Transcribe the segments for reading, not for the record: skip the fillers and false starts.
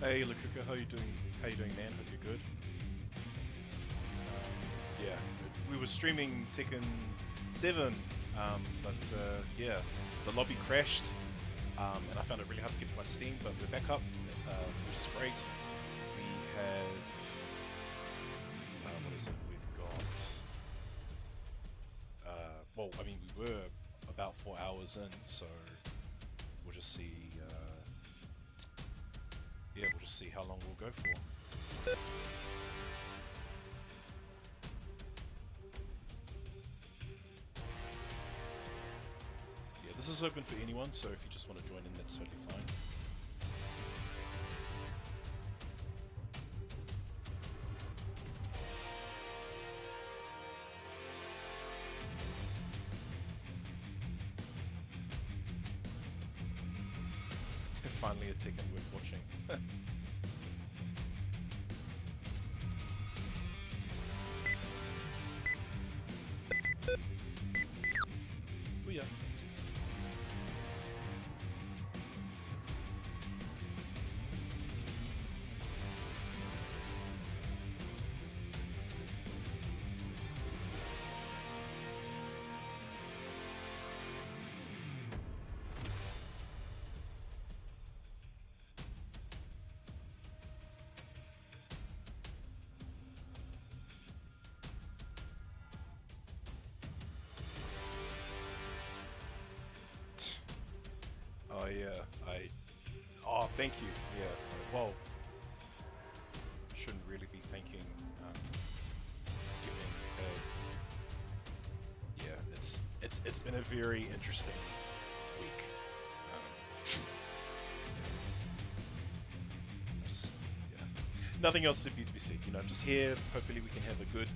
Hey Lakuka, how you doing? How you doing, man? Hope you're good. Yeah, we were streaming Tekken 7, but yeah, the lobby crashed, and I found it really hard to get my Steam. But we're back up, which is great. We have what is it? We've got well, I mean, we were about 4 hours in, so we'll just see. Yeah, we'll just see how long we'll go for. Yeah, this is open for anyone, so if you just want to join in, that's totally fine. Finally a Tekken worth watching. Oh yeah. Oh yeah, oh, thank you. Yeah, well, shouldn't really be thanking, giving. Yeah, it's been a very interesting week. Um, just yeah, nothing else to be said. You know, just here. Hopefully, we can have a good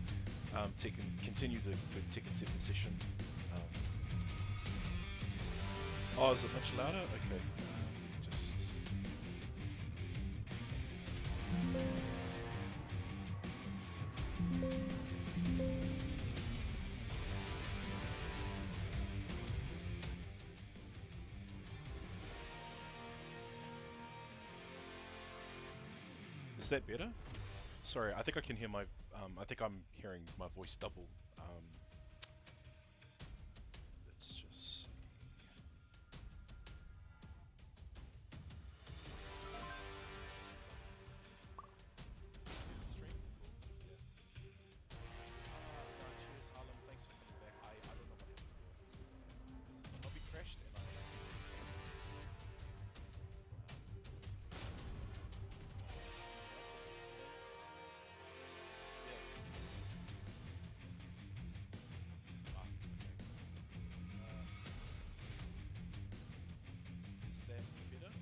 Tekken, continue the good Tekken 7 session. Um, oh, is it much louder? Okay, just. Is that better? Sorry, I think I can hear my. I think I'm hearing my voice double. Let's just. Stream? Cool. Yeah. No, cheers, Harlem. Thanks for coming back. I don't know what happened here. The lobby crashed and I. Yeah. Ah, okay. Is that better?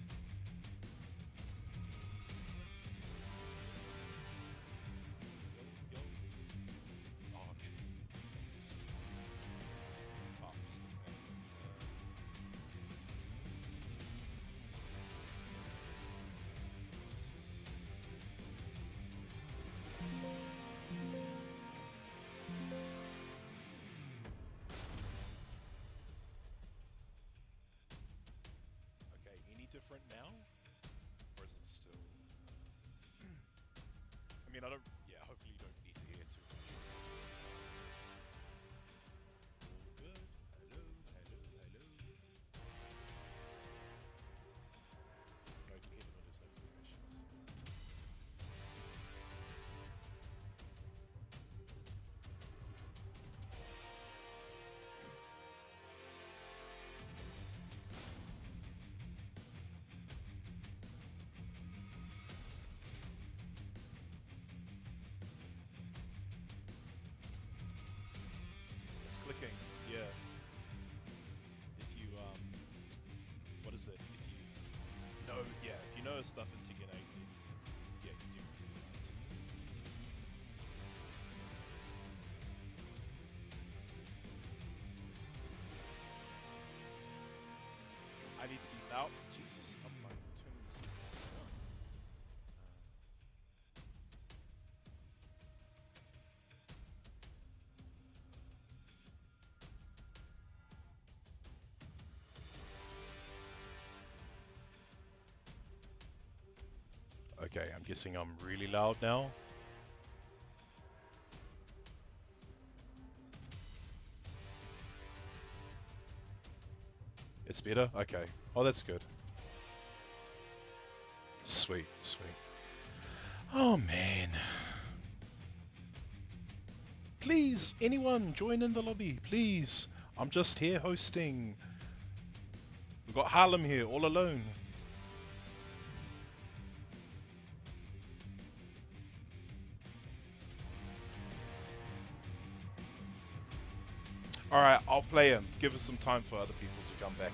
Yo, yo. Oh, okay. Oh, just like that. Okay, any different now? Or is it still. I mean, I don't. Yeah, hopefully you don't need to hear too much. All good. Hello, hello, hello. No, you can hear the Windows notifications. It's clicking. Yeah. If you what is it? If you know, yeah, if you know stuff in Tekken 8, then yeah, you do really know Tekken 7. I need to be loud. Jesus, I'm like turning this down. Okay, I'm guessing I'm really loud now. It's better? Okay. Oh, that's good. Sweet, sweet. Oh, man. Please, anyone, join in the lobby, please. I'm just here hosting. We've got Harlem here, all alone. Alright, I'll play him. Give us some time for other people to come back.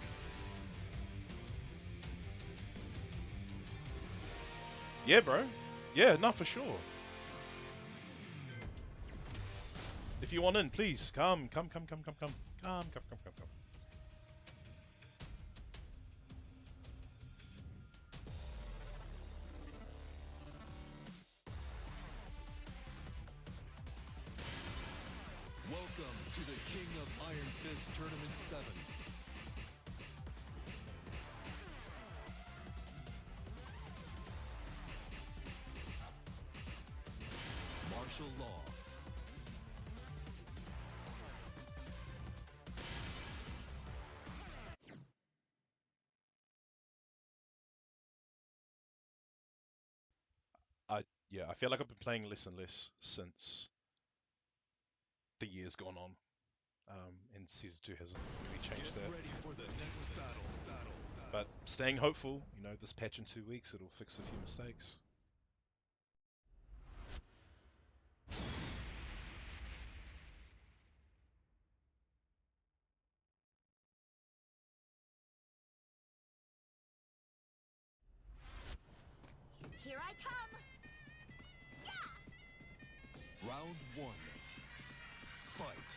Yeah, bro. Yeah, no, for sure. If you want in, please, come. Come. Welcome to the King of Iron Fist Tournament 7. Martial law. Yeah, I feel like I've been playing less and less since the year's gone on. And Season 2 hasn't really changed that. Ready for the next battle. But staying hopeful, you know, this patch in 2 weeks, it'll fix a few mistakes. Here I come! Yeah! Round 1. Fight.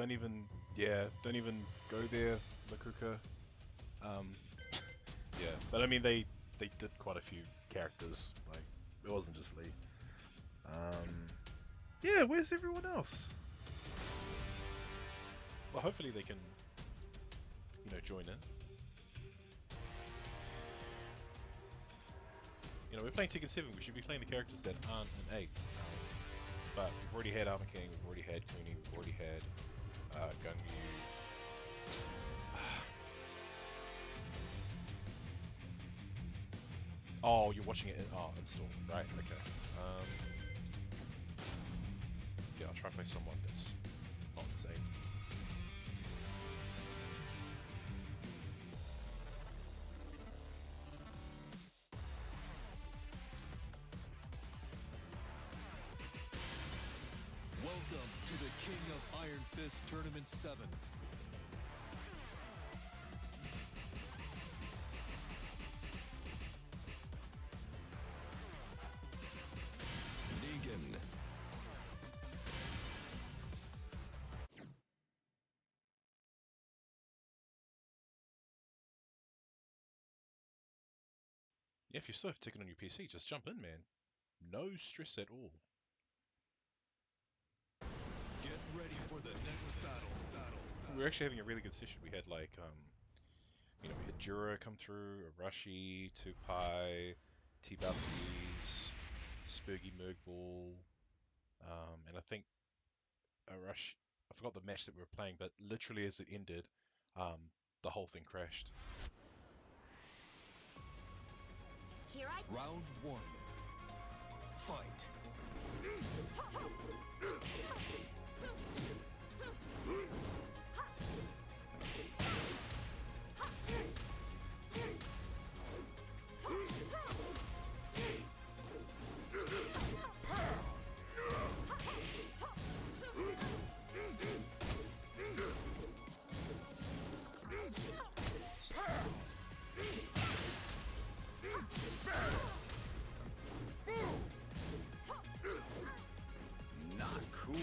don't even go there, Lakuka. Um, yeah, but I mean they did quite a few characters. Like it wasn't just Lee. Yeah, where's everyone else? Well, hopefully they can, join in. We're playing Tekken 7. We should be playing the characters that aren't in 8. But we've already had Armor King. We've already had Kuni. We've already had Gunryu. Oh, you're watching it in install. Right, okay. Yeah, I'll try to play someone that's not insane. Welcome to the King of Iron Fist Tournament 7. Negan. Yeah, if you still have Tekken on your PC, just jump in, man. No stress at all. Get ready for the next battle. We're actually having a really good session. We had like, we had Jura come through, Arashi, Tupai, T-Bowskis, Spurgy Mergball, and I think Arashi, I forgot the match that we were playing, but literally as it ended, the whole thing crashed. Here I Round 1. Fight. Not cool.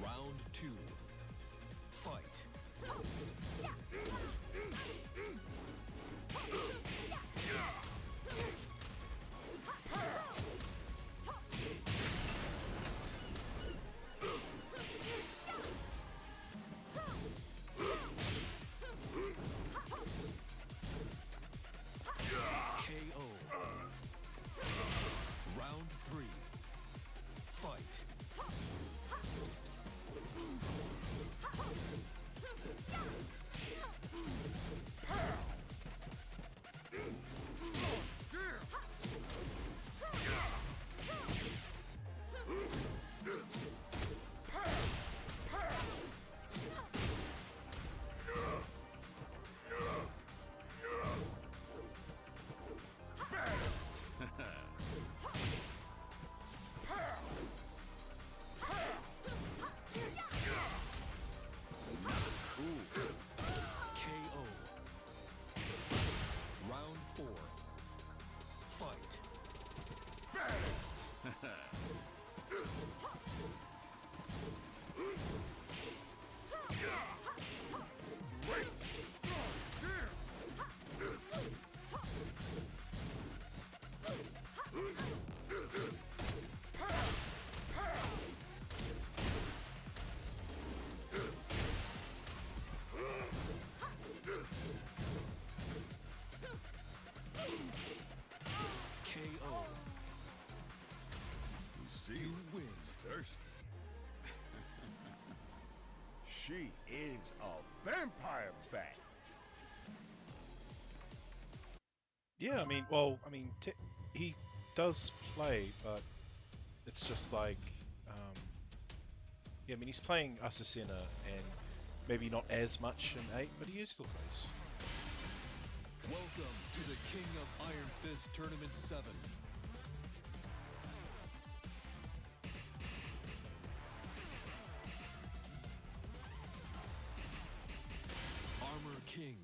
Round 2. Fight. KO. Round 3. Fight. KO. Round 4. Fight. KO. See, You win. thirsty. She is a vampire bat. Yeah, he does play, but it's just like, he's playing Asusena and maybe not as much in 8, but he still plays. Welcome to the King of Iron Fist Tournament 7. Armor King.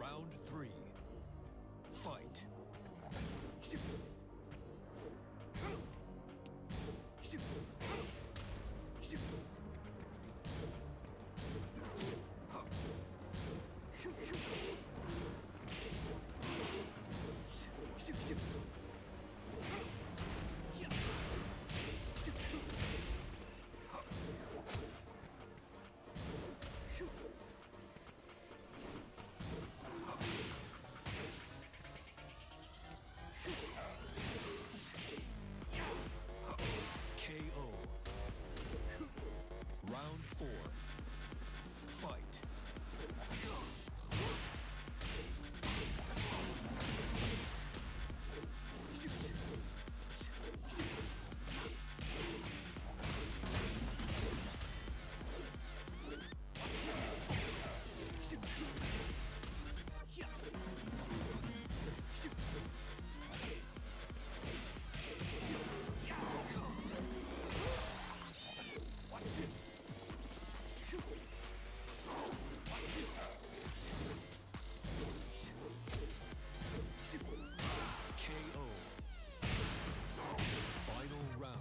Round 3. Fight. KO. Round 4. Fight. KO. Final round.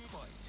Fight.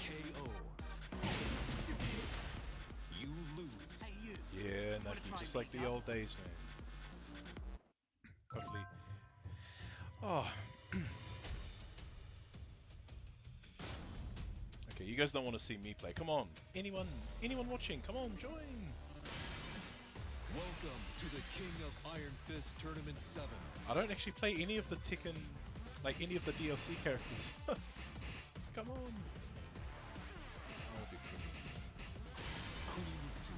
KO. You lose. Hey, you. Yeah, Wanna Nucky, try just me, like the huh? old days, man. Hopefully. Oh. Okay, you guys don't want to see me play. Come on. Anyone watching, come on, join. Welcome to the King of Iron Fist Tournament 7. I don't actually play any of the Tekken, like any of the DLC characters. Come on. Oh, big thing. Kunimitsu.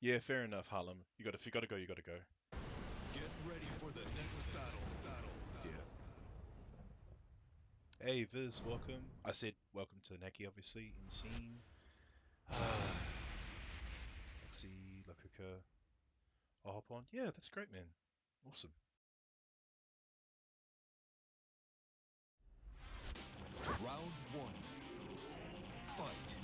Yeah, fair enough, Harlem. You gotta go, you gotta go. Get ready for the next battle. Yeah. Hey, Viz, welcome. I said welcome to Naki, obviously, in scene. Lexi, Lakuka. I'll hop on. Yeah, that's great, man. Awesome. Round 1. Fight.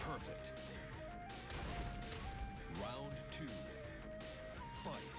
Perfect. Round 2. Fight.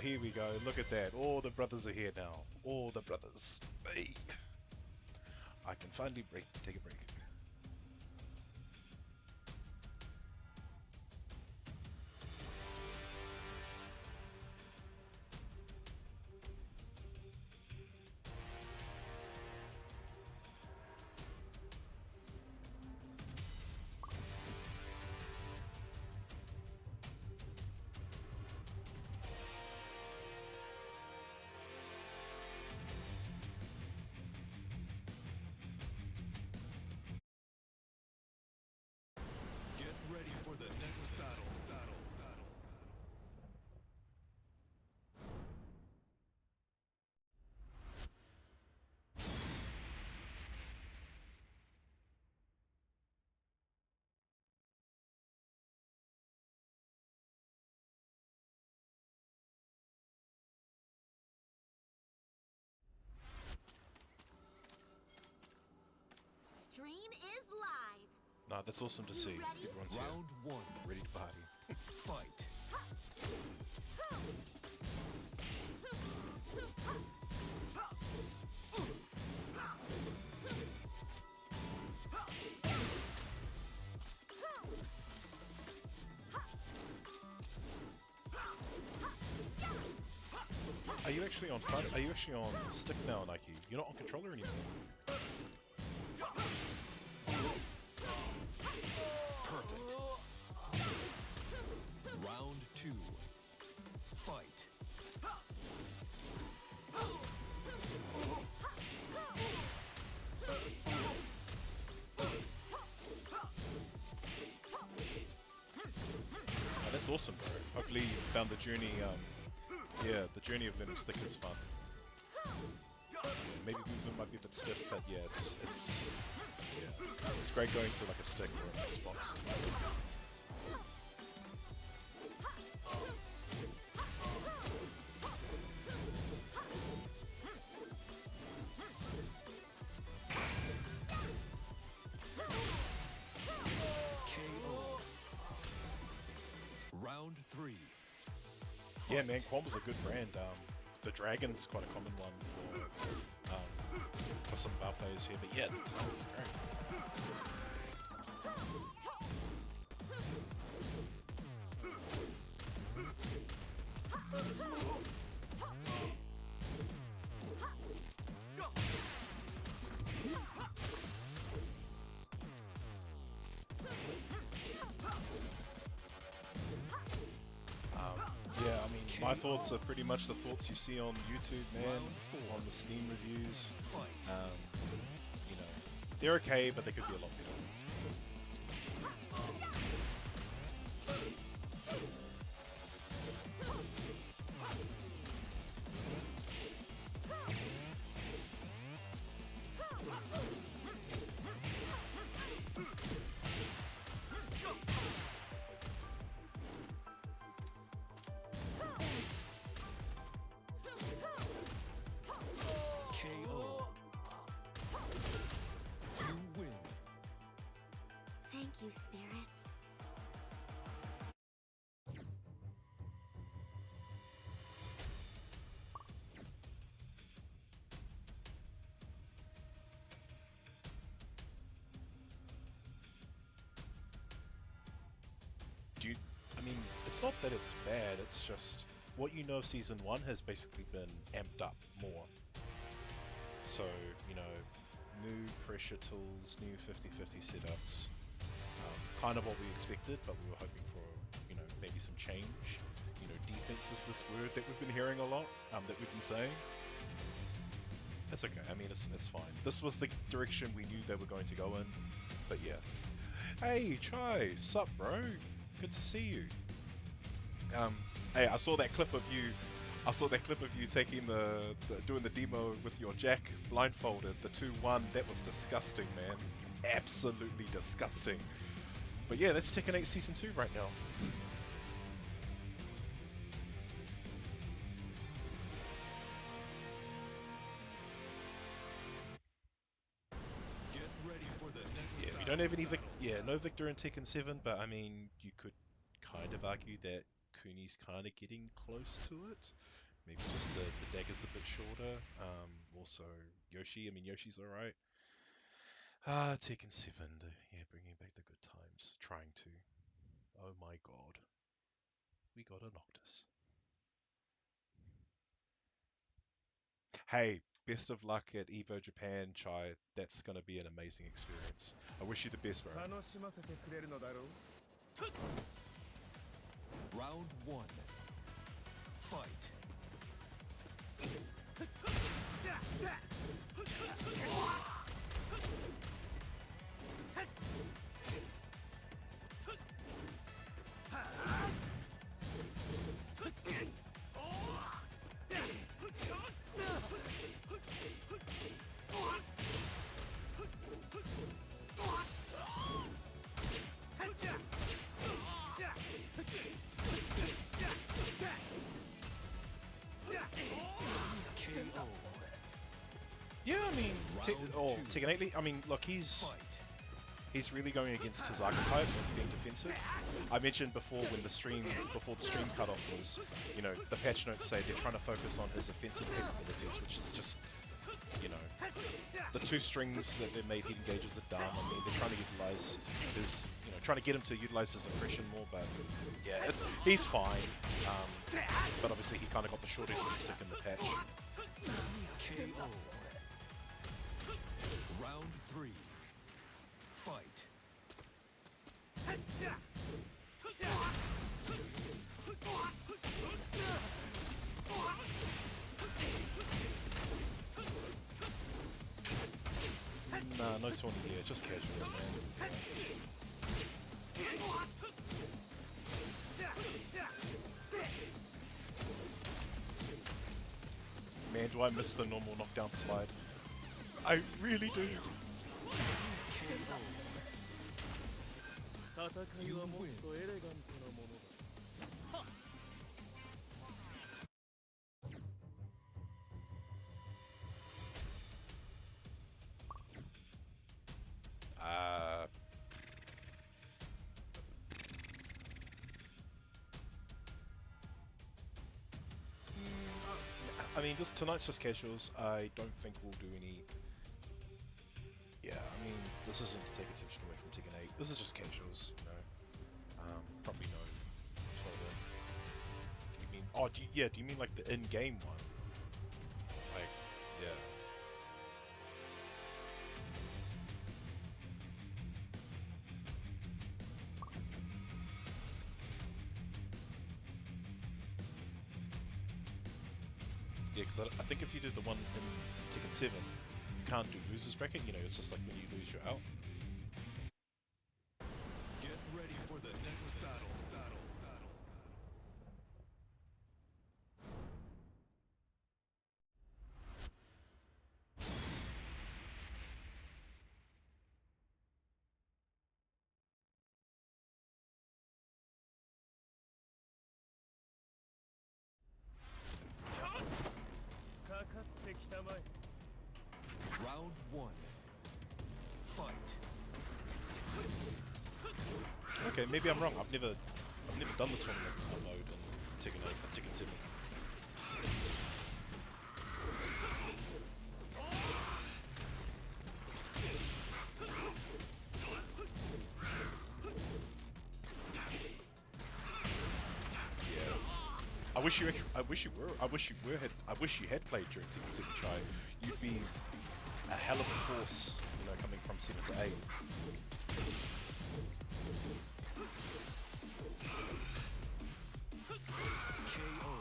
here we go. Look at that. All the brothers are here now. All the brothers. Hey. I can finally take a break. Get ready for the next battle. Stream is live. No, that's awesome to see. ready? Everyone's here, Round one. ready to party. Fight. Are you actually on front? Are you actually on stick now, Nike? You're not on controller anymore. Perfect. Round two. Fight. Oh, that's awesome, bro. Hopefully you found the journey. Yeah, the journey of Venom Stick is fun. Maybe movement might be a bit stiff, but yeah, it's great going to like a stick or an Xbox. KO. Round three. Yeah, man, Qualm's a good brand. The Dragon's quite a common one for some of our players here, but yeah, the Tiger's great. Yeah, I mean, my thoughts are pretty much the thoughts you see on YouTube, man, on the Steam reviews. Fight. You know, they're okay, but they could be a lot better. KO. You win. Thank you, spirits. I mean, it's not that it's bad, it's just what you know of Season 1 has basically been amped up more. So, you know, new pressure tools, new 50-50 setups, kind of what we expected, but we were hoping for, you know, maybe some change. You know, defense is this word that we've been hearing a lot, that we've been saying. That's okay, I mean, it's fine. This was the direction we knew they were going to go in, but yeah. Hey, Chai, sup, bro? Good to see you. Hey, I saw that clip of you. I saw that clip of you taking doing the demo with your Jack blindfolded, the 2-1. That was disgusting, man. Absolutely disgusting. But yeah, that's Tekken 8 Season 2 right now. Get ready for the next Yeah, we battle. don't have any no Victor in Tekken 7, but I mean, you could kind of argue that Kuni's kind of getting close to it. Maybe just the dagger's a bit shorter. Also Yoshi. I mean, Yoshi's alright. Tekken 7. Yeah, bringing back the good times. Trying to. Oh my god. We got a Noctis. Hey, best of luck at Evo Japan, Chai. That's gonna be an amazing experience. I wish you the best, bro. 楽しませてくれるのだろう Round one. Fight. KO. Yeah, I mean, Round two. Tekken 8. I mean, look, he's really going against his archetype of being defensive. I mentioned before before the stream cutoff was, you know, the patch notes say they're trying to focus on his offensive capabilities, which is just, you know, the two strings that they made hidden gauges are dumb. I mean, they're trying to utilize his, you know, trying to get him to utilize his aggression more, but yeah, he's fine. But obviously he kind of got the short end of the stick in the patch. KO. Round three. Fight. Nah, no 20 here, just casuals, man. Man, do I miss the normal knockdown slide. I really do. You win. I mean, tonight's just casuals. I don't think we'll do any. Yeah, I mean, this isn't to take attention away from Tekken 8. This is just casuals, you know. Probably no. Total. Do you mean? Oh, do you mean like the in-game one? Like, yeah. Yeah, because I think if you did the one in Tekken 7, you can't do losers bracket. You know, it's just like when you lose, you're out. Get ready for the next battle. Round one. Fight. Okay, maybe I'm wrong. I've never done the tournament mode in Tekken 8, Tekken 7. I wish you had played during Tekken 7 Try. You'd be a hell of a force, you know, coming from 7 to 8. KO.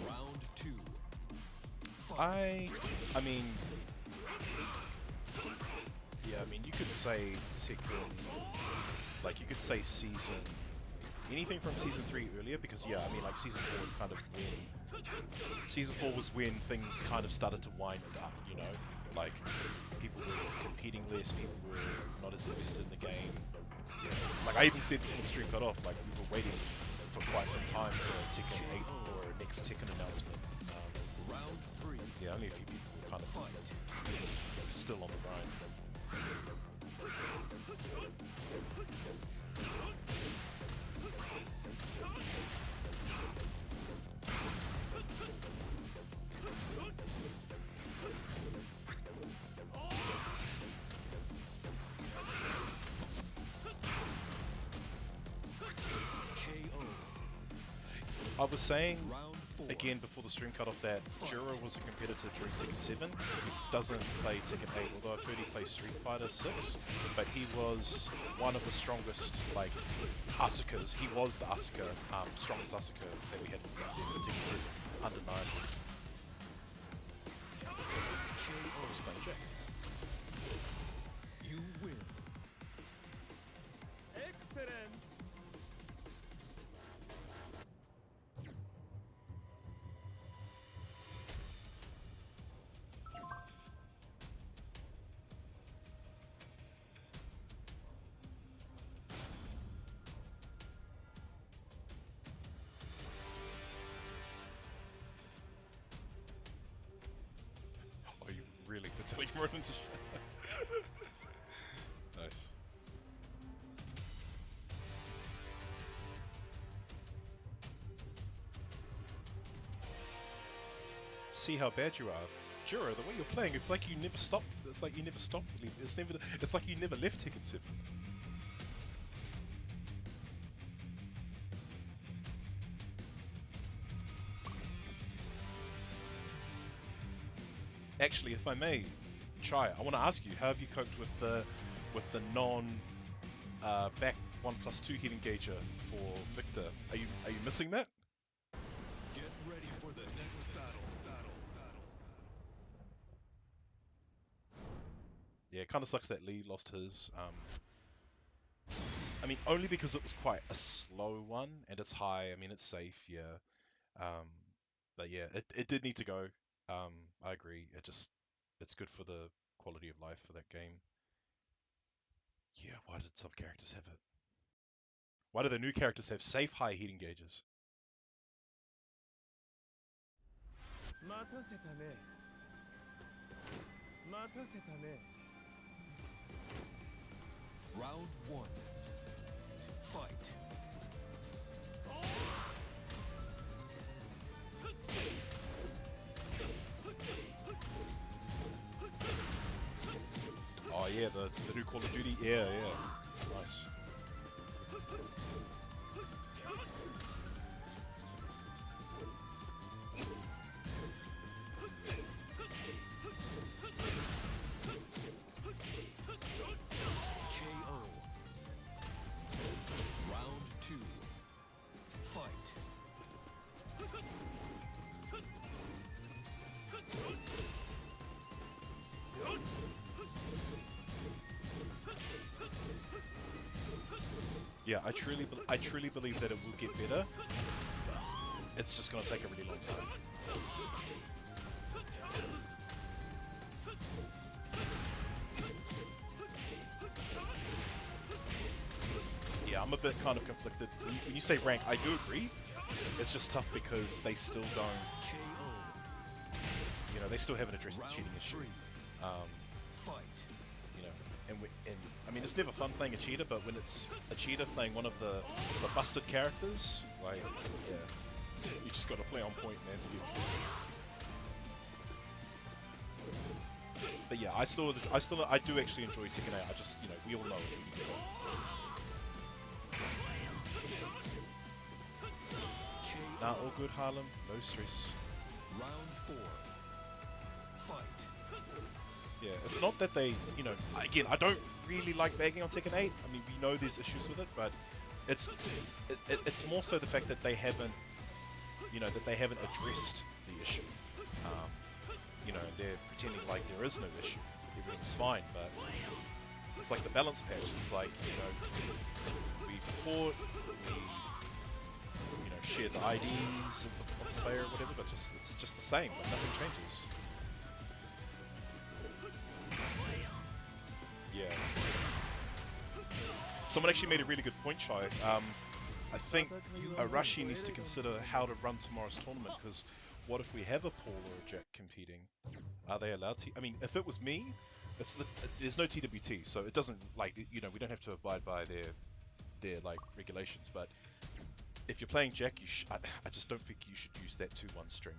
Round two. Fight. I mean, yeah, I mean, you could say Tekken, like you could say season, anything from season 3 earlier, because yeah, I mean, like season 4 was kind of when things kind of started to wind up, you know, like people were competing less, people were not as invested in the game. Yeah. Like I even said before the stream cut off, like we were waiting for quite some time for Tekken 8 or next Tekken announcement. Round three. Yeah, only a few people were kind of still on the grind. I was saying Round 4. again before the stream cut off that Jura was a competitor during Tekken 7. He doesn't play Tekken 8, although I've heard he plays Street Fighter 6. But he was one of the strongest, like, Asukas. He was the Asuka, strongest Asuka that we had in Tekken 7, under 9. Just playing Jack. You win. Excellent. Oh, you really telling Ronan to shut Nice. See how bad you are. Jura, the way you're playing, it's like you never stopped. It's like you never stopped. It's like you never left Tekken 7. Actually, if I may, try. I want to ask you, how have you coped with the non back 1+2 heat engager for Victor? Are you missing that? Get ready for the next battle. Yeah, it kind of sucks that Lee lost his. I mean, only because it was quite a slow one, and it's high. I mean, it's safe, yeah. But yeah, it did need to go. I agree. It's good for the quality of life for that game. Yeah, why did some characters have it? Why do the new characters have safe high heating gauges? 待たせたね。待たせたね。 Round 1. Fight. Oh yeah, the new Call of Duty. Yeah, yeah. Nice. KO. Round 2. Fight. Yeah, I truly believe that it will get better. It's just gonna take a really long time. Yeah, I'm a bit kind of conflicted. When you say rank, I do agree. It's just tough because they still don't, KO. you know, they still haven't addressed the Round cheating issue. 3. Fight. You know, and I mean, it's never fun playing a cheater, but when it's a cheater playing one of the busted characters, like, yeah, you just got to play on point, man, to get through. But yeah, I do actually enjoy Tekken 8. I just, you know, we all know it. Nah, all good, Harlem. No stress. Round 4. Fight. Yeah, it's not that they, you know, again, I don't really like bagging on Tekken 8. I mean, we know there's issues with it, but it's more so the fact that they haven't, you know, that they haven't addressed the issue. You know, they're pretending like there is no issue. Everything's fine, but it's like the balance patch. It's like, you know, we fought, we, you know, share the IDs of the player or whatever, but it's just the same. Like nothing changes. Yeah. Someone actually made a really good point, Chai. I think Arashi needs to consider how to run tomorrow's tournament, because what if we have a Paul or a Jack competing? Are they allowed to? I mean, if it was me, there's no TWT, so it doesn't, like, you know, we don't have to abide by their like regulations. But if you're playing Jack, I just don't think you should use that 2-1 string.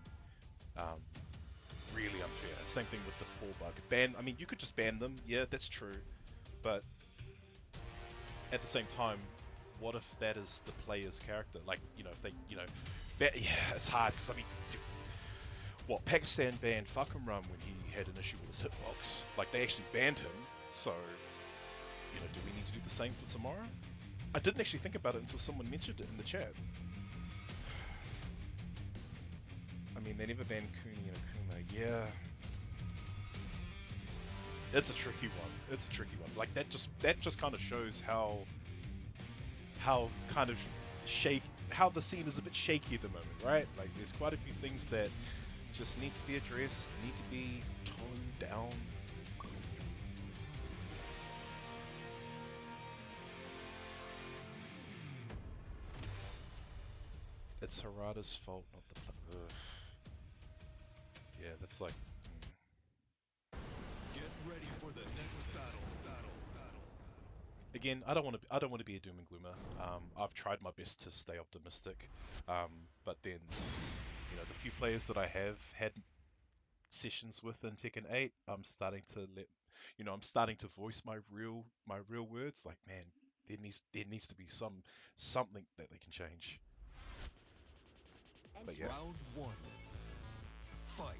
Really unfair. Same thing with the pull bug. I mean, you could just ban them. Yeah, that's true. But at the same time, what if that is the player's character? Like, you know, if they, you know, yeah, it's hard because I mean, what Pakistan banned Fucking Rum when he had an issue with his hitbox. Like, they actually banned him. So, you know, do we need to do the same for tomorrow? I didn't actually think about it until someone mentioned it in the chat. I mean, they never banned Kuni and Akuma. Yeah. It's a tricky one. It's a tricky one. Like, that just kind of shows how kind of how the scene is a bit shaky at the moment, right? Like, there's quite a few things that just need to be addressed, need to be toned down. It's Harada's fault, not the yeah, that's like... Get ready for the next battle. Again, I don't want to be a doom and gloomer. I've tried my best to stay optimistic, but then, you know, the few players that I have had sessions with in Tekken 8, I'm starting to voice my real words. Like, man, there needs to be something that they can change. But yeah. Round 1. Fight.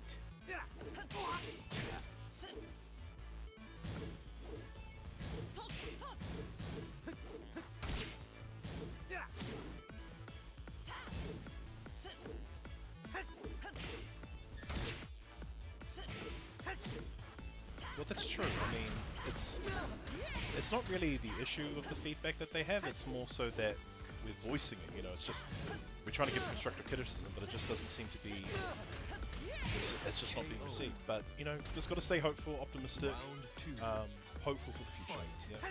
Well, that's true. I mean, it's not really the issue of the feedback that they have. It's more so that we're voicing it. You know, it's just we're trying to give constructive criticism, but it just doesn't seem to be. It's just not being received. But you know, just got to stay hopeful, optimistic, hopeful for the future. Yeah.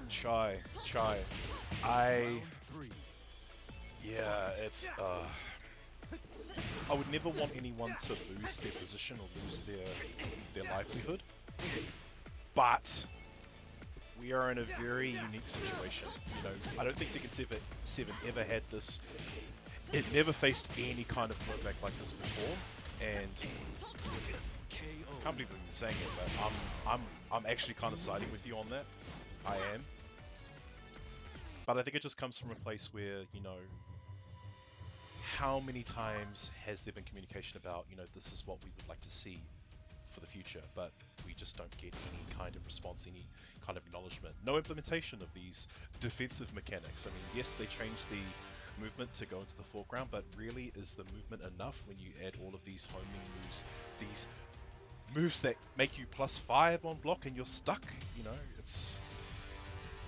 Chai. Yeah, it's I would never want anyone to lose their position or lose their livelihood, but we are in a very unique situation. You know, I don't think Tekken 7 ever had this. It never faced any kind of throwback like this before, and I can't believe I'm saying it, but I'm actually kind of siding with you on that. I am. But I think it just comes from a place where, you know, how many times has there been communication about, you know, this is what we would like to see for the future, but we just don't get any kind of response, any kind of acknowledgement. No implementation of these defensive mechanics. I mean, yes, they changed the movement to go into the foreground, but really, is the movement enough when you add all of these homing moves, these moves that make you +5 on block and you're stuck? You know, it's...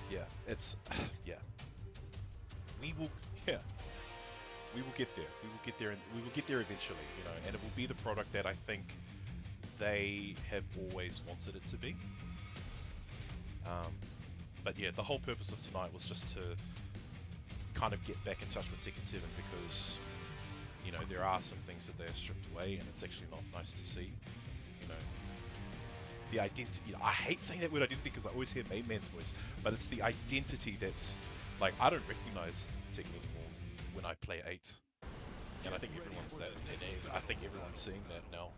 Yeah, it's... yeah. We will get there. We will get there, and we will get there eventually, you know, and it will be the product that I think they have always wanted it to be. But yeah, the whole purpose of tonight was just to kind of get back in touch with Tekken 7, because, you know, there are some things that they're stripped away, and it's actually not nice to see. You know, the identity. You know, I hate saying that word identity because I always hear Main Man's voice, but it's the identity that's like, I don't recognize Tekken anymore when I play 8, and I think everyone's I think everyone's seeing that now.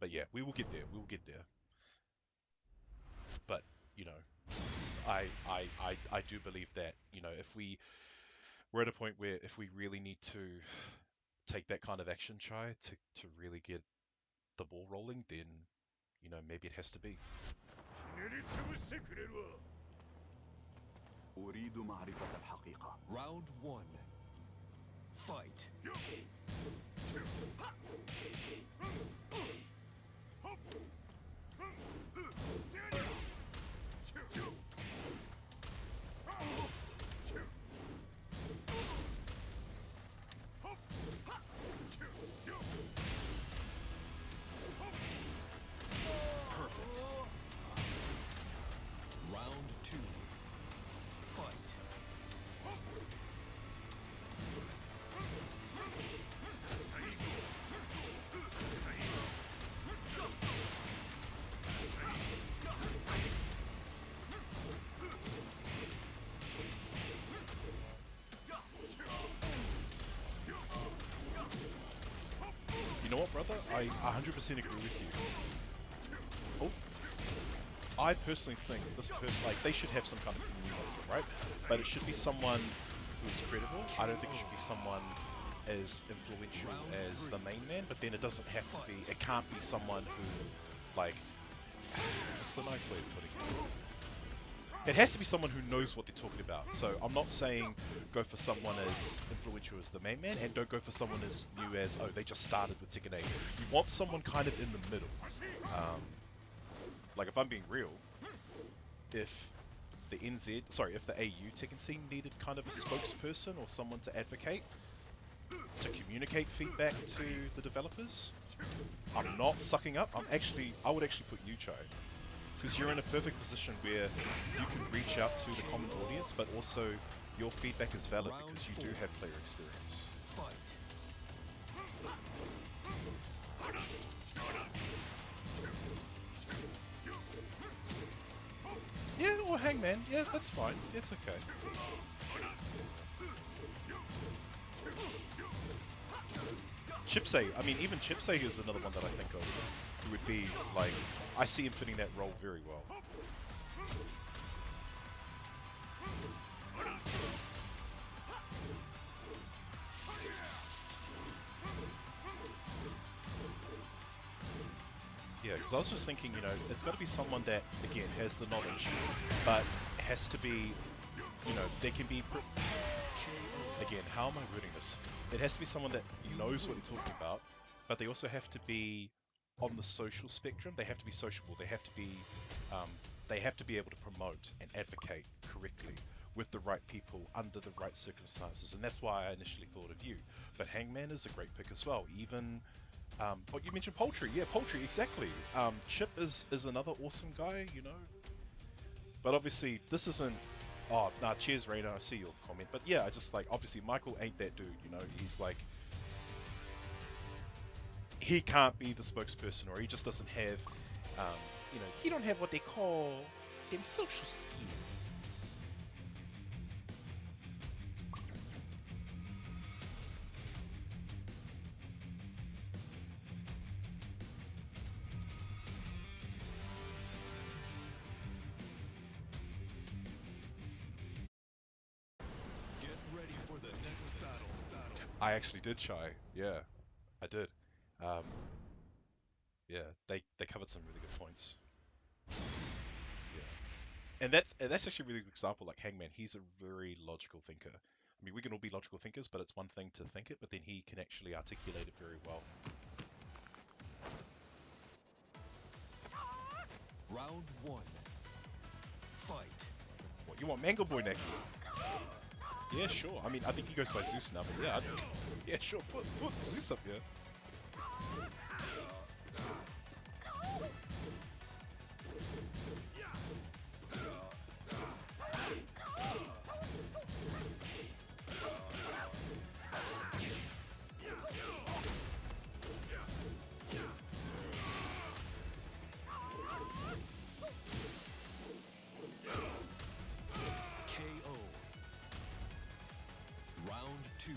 But yeah, we will get there. We will get there. But you know, I do believe that, you know, if we're at a point where if we really need to take that kind of action, try to really get the ball rolling, then, you know, maybe it has to be. Round 1. Fight. You know what, brother? I 100% agree with you. Oh. I personally think this person, like, they should have some kind of community manager, right? But it should be someone who's credible. I don't think it should be someone as influential as the main man, but then it doesn't have to be, it can't be someone who, like, what's the nice way of putting it? It has to be someone who knows what they're talking about. So I'm not saying go for someone as influential as the main man, and don't go for someone as new as, oh, they just started with Tekken 8. You want someone kind of in the middle. Like, if I'm being real, if the if the AU Tekken scene needed kind of a spokesperson or someone to advocate, to communicate feedback to the developers, I'm not sucking up. I would actually put you, Chai, because you're in a perfect position where you can reach out to the common audience, but also your feedback is valid because you do have player experience. Yeah, or Hangman. Yeah, that's fine. It's okay. Chipsay. I mean, even Chipsay is another one that I think of who would be, like, I see him fitting that role very well. Yeah, because I was just thinking, you know, it's got to be someone that, again, has the knowledge, but has to be, you know, they can be... Again, how am I wording this? It has to be someone that knows what you're talking about, but they also have to be on the social spectrum. They have to be sociable. They have to be able to promote and advocate correctly with the right people under the right circumstances, and that's why I initially thought of you. But Hangman is a great pick as well. Even what you mentioned, Poultry. Yeah, Poultry, exactly. Chip is another awesome guy, you know. But obviously, this isn't... Oh, nah, cheers, Rainer, I see your comment. But yeah, I just, like, obviously, Michael ain't that dude, you know. He's like... He can't be the spokesperson, or he just doesn't have, you know, he don't have what they call them social skills. Get ready for the next battle. I actually did, Chai. Yeah, I did. Um, yeah, they covered some really good points. Yeah. And that's actually a really good example, like Hangman, he's a very logical thinker. I mean, we can all be logical thinkers, but it's one thing to think it, but then he can actually articulate it very well. Round one. Fight. What, you want Mango Boy Neki? Yeah, sure. I mean, I think he goes by Zeus now, but yeah, yeah, sure. Put Zeus up here. KO. Round two.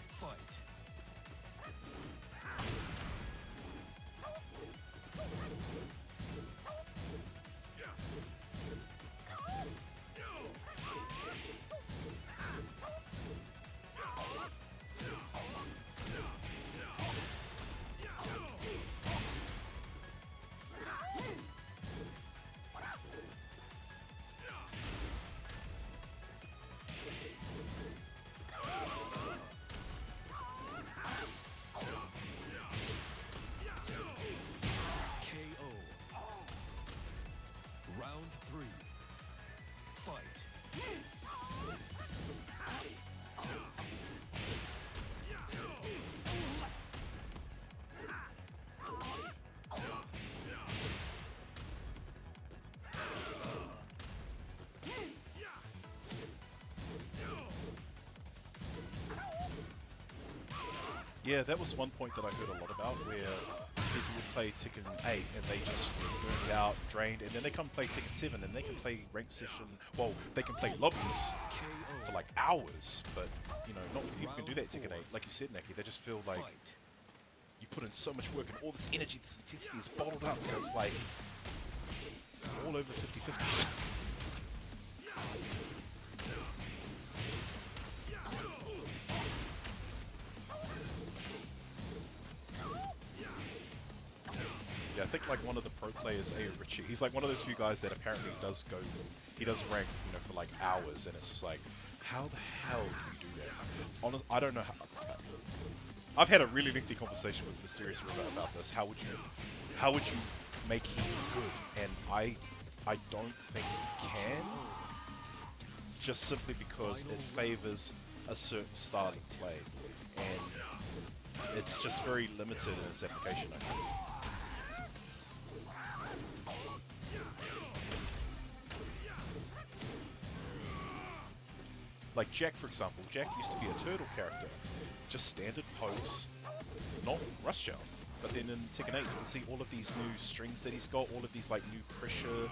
Fight. KO. Round three. Fight. Yeah, that was one point that I heard a lot about, where people would play Tekken 8 and they just burnt out, drained, and then they come play Tekken 7 and they can play ranked session, well, they can play lobbies for like hours, but, you know, not many people can do that in Tekken 8. Like you said, Neki, they just feel like, Fight. put in so much work and all this energy, this intensity is bottled up, and it's like all over 50-50s. Yeah, I think like one of the pro players, Richie, he's like one of those few guys that apparently does rank, you know, for like hours, and it's just like, how the hell do you do that? I don't know how. I've had a really lengthy conversation with Mysterious River about this. How would you make heat good? And I don't think you can, just simply because it favors a certain style of play, and it's just very limited in its application, I think. Like Jack, for example. Jack used to be a turtle character, just standard pose, not rush gel. But then in Tekken 8, you can see all of these new strings that he's got, all of these like new pressure,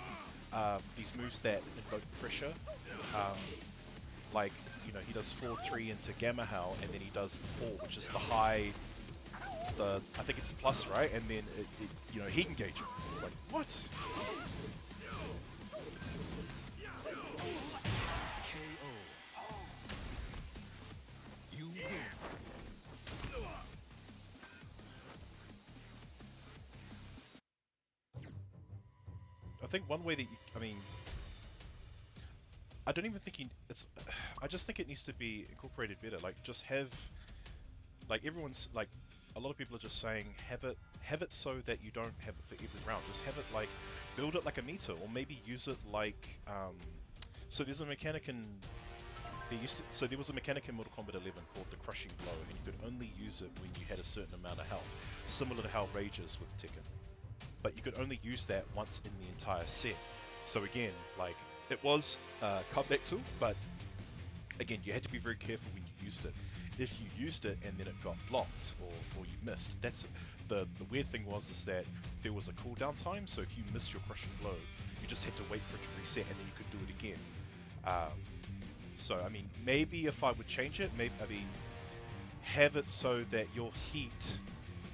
these moves that invoke pressure. Like, you know, he does 4-3 into Gamma Howl, and then he does the 4, which is the high, I think it's plus, right? And then you know, heat engagement. It's like, what? I think one way that I don't even think I just think it needs to be incorporated better. Like, just have, like, everyone's, like, a lot of people are just saying, have it so that you don't have it for every round. Just have it, like, build it like a meter, or maybe use it like, so there's a mechanic in, there was a mechanic in Mortal Kombat 11 called the Crushing Blow, and you could only use it when you had a certain amount of health, similar to how Rage is with Tekken. But you could only use that once in the entire set. So again, like, it was a comeback tool, but again, you had to be very careful when you used it. If you used it and then it got blocked or you missed, that's the weird thing is that there was a cooldown time. So if you missed your Crushing Blow, you just had to wait for it to reset, and then you could do it again. So I mean, maybe if I would change it, have it so that your heat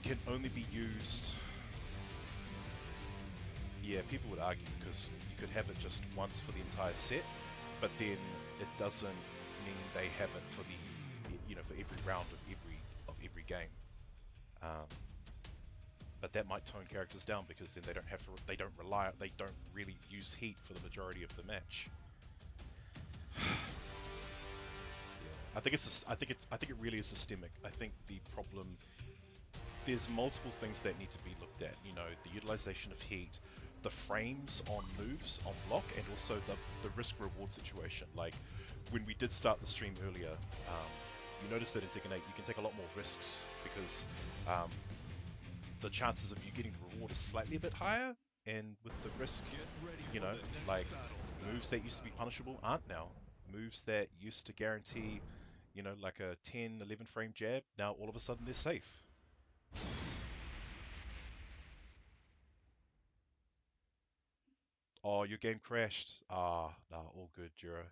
can only be used. Yeah, people would argue, because you could have it just once for the entire set, but then it doesn't mean they have it for the, you know, for every round of every game. But that might tone characters down, because then they don't really use heat for the majority of the match. Yeah, I think it really is systemic. I think the problem, there's multiple things that need to be looked at. You know, the utilization of heat, the frames on moves, on block, and also the risk-reward situation. Like, when we did start the stream earlier, you notice that in Tekken 8 you can take a lot more risks, because the chances of you getting the reward is slightly a bit higher, and with the risk, you know, like, moves that used to be punishable aren't now. Moves that used to guarantee, you know, like a 10, 11 frame jab, now all of a sudden they're safe. Oh, your game crashed. Ah, nah, all good, Jura.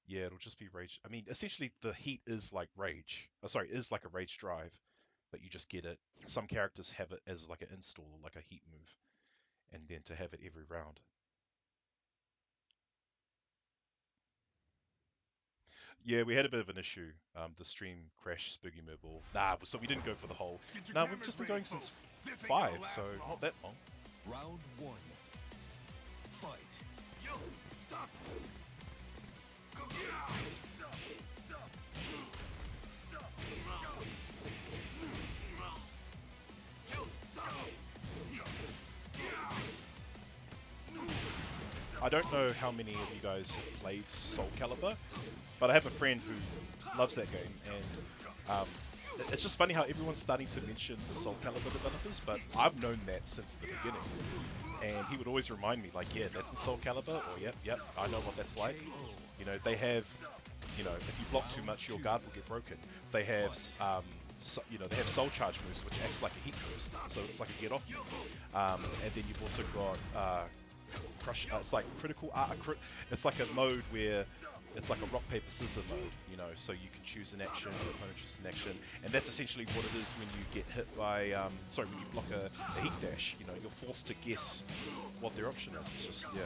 Yeah, it'll just be Rage. I mean, essentially the heat is like Rage. Oh, sorry, is like a Rage drive, but you just get it. Some characters have it as like an install, like a heat move, and then to have it every round. Yeah, we had a bit of an issue. The stream crashed Spooky Mobile. Nah, so we didn't go for the whole. Nah, we've just been going since 5, so not that long. Round 1. Fight. I don't know how many of you guys have played Soul Calibur, but I have a friend who loves that game, and it's just funny how everyone's starting to mention the Soul Calibur developers, but I've known that since the beginning. And he would always remind me, like, yeah, that's in Soul Calibur, or yep, I know what that's like. You know, they have, you know, if you block too much, your guard will get broken. They have, you know, they have Soul Charge moves, which acts like a heat boost, so it's like a get off move. And then you've also got Crush. It's like critical. It's like a mode where it's like a rock paper scissors mode, you know. So you can choose an action, your opponent chooses an action, and that's essentially what it is when you get hit by sorry, when you block a heat dash. You know, you're forced to guess what their option is. It's just yeah.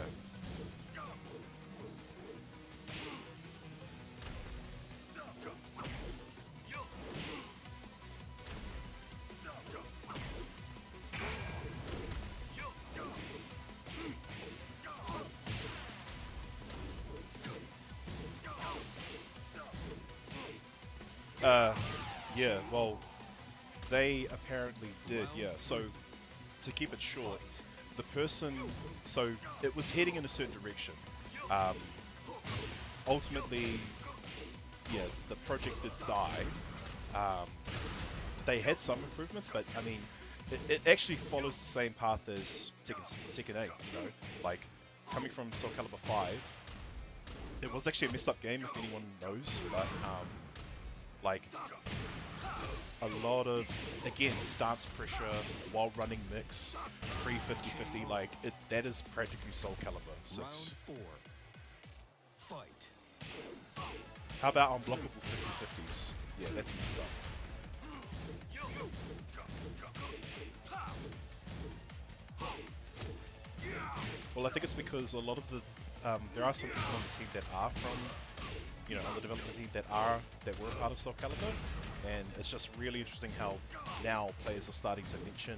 Yeah, well, they apparently did, yeah. So, to keep it short, the person, so it was heading in a certain direction. Ultimately, yeah, the project did die. They had some improvements, but I mean, it actually follows the same path as Tekken 8, you know? Like, coming from Soul Calibur 5, it was actually a messed up game if anyone knows, but, like, a lot of, again, stance pressure while running mix, free 50-50, like, that is practically Soul Calibur 6. Round 4. Fight. How about unblockable 50-50s? Yeah, that's messed up. Well, I think it's because a lot of the, there are some people on the team that are from, you know, on the development team that were a part of Soul Calibur, and it's just really interesting how now players are starting to mention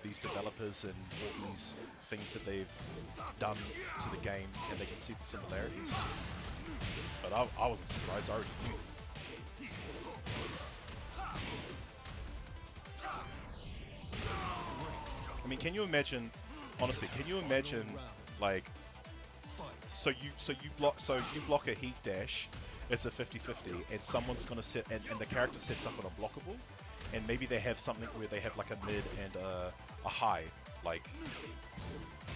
these developers and all these things that they've done to the game, and they can see the similarities. But I wasn't surprised, I already knew. I mean, can you imagine, honestly, can you imagine, like, so you block a heat dash, it's a 50-50, and someone's gonna set, and the character sets up an unblockable, and maybe they have something where they have like a mid and a high, like,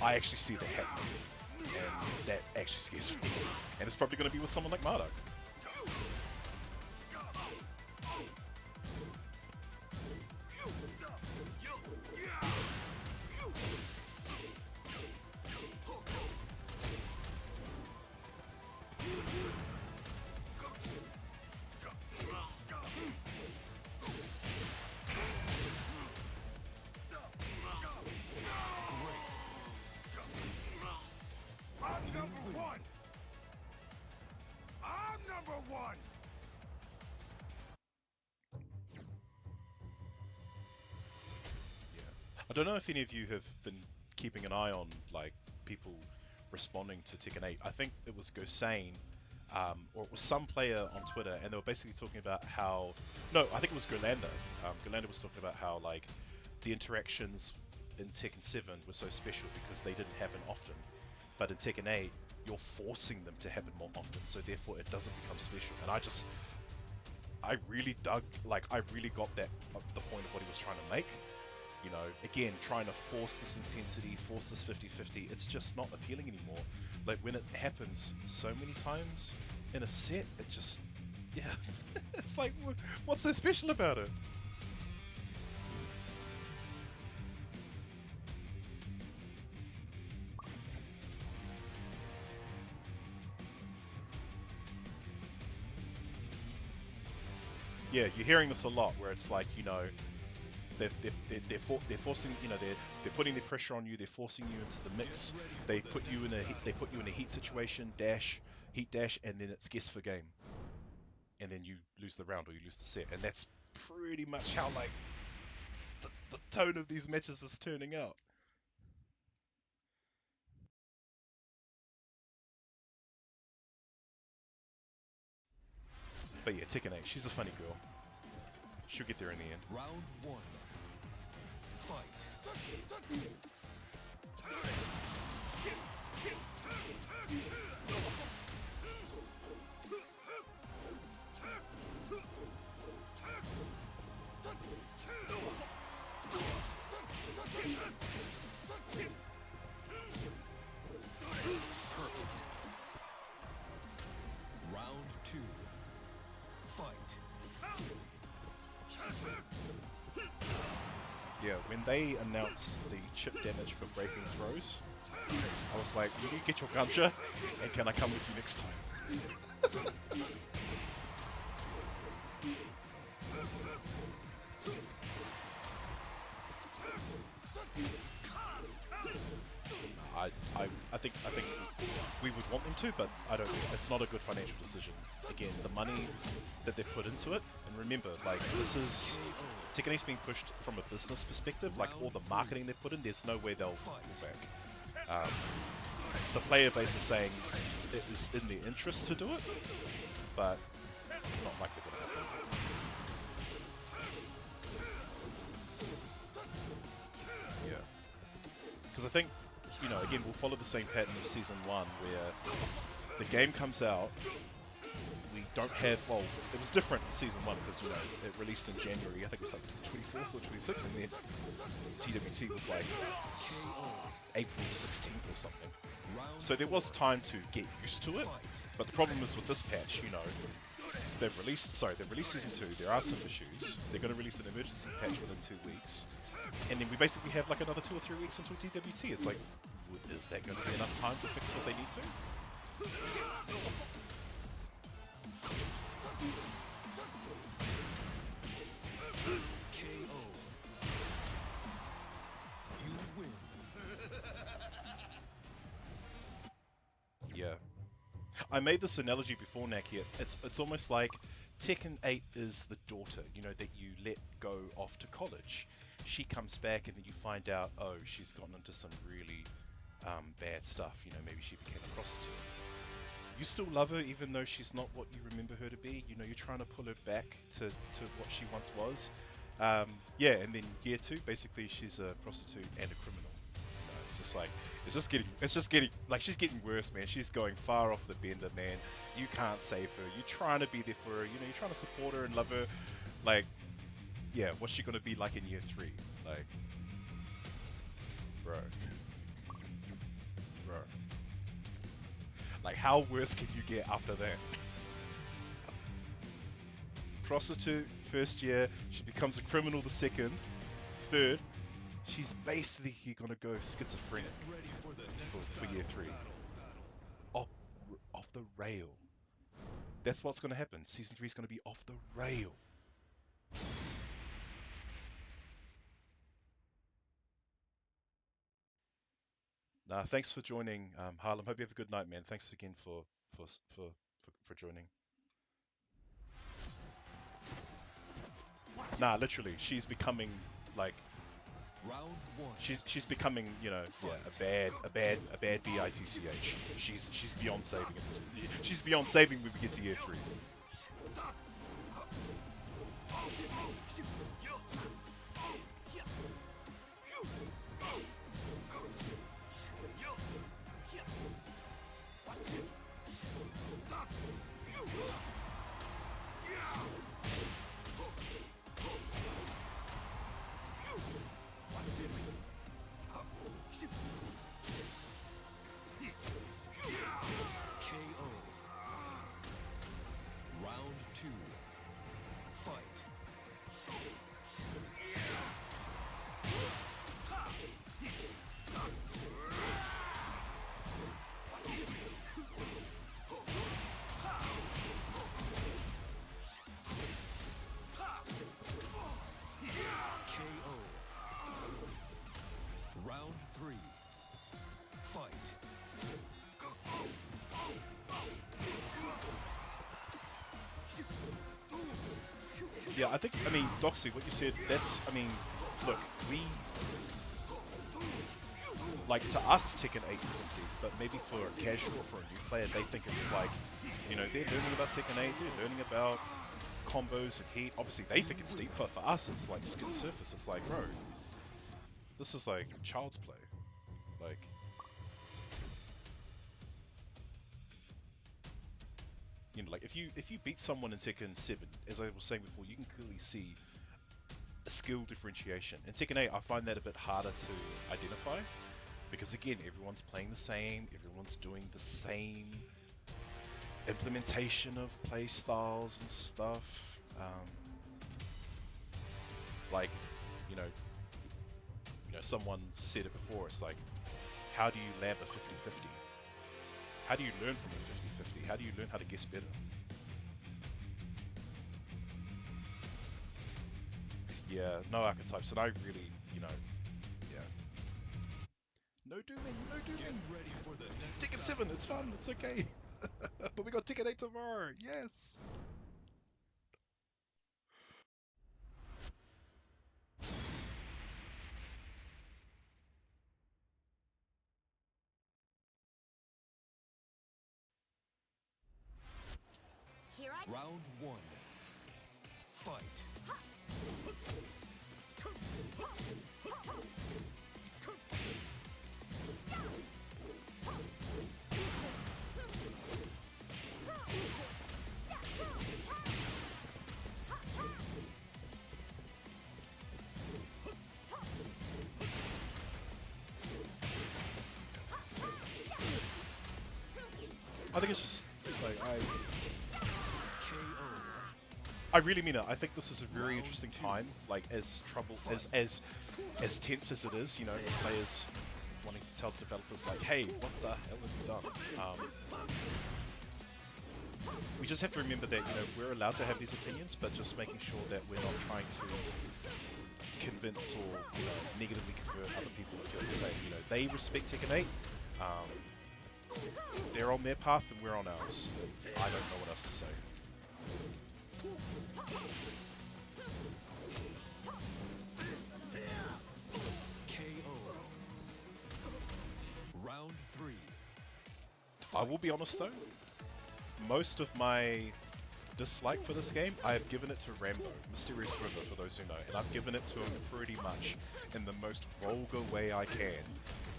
I actually see that happening, and that actually scares me, and it's probably gonna be with someone like Marduk. I don't know if any of you have been keeping an eye on, like, people responding to Tekken 8. I think it was Gosane, or it was some player on Twitter, and they were basically talking about how... No, I think it was Gerlander. Gerlander was talking about how, like, the interactions in Tekken 7 were so special because they didn't happen often. But in Tekken 8, you're forcing them to happen more often, so therefore it doesn't become special. And I really dug, like, I really got that, the point of what he was trying to make. You know, again, trying to force this intensity, force this 50-50, it's just not appealing anymore. Like, when it happens so many times in a set, it just, yeah, it's like, what's so special about it? Yeah, you're hearing this a lot, where it's like, you know, they're forcing, you know, they're putting the pressure on you. They're forcing you into the mix. They put you in a heat situation, heat dash, and then it's guess for game, and then you lose the round or you lose the set, and that's pretty much how, like, the tone of these matches is turning out. But yeah, Tekken 8, she's a funny girl. She'll get there in the end. Round 1. Fight. Perfect. Round 2. Fight. Yeah, when they announced the chip damage for breaking throws, I was like, will you get your ganja, and can I come with you next time? I think we would want them to, but I don't. It's not a good financial decision. Again, the money that they put into it, and remember, like this is Tekken 8's being pushed from a business perspective. Like all the marketing they put in, there's no way they'll pull back. The player base is saying it is in their interest to do it, but not likely going to happen. Yeah, because I think, you know, again, we'll follow the same pattern of Season 1, where the game comes out, we don't have, well, it was different in Season 1, because, you know, it released in January, I think it was like the 24th or 26th, and then TWT was like April 16th or something. So there was time to get used to it, but the problem is with this patch, you know, they've released Season 2, there are some issues, they're going to release an emergency patch within 2 weeks, and then we basically have like another 2 or 3 weeks until TWT. It's like, is that going to be enough time to fix what they need to? KO. You win. Yeah. I made this analogy before, Naki. It's almost like Tekken 8 is the daughter, you know, that you let go off to college. She comes back and then you find out, oh, she's gotten into some really bad stuff. You know, maybe she became a prostitute. You still love her even though she's not what you remember her to be. You know, you're trying to pull her back to what she once was. Yeah, and then year 2, basically she's a prostitute and a criminal. You know, it's just like, it's just getting, like she's getting worse, man. She's going far off the bender, man. You can't save her. You're trying to be there for her. You know, you're trying to support her and love her. Like, yeah, what's she gonna be like in year 3? Like, bro. Bro. Like, how worse can you get after that? Prostitute, first year, she becomes a criminal the second. Third, she's basically gonna go schizophrenic Ready for the next for year 3. Off the rail. That's what's gonna happen. Season 3 is gonna be off the rail. Nah, thanks for joining, Harlem. Hope you have a good night, man. Thanks again for joining. Nah, literally, she's becoming like Round 1. she's becoming, you know, yeah, a bad bitch. She's beyond saving it. She's beyond saving when we get to year 3. KO. Round 2. Fight. KO. Round 3. Fight. Yeah, I mean, Doxy, what you said, that's, I mean, look, like, to us, Tekken 8 isn't deep, but maybe for a casual or for a new player, they think it's like, you know, they're learning about Tekken 8, they're learning about combos and heat. Obviously, they think it's deep, but for us, it's like skin surface. It's like, bro, this is like child's play. Like, you know, like if you beat someone in Tekken 7, as I was saying before, you can clearly see a skill differentiation. In Tekken 8, I find that a bit harder to identify because again, everyone's playing the same, everyone's doing the same implementation of play styles and stuff. Like, you know, someone said it before. It's like how do you land a 50-50? How do you learn from a 50-50? How do you learn how to guess better? Yeah, no archetypes, and I really, you know, yeah. No dooming, no Get dooming. ready for the next Tekken battle. 7, it's fun, it's okay. But we got Tekken 8 tomorrow, yes. Here I Round one. Fight. I think it's just, like, KO. I really mean it. I think this is a very interesting time, like, as tense as it is, you know, the players wanting to tell the developers, like, hey, what the hell have you done? We just have to remember that, you know, we're allowed to have these opinions, but just making sure that we're not trying to convince or, you know, negatively convert other people to feel the same. You know, they respect Tekken 8. They're on their path and we're on ours. I don't know what else to say. KO. Round three. I will be honest though, most of my dislike for this game, I have given it to Rambo, Mysterious River for those who know, and I've given it to him pretty much in the most vulgar way I can,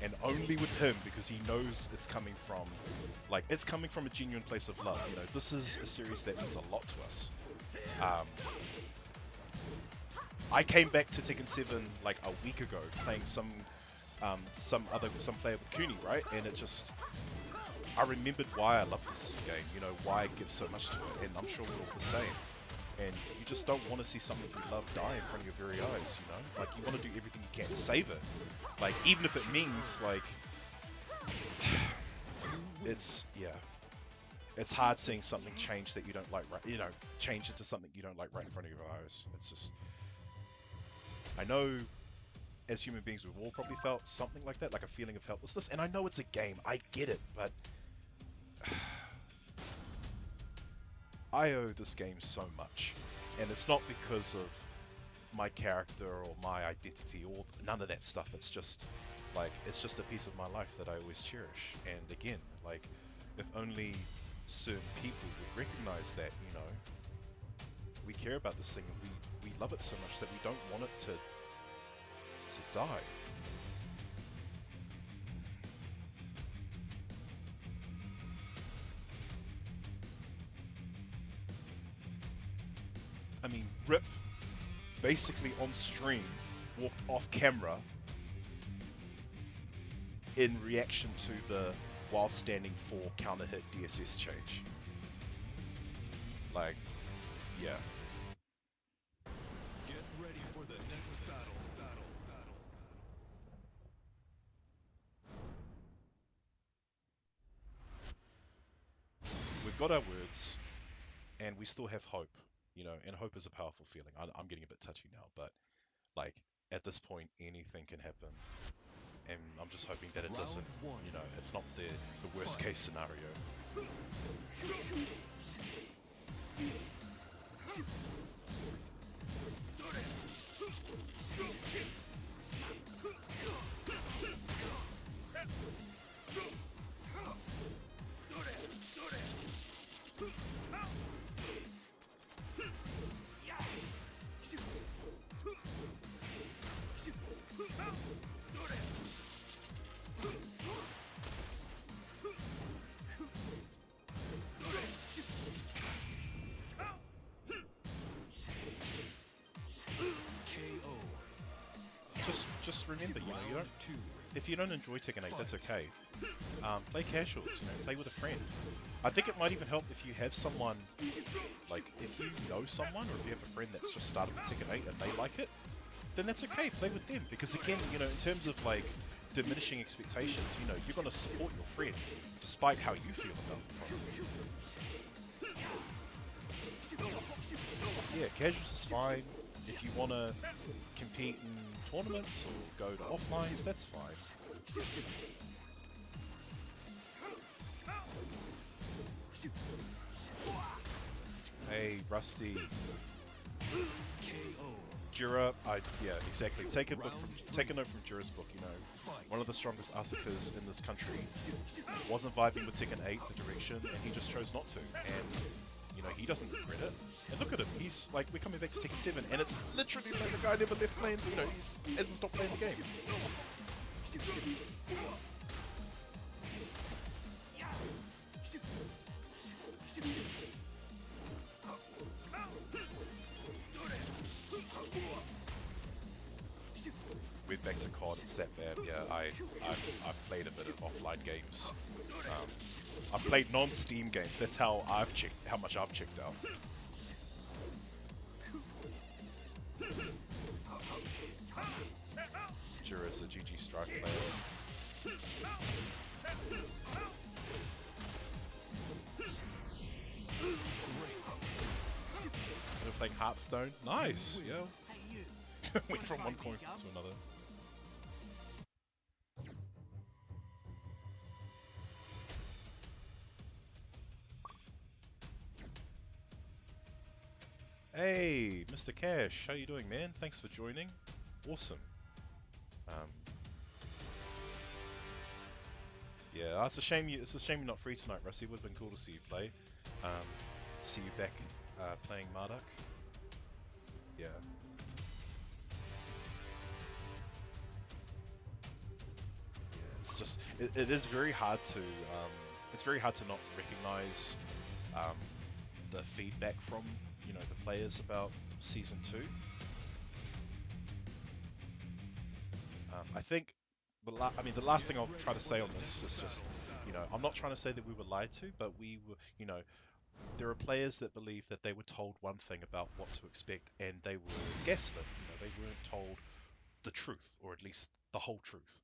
and only with him because he knows it's coming from, like, it's coming from a genuine place of love, you know, this is a series that means a lot to us. I came back to Tekken 7 like a week ago, playing some player with Cooney, right, and it just, I remembered why I love this game, you know, why I give so much to it, and I'm sure we're all the same. And you just don't want to see something you love die in front of your very eyes, you know? Like, you want to do everything you can to save it. Like, even if it means, like, it's, yeah. It's hard seeing something change that you don't like, right, you know, change into something you don't like right in front of your eyes. It's just, I know as human beings we've all probably felt something like that, like a feeling of helplessness, and I know it's a game, I get it, but I owe this game so much, and it's not because of my character or my identity or none of that stuff. It's just like, it's just a piece of my life that I always cherish. And again, like, if only certain people would recognize that, you know, we care about this thing and we love it so much that we don't want it to die. I mean, Rip basically on stream walked off camera in reaction to the while standing 4 counter hit DSS change. Like, yeah. Get ready for the next battle. We've got our words, and we still have hope, you know, and hope is a powerful feeling. I'm getting a bit touchy now, but, like, at this point, anything can happen. And I'm just hoping that it doesn't, you know, it's not the worst case scenario. Just remember, you know, if you don't enjoy Tekken 8, that's okay. Play casuals, you know, play with a friend. I think it might even help if you have someone, like, if you know someone, or if you have a friend that's just started with Tekken 8 and they like it, then that's okay, play with them. Because again, you know, in terms of, like, diminishing expectations. You know, you're gonna support your friend despite how you feel about the product. Yeah, casuals is fine. If you wanna compete in tournaments or go to offlines, that's fine. Hey, Rusty. Jura, yeah, exactly. Take a note from Jura's book. You know, one of the strongest Asukas in this country wasn't vibing with Tekken 8, the direction, and he just chose not to. And you know, he doesn't regret it. And look at him. He's like, we're coming back to Tekken 7, and it's literally like the guy never left playing. You know, he's hasn't stopped playing the game. We're back to COD, it's that bad. Yeah, I've played a bit of offline games. I've played non-Steam games. That's how how much I've checked out. Jura's a GG Strike player. We're playing Hearthstone. Nice. Yeah. Went from one coin to another. Hey, Mr. Cash, how you doing, man? Thanks for joining. Awesome. Yeah, it's a shame you're not free tonight, Rusty. Would have been cool to see you play. See you back playing Marduk. Yeah. It's just it is very hard to it's very hard to not recognize the feedback from the players about season 2. I think the last thing I'll try to say on this is just I'm not trying to say that we were lied to, but we were there are players that believe that they were told one thing about what to expect and they were gaslit. They weren't told the truth, or at least the whole truth.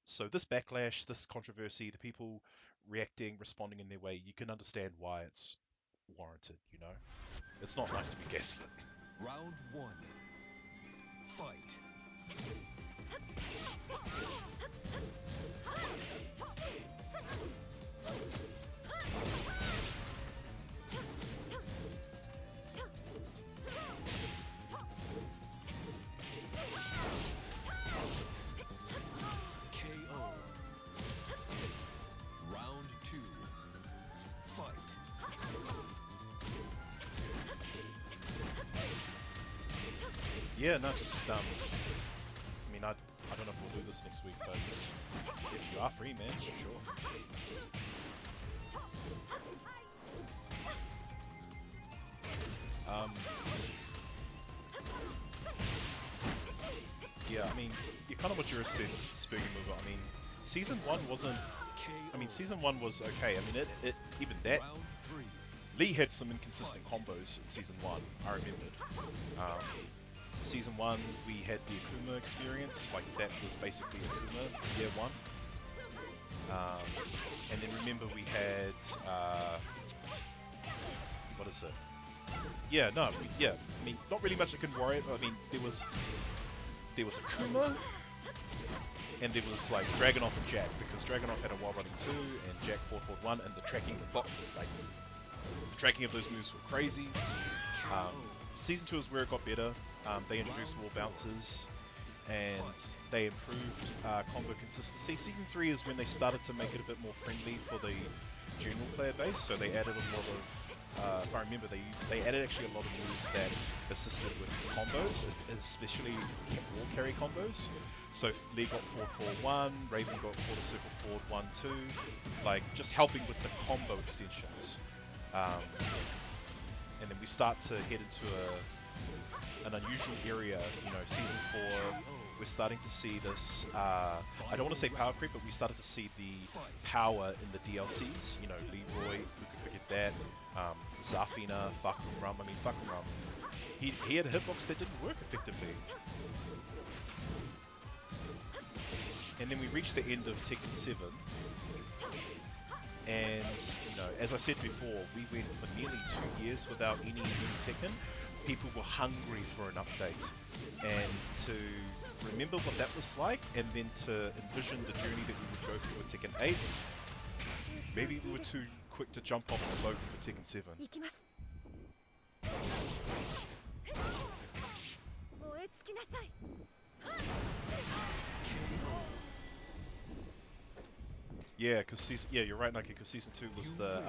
So this backlash, this controversy, the people responding in their way, you can understand why it's warranted, It's not nice to be gaslit. Round 1. Fight. Yeah, no, just I mean, I don't know if we'll do this next week, but if you are free, man, for sure. Yeah, I mean, kind of what you were saying, Spooky Mover. I mean, season 1 wasn't. I mean, season 1 was okay. I mean, it even that. Lee had some inconsistent combos in season 1. I remembered. Season 1, we had the Akuma experience, like that was basically Akuma year 1. And then remember we had, what is it? Yeah, no, I mean, not really much I can worry about. I mean, there was Akuma, and there was like Dragunov and Jack, because Dragunov had a wall running 2, and Jack 4-1, and the tracking the tracking of those moves were crazy. Season 2 is where it got better. They introduced wall bounces, and they improved combo consistency. Season 3 is when they started to make it a bit more friendly for the general player base, so they added a lot of, if I remember, they added actually a lot of moves that assisted with combos, especially wall carry combos. So Lee got 4-4-1, Raven got quarter circle forward 1-2, like just helping with the combo extensions. And then we start to head into an unusual area, season 4, we're starting to see this, I don't want to say power creep, but we started to see the power in the DLCs, Leroy, who could forget that, Zafina, Fakum Rum, he had a hitbox that didn't work effectively. And then we reached the end of Tekken 7, and you know, as I said before, we went for nearly 2 years without any new Tekken. People were hungry for an update, and to remember what that was like, and then to envision the journey that we would go through with Tekken 8, maybe we were too quick to jump off the boat for Tekken 7. 行きます。燃え尽きなさい。 Yeah, because season, yeah, you're right, Nike. Because season 2 was the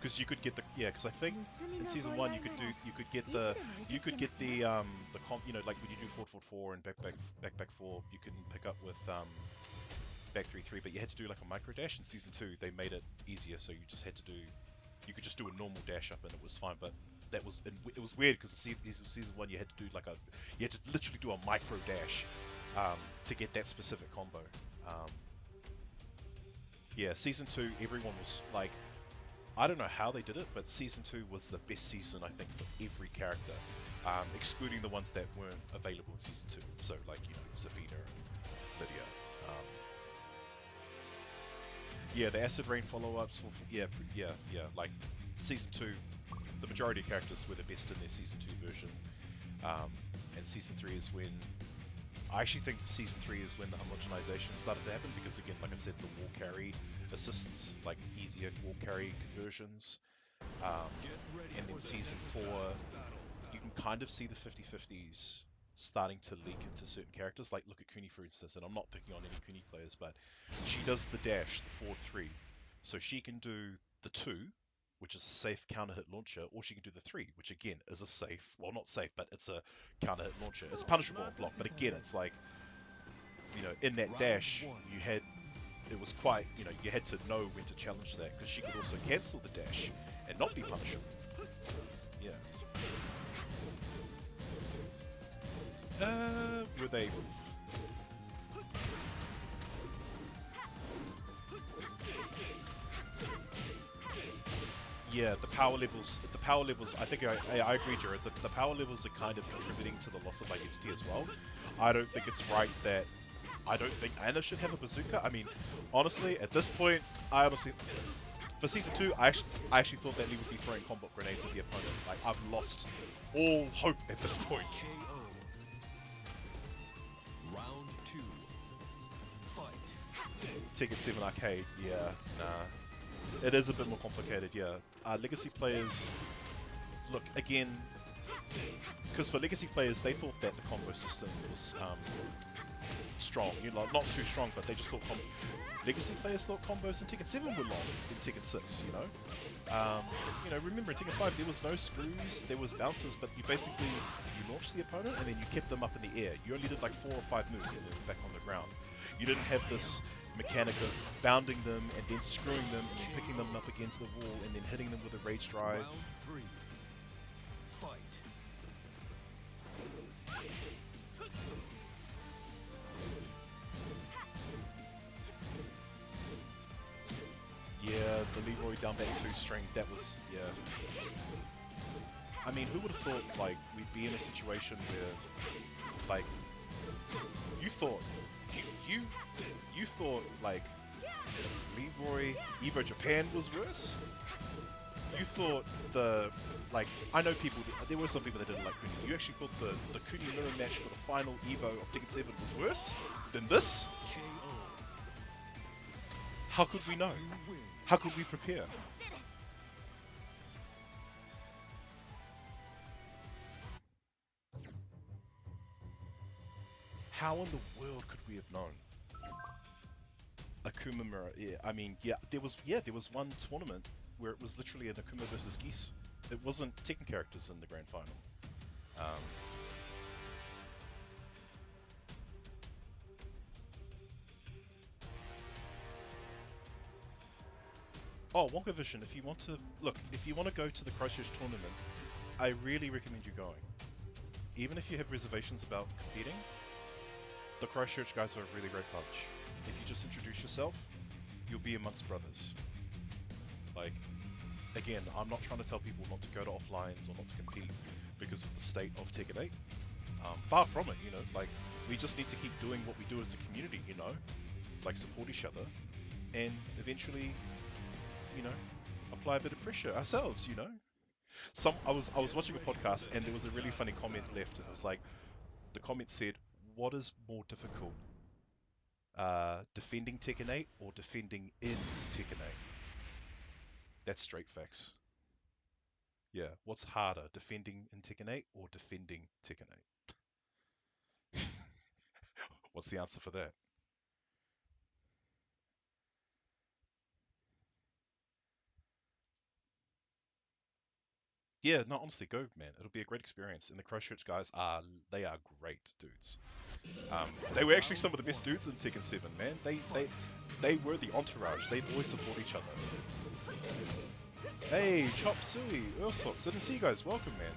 because you could get the, yeah, because I think in season 1 you could get the you know, like when you do Ford 4 and back 4, you can pick up with back 3, but you had to do like a micro dash. In season 2 they made it easier, so you just had to do, you could just do a normal dash up and it was fine. But that was, it was weird because season 1 you had to do like you had to literally do a micro dash to get that specific combo. Yeah, season 2, everyone was like, I don't know how they did it, but season 2 was the best season, I think, for every character, excluding the ones that weren't available in season 2. So, like, you know, Zafina, Lydia. Yeah, the Acid Rain follow-ups, yeah, like, season 2, the majority of characters were the best in their season 2 version, and season 3 is when, I actually think season 3 is when the homogenization started to happen, because again, like I said, the wall carry assists, like easier wall carry conversions. And then season 4, you can kind of see the 50-50s starting to leak into certain characters. Like, look at Kuni, for instance, and I'm not picking on any Kuni players, but she does the dash, the forward 3. So she can do the 2, which is a safe counter hit launcher, or she can do the 3, which again is a safe, well, not safe, but it's a counter hit launcher. It's punishable on block, but again, it's like, you know, in that dash, you had, it was quite, you know, you had to know when to challenge that, because she could also cancel the dash and not be punishable. Yeah. Were they? Yeah, the power levels, I think I agree, Jared, the power levels are kind of contributing to the loss of identity as well. I don't think it's right that, I don't think Anna should have a bazooka. I mean, honestly, at this point, for season 2, I actually thought that Lee would be throwing combat grenades at the opponent. Like, I've lost all hope at this point. KO. Round 2. Fight. Tekken 7 Arcade, yeah, nah. It is a bit more complicated, yeah. Legacy players, look, again, because for Legacy players, they thought that the combo system was strong. You know, not too strong, but they just thought Legacy players thought combos in Tekken 7 were long in Tekken 6, you know? You know, remember in Tekken 5 there was no screws, there was bounces, but you basically, you launched the opponent and then you kept them up in the air. You only did like 4 or 5 moves and they were back on the ground. You didn't have this mechanic of bounding them and then screwing them and then picking them up against the wall and then hitting them with a rage drive. Round 3. Fight. Yeah, the Leroy down back 2 string, that was, yeah. I mean, who would have thought, like, we'd be in a situation where, like, you thought, you thought, like, Leroy Evo Japan was worse? You thought like, I know people, there were some people that didn't like Kuni. You actually thought the Kuni mirror match for the final Evo of Tekken 7 was worse than this? KO. How could we know? You win. How could we prepare? Did it! How in the world could we have known? Akuma mirror, yeah, I mean, yeah, there was one tournament where it was literally an Akuma versus Geese. It wasn't Tekken characters in the grand final. Oh, Wonka Vision, if you want to, look, if you want to go to the Christchurch tournament, I really recommend you going. Even if you have reservations about competing, the Christchurch guys are a really great bunch. If you just introduce yourself, you'll be amongst brothers. Like, again, I'm not trying to tell people not to go to offlines or not to compete because of the state of Tekken 8. Far from it, you know. Like, we just need to keep doing what we do as a community, you know, like support each other, and eventually, you know, apply a bit of pressure ourselves, you know. I was watching a podcast and there was a really funny comment left, and it was like the comment said, "What is more difficult, defending Tekken 8 or defending in Tekken 8?" That's straight facts. Yeah, what's harder, defending in Tekken 8 or defending Tekken 8? What's the answer for that? Yeah, no, honestly, go, man. It'll be a great experience. And the Crowchurch guys they are great dudes. They were actually some of the best dudes in Tekken 7, man. They were the entourage. They'd always support each other. Hey, Chop Suey, Ursox, I didn't see you guys. Welcome, man.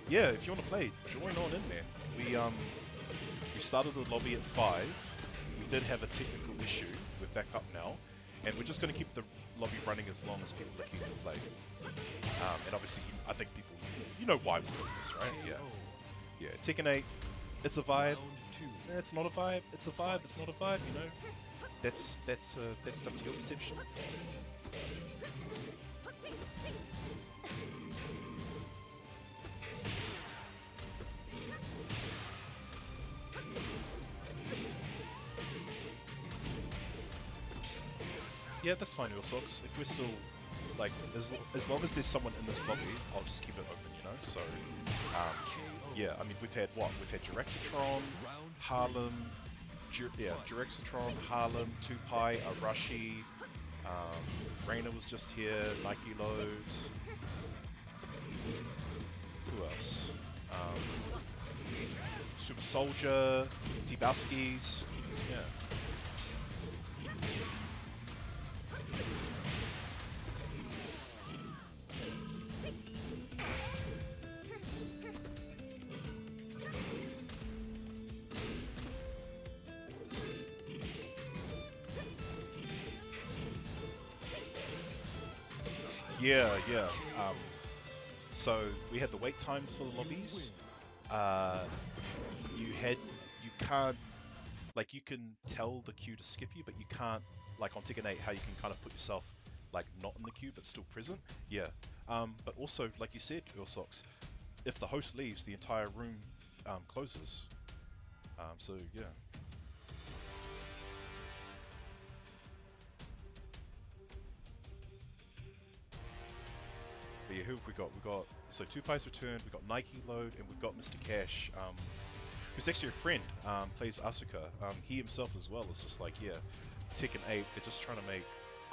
Yeah, if you want to play, join on in, man. We started the lobby at 5. We did have a technical issue. We're back up now. And we're just going to keep the lobby running as long as people are keen to play. And obviously, I think people, you know why we're doing this, right? Yeah. Yeah, Tekken 8, it's a vibe. It's not a vibe. It's a vibe. It's not a vibe, you know. That's up to your perception. Yeah, that's fine, Ursox. If we're still, like, as long as there's someone in this lobby, I'll just keep it open, you know? So, yeah, I mean, we've had what? We've had Jiraxitron, Harlem, Jiraxitron, Harlem, Tupai, Arashi, Reina was just here, Nike Loads. Who else? Super Soldier, Tibowskis, yeah. Yeah. So we had the wait times for the lobbies. You can't, like, you can tell the queue to skip you, but you can't, like on Tekken 8, how you can kind of put yourself like not in the queue but still present. Yeah. But also, like you said, Ursox, if the host leaves, the entire room closes. So yeah. But yeah, who have we got? We got, so Tupai's returned, we got Nike Load, and we've got Mr. Cash, who's actually a friend, plays Asuka. He himself as well is just like, yeah, Tekken 8, they're just trying to make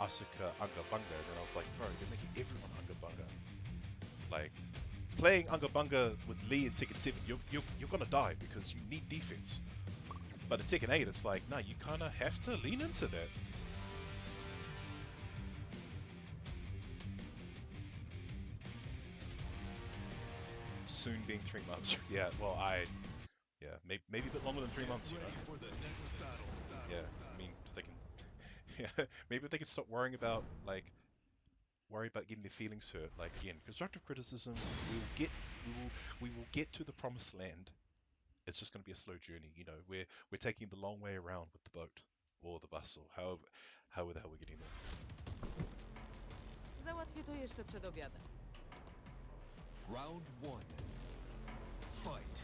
Asuka Unga Bunga, and then I was like, bro, they're making everyone Unga Bunga. Like, playing Unga Bunga with Lee in Tekken 7, you're gonna die because you need defense. But in Tekken 8, it's like, no, you kinda have to lean into that. Soon being 3 months. Yeah, well, maybe a bit longer than 3 months, you know. Yeah, I mean, they can, yeah, maybe if they can stop worrying about getting their feelings hurt. Like, again, constructive criticism. We will get to the promised land. It's just going to be a slow journey, you know. We're taking the long way around with the boat or the bus or however the hell we're getting there. Załatwię to jeszcze przed obiadem. Round 1. Fight.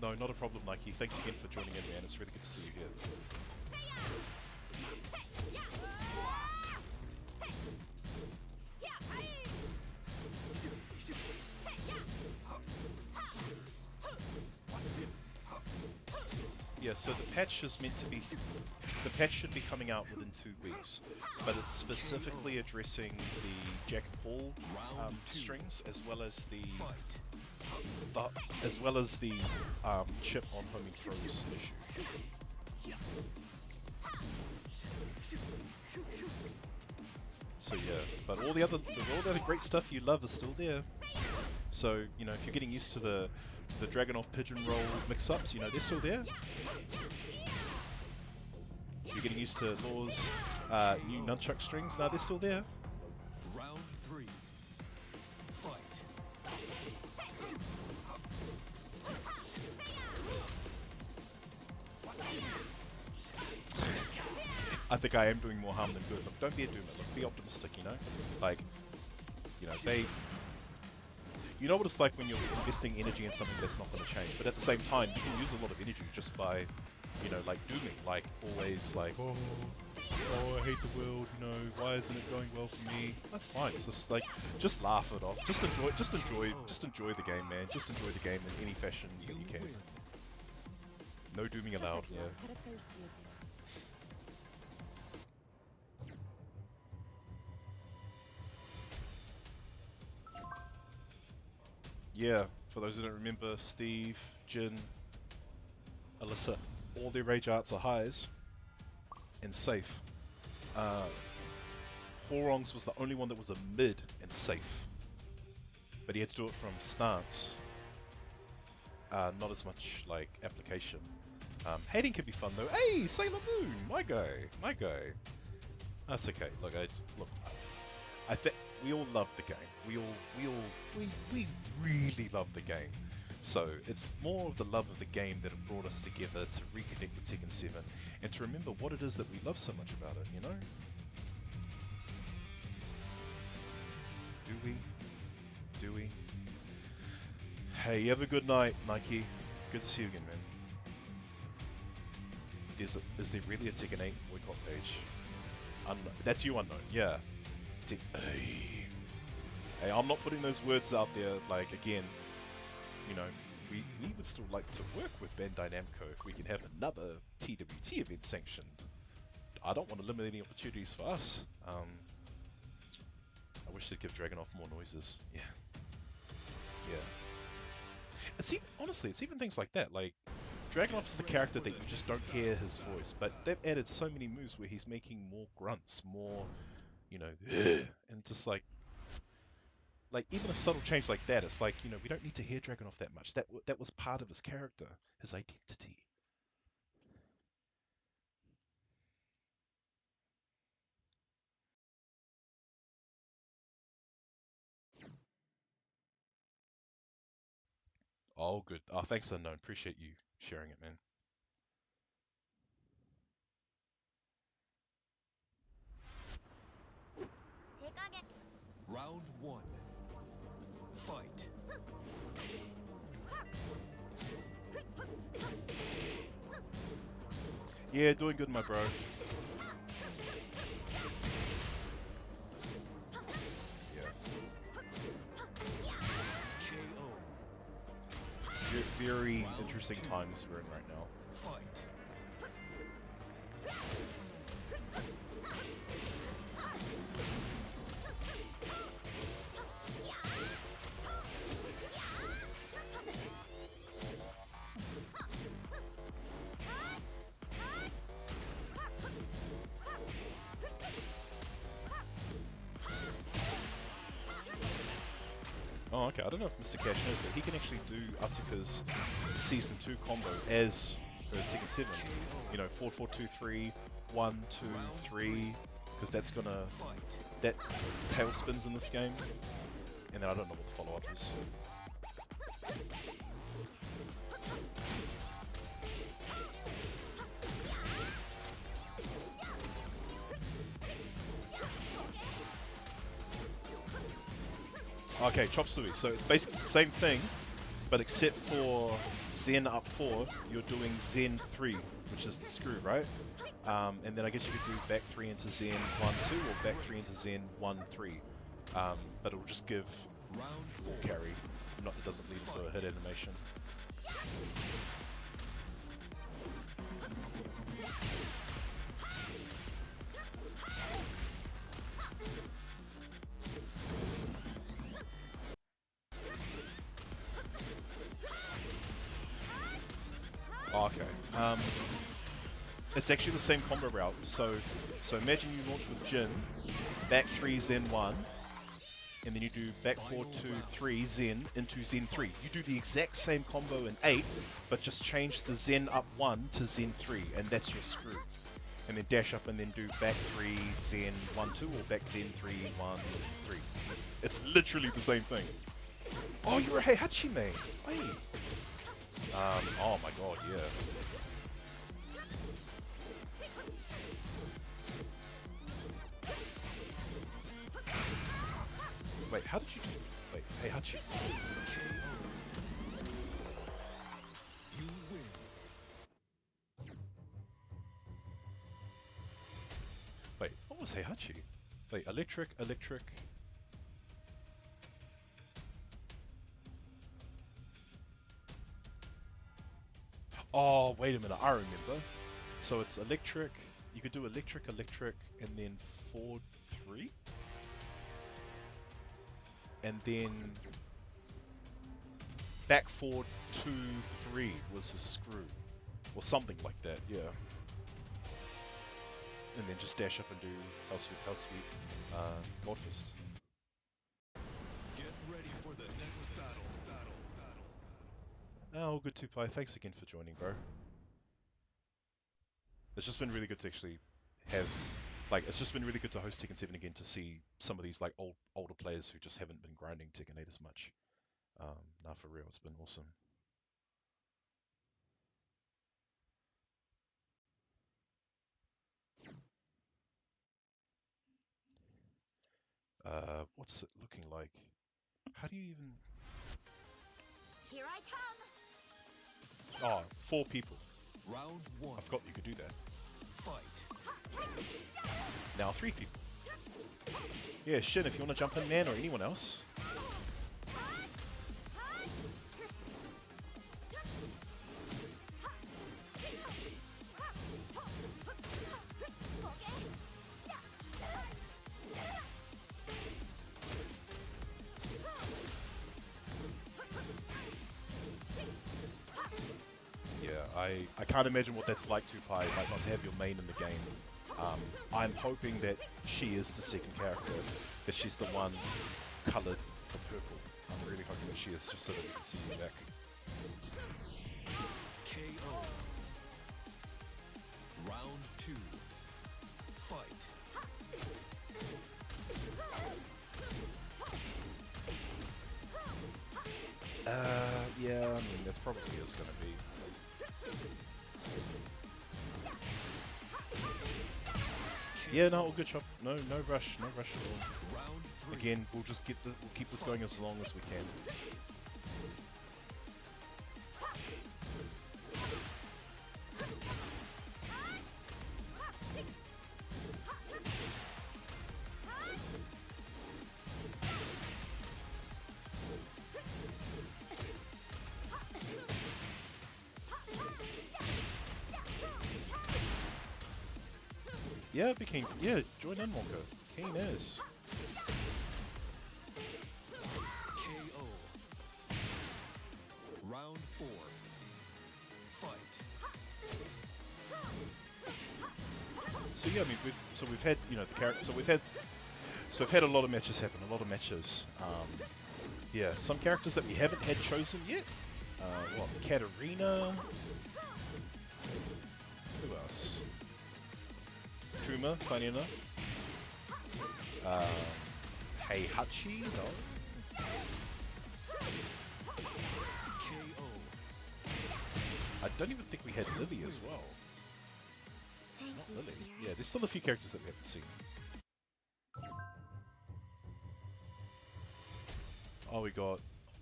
No, not a problem, Nike. Thanks again for joining in, man. It's really good to see you here. Yeah, so the patch is meant to be... The patch should be coming out within 2 weeks, but it's specifically addressing the Jack and Paul strings, as well as the chip on homing throws issue. So yeah, but all the other great stuff you love is still there. So, you know, if you're getting used to the Dragunov pigeon roll mix-ups, you know, they're still there. You're getting used to Law's new nunchuck strings. No, they're still there. Round 3. Fight. I think I am doing more harm than good. Look, don't be a doomer. Look, be optimistic, you know? Like, you know, you know what it's like when you're investing energy in something that's not going to change, but at the same time, you can use a lot of energy just by, you know, like dooming, like always like, oh, I hate the world, you know, why isn't it going well for me? That's fine. It's just like, just laugh it off. Just enjoy the game, man. Just enjoy the game in any fashion that you can. No dooming allowed, yeah. Karetka już przyjedzie. Yeah, for those who don't remember, Steve, Jin, Alyssa, all their rage arts are highs and safe. Horong's was the only one that was a mid and safe, but he had to do it from stance. Not as much like application. Hating can be fun though. Hey, Sailor Moon, my guy. That's okay. Look, I think we all love the game. We really love the game. So it's more of the love of the game that have brought us together to reconnect with Tekken 7 and to remember what it is that we love so much about it, you know? Do we? Hey, have a good night, Nike. Good to see you again, man. Is there really a Tekken 8 boycott page? That's you, Unknown, yeah. Hey, I'm not putting those words out there, like, again, you know, we would still like to work with Bandai Namco if we can have another TWT event sanctioned. I don't want to limit any opportunities for us. I wish they'd give Dragunov more noises. Yeah. It's even, honestly, it's even things like that, like, Dragunov is the character that you just don't hear his voice, but they've added so many moves where he's making more grunts, more, you know, and just like even a subtle change like that, it's like, you know, we don't need to hear Dragunov that much. That was part of his character, his identity. Oh, good. Oh, thanks, Unknown. Appreciate you sharing it, man. Round 1. Fight. Yeah, doing good, my bro. KO. Very interesting times we're in right now. Fight. Oh, okay. I don't know if Mr. Cash knows, but he can actually do Asuka's Season 2 combo as Tekken 7. You know, 4, 4, 2, 3, 1, 2, 3, because that's gonna... that tail spins in this game. And then I don't know what the follow-up is. Okay, chop suey. So it's basically the same thing, but except for Zen up 4, you're doing Zen 3, which is the screw, right? And then I guess you could do back 3 into Zen 1, 2, or back 3 into Zen 1, 3. But it'll just give full carry. It doesn't lead into a hit animation. Oh, okay. It's actually the same combo route. So imagine you launch with Jin, back 3 Zen 1, and then you do back 4 2 3 Zen into Zen 3. You do the exact same combo in 8, but just change the Zen up 1 to Zen 3, and that's your screw. and then dash up and then do back 3, Zen 1, 2, or back Zen 3, 1, 3. It's literally the same thing. Oh, you're a Heihachi main. Hey. Oh my god, yeah. Wait, how did you do? Wait, Heihachi. You win. Wait, what was Heihachi? Wait, electric, electric. Oh, wait a minute, I remember. So it's electric, you could do electric, electric, and then forward 3? And then back forward 2, 3 was his screw. Or something like that, yeah. And then just dash up and do Hell Sweep, Gold Fist. Get ready for the next battle. Oh, good 2Pi. Thanks again for joining, bro. It's just been really good to actually have, like, it's just been really good to host Tekken 7 again to see some of these, like, older players who just haven't been grinding Tekken 8 as much. Nah, for real, it's been awesome. What's it looking like? How do you even... Here I come. Oh, 4 people. Round 1. I forgot you could do that. Fight. Now 3 people. Yeah, Shin, if you want to jump in, man, or anyone else. I can't imagine what that's like, 2Pi, like not to have your main in the game. I'm hoping that she is the second character, that she's the one coloured for purple. I'm really hoping that she is, just so that we can see you back. KO. Round 2. Fight. Yeah, I mean, that's probably is going to be. Yeah, no, all good shot. No rush at all. Round 3. Again, we'll keep this going as long as we can. Yeah, became, yeah, join in, Wonka. Keen is. KO. Round 4. Fight. So yeah, I mean, we've had, you know, the character. So we've had a lot of matches happen, a lot of matches. Yeah, some characters that we haven't had chosen yet. What, Katarina? Who else? Kuma, funny enough. Heihachi, no. KO. I don't even think we had Lily as well. Thank Not you, Lily. Spirit. Yeah, there's still a few characters that we haven't seen. Oh, we got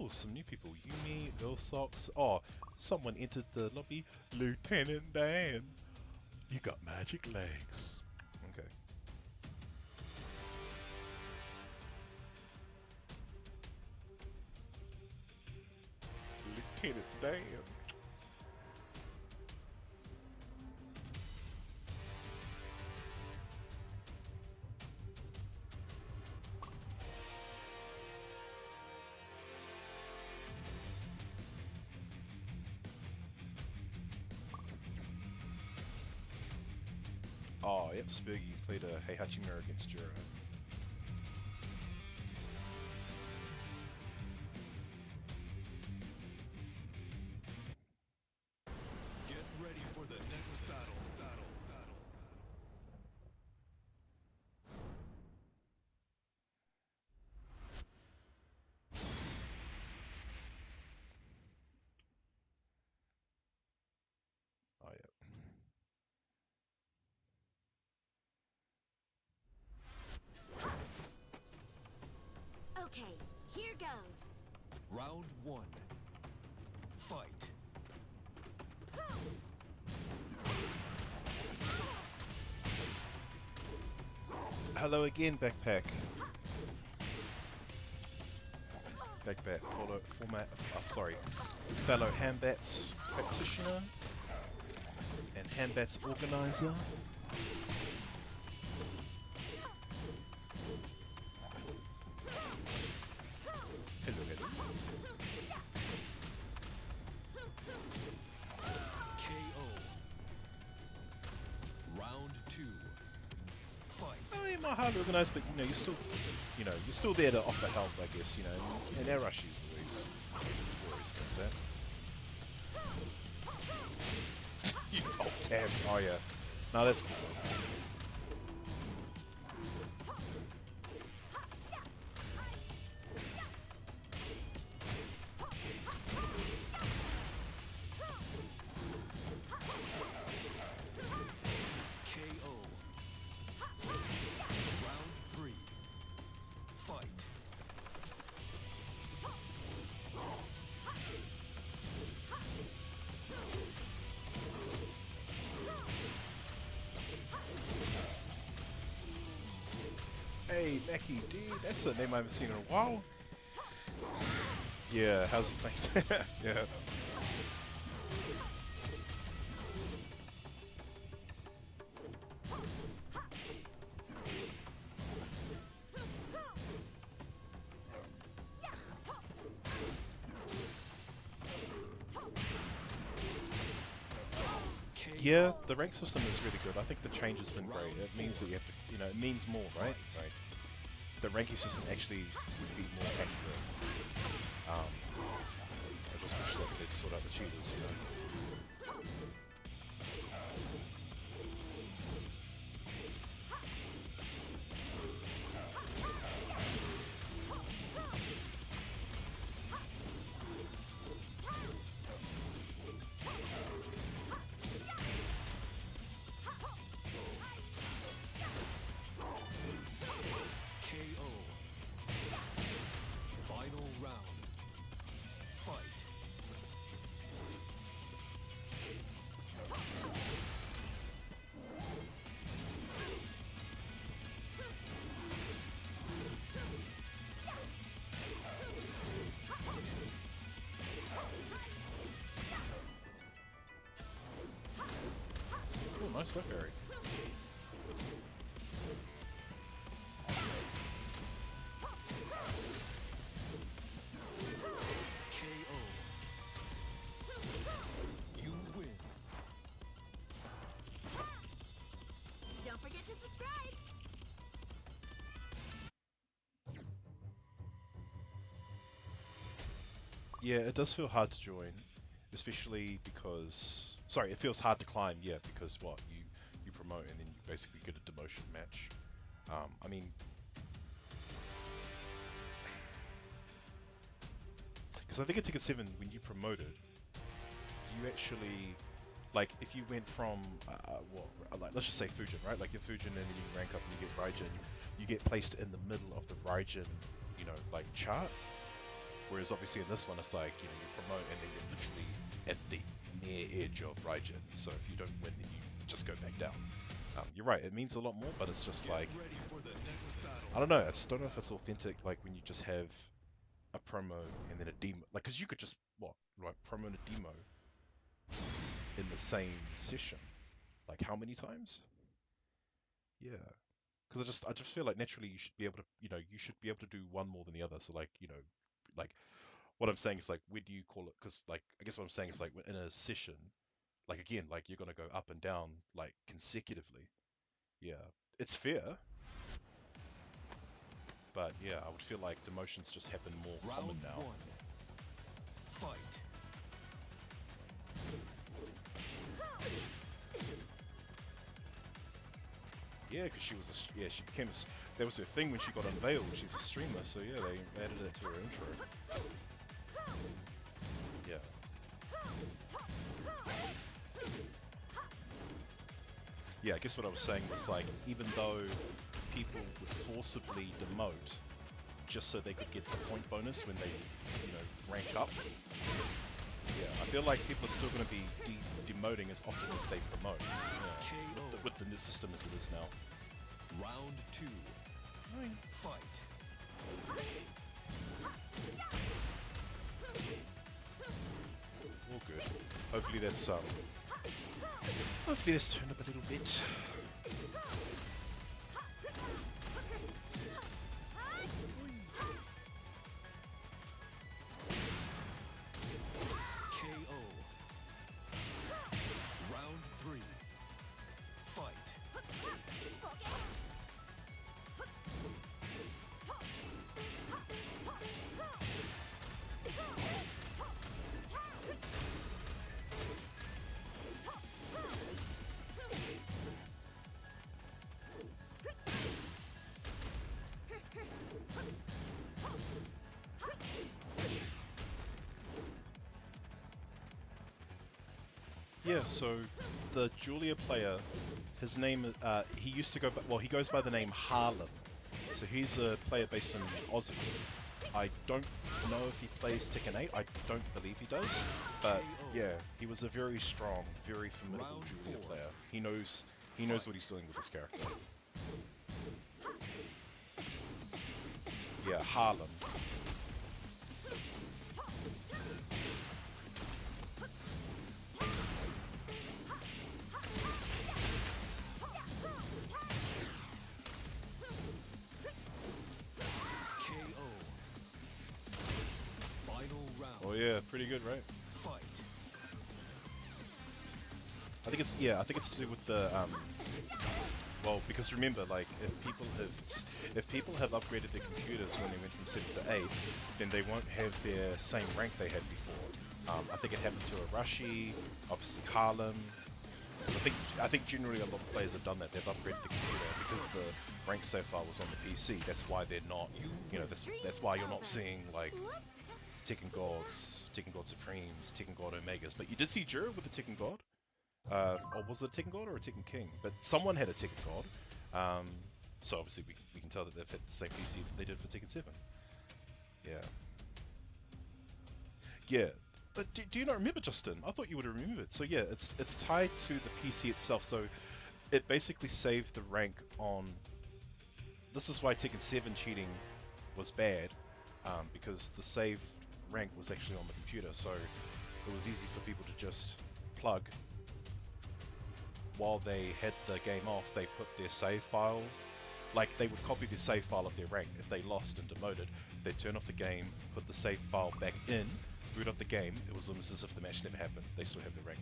some new people. Yumi, Girl Socks. Oh, someone entered the lobby. Lieutenant Dan. You got magic legs. Okay. Lieutenant Dan. Oh, yep, Spurgy played a Heihachi mirror against Juro. Get ready for the next battle. Fight. Hello again, backpack. Backpack, fellow Handbats practitioner and Handbats organizer. Hello, hello. KO. Round 2. Fight. I mean, my hard organized, but you're still, you're still there to offer help, I guess, and air rushes always does that. You alt tab, oh yeah. No, that's cool. KO. Round 3. Fight. Hey, Mackie D, that's a name I haven't seen in a while. Yeah, how's he playing? Yeah. Yeah, the rank system is really good. I think the change has been great. It means that you have to, it means more, right? Right. The ranking system actually would be more accurate. I just wish that they'd sort out the cheaters, KO. Final round. Fight. Oh, nice left berry. KO. You win. Don't forget to subscribe. Yeah, it does feel hard to join, especially because... Sorry, it feels hard to climb, yeah, because what? You promote and then you basically get a demotion match. I mean... Because I think in Tekken 7, when you promoted, you actually... Like, if you went from, like, let's just say Fujin, right? Like, you're Fujin and then you rank up and you get Raijin, you get placed in the middle of the Raijin, like, chart. Whereas obviously in this one, it's like, you promote and then you're literally at the near edge of Raijin. So if you don't win, then you just go back down. You're right, it means a lot more, but it's just like, Ready for the next battle. I don't know, I just don't know if it's authentic, like when you just have a promo and then a demo. Like, because you could just, promo and a demo in the same session. Like, how many times? Yeah. Because I just feel like naturally you should be able to, you should be able to do one more than the other. So like, like, what I'm saying is like, where do you call it? Because like, I guess what I'm saying is like, in a session, like again, like you're gonna go up and down like consecutively. Yeah, it's fair, but yeah, I would feel like demotions just happen more common Round now. 1. Fight. Yeah, because she became that was her thing when she got unveiled. She's a streamer, so yeah, they added it to her intro. Yeah. Yeah, I guess what I was saying was like, even though people would forcibly demote just so they could get the point bonus when they, rank up, Yeah, I feel like people are still going to be demoting as often as they promote. Yeah. KO. With the new system as it is now. Round 2. Fight. All good. Hopefully that's turned up a little bit. KO. Round 3. Fight. Yeah, so the Julia player, his name, he used to go, well, he goes by the name Harlem. So he's a player based in Aussie. I don't know if he plays Tekken 8. I don't believe he does. But yeah, he was a very strong, very formidable Round Julia 4. player. He knows what he's doing with his character. Yeah, Harlem. KO. Final round. Oh yeah, pretty good, right? Fight. I think it's to do with the well, because remember, like if people have upgraded their computers when they went from 7 to 8, then they won't have their same rank they had before. I think it happened to Arashi, obviously Harlem. I think generally a lot of players have done that. They've upgraded the computer because the rank save file was on the PC. That's why they're not, that's why you're not seeing like Tekken Gods, Tekken God Supremes, Tekken God Omegas. But you did see Jiro with the Tekken God. Or was it a Tekken God or a Tekken King? But someone had a Tekken God. So obviously we can tell that they've hit the same PC that they did for Tekken 7. Yeah. Yeah. But do you not remember, Justin? I thought you would have remembered. So yeah, it's tied to the PC itself. So it basically saved the rank on... This is why Tekken 7 cheating was bad. Because the saved rank was actually on the computer. So it was easy for people to just plug. While they had the game off, they put their save file, like they would copy the save file of their rank. If they lost and demoted, they'd turn off the game, put the save file back in, boot up the game. It was almost as if the match never happened. They still have their rank.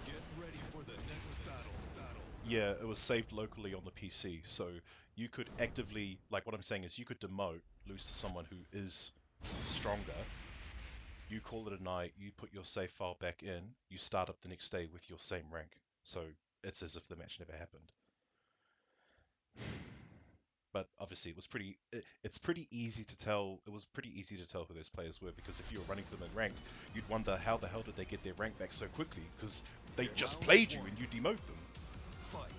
Get ready for the next battle. Yeah, it was saved locally on the PC, so you could actively, like what I'm saying is you could demote, lose to someone who is stronger, you call it a night, you put your save file back in, you start up the next day with your same rank. So it's as if the match never happened. But obviously it's pretty easy to tell, it was pretty easy to tell who those players were, because if you were running to them in ranked, you'd wonder how the hell did they get their rank back so quickly, because they just played you and you demote them. Fight.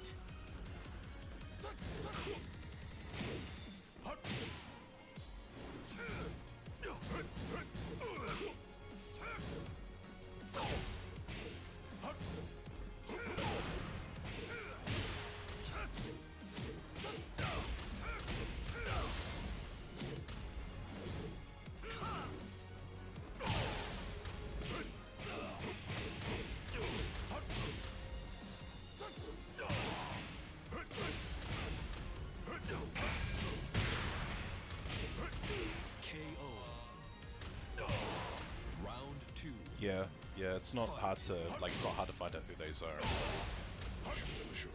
Yeah, it's not hard to find out who those are. For sure.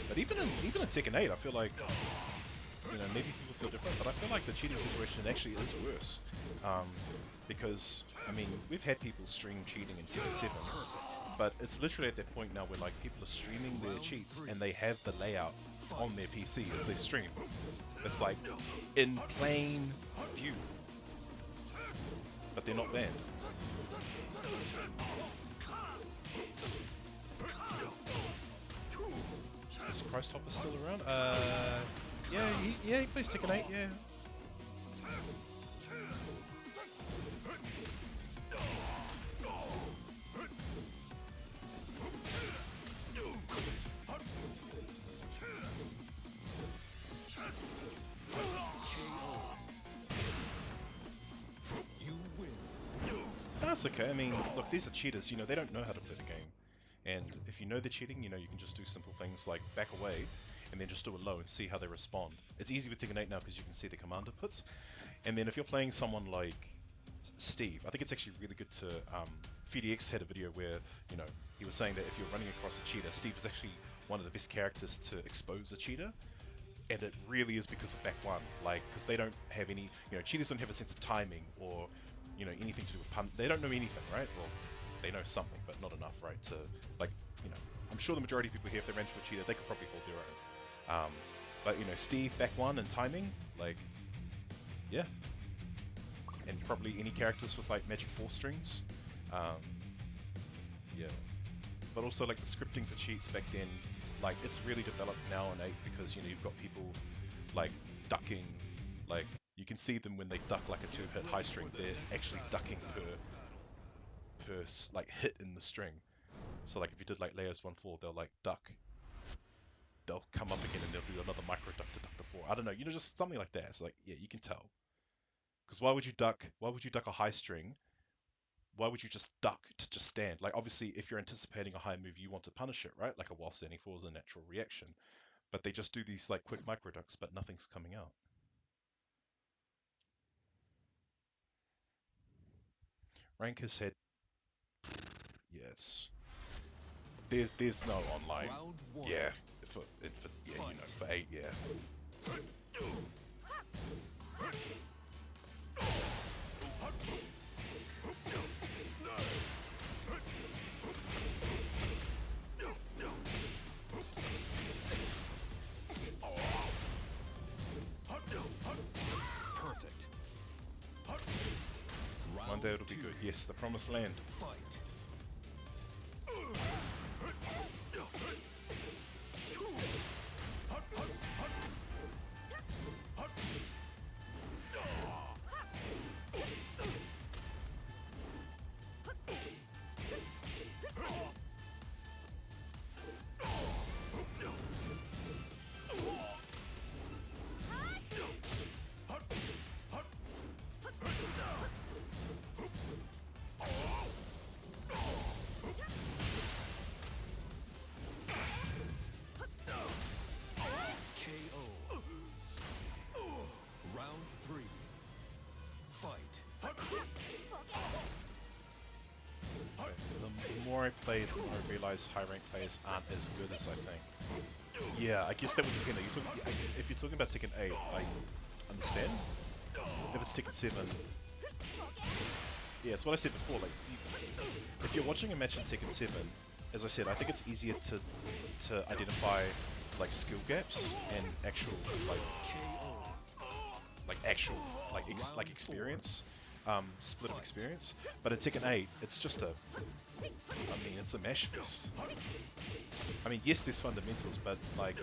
But even in Tekken 8, I feel like, maybe people feel different, but I feel like the cheating situation actually is worse. Because, I mean, we've had people stream cheating in Tekken 7, but it's literally at that point now where like people are streaming their cheats and they have the layout on their PC as they stream. It's like in plain view. But they're not banned. Is Price Hopper still around? Yeah, he plays Tekken 8, yeah. That's okay. I mean, look, these are cheaters. You know, they don't know how to play the game. And if you know they're cheating, you know, you can just do simple things like back away and then just do it low and see how they respond. It's easy with Tekken 8 now because you can see the command inputs. And then if you're playing someone like Steve, I think it's actually really good to... FeedX had a video where, you know, he was saying that if you're running across a cheater, Steve is actually one of the best characters to expose a cheater. And it really is because of back one, like, because they don't have any, you know, cheaters don't have a sense of timing or, you know, anything to do with pun. They don't know anything, right? Well, they know something, but not enough, right? To, like, you know, I'm sure the majority of people here, if they ran into a cheater, they could probably hold their own. But, you know, Steve, back one, and timing, like, yeah. And probably any characters with, like, magic 4 strings. Yeah. But also, like, the scripting for cheats back then, like, it's really developed now in 8 because, you know, you've got people, like, ducking, like, you can see them when they duck, like, a 2-hit high string, they're actually ducking per like, hit in the string. So, like, if you did, like, Leo's 1-4, they'll, like, duck. They'll come up again and they'll do another micro duck to duck the 4. I don't know, you know, just something like that. It's like, yeah, you can tell. Because why would you duck a high string? Why would you just duck to just stand? Like, obviously, if you're anticipating a high move, you want to punish it, right? Like a while standing 4 is a natural reaction. But they just do these, like, quick micro ducks, but nothing's coming out. Rank has had... Yes. There's no online. Round one. Yeah. For yeah, you know, for 8, yeah. Perfect. One day it'll be good. Yes, the promised land. Fight. The more I play, the more I realize high rank players aren't as good as I think. Yeah, I guess that would depend. If you're talking about Tekken 8, I understand. If it's Tekken 7, yeah, it's what I said before. Like, if you're watching a match in Tekken 7, as I said, I think it's easier to identify like skill gaps and actual like experience, split of experience. But in Tekken 8, it's just it's a mash fest. I mean, yes, there's fundamentals, but like,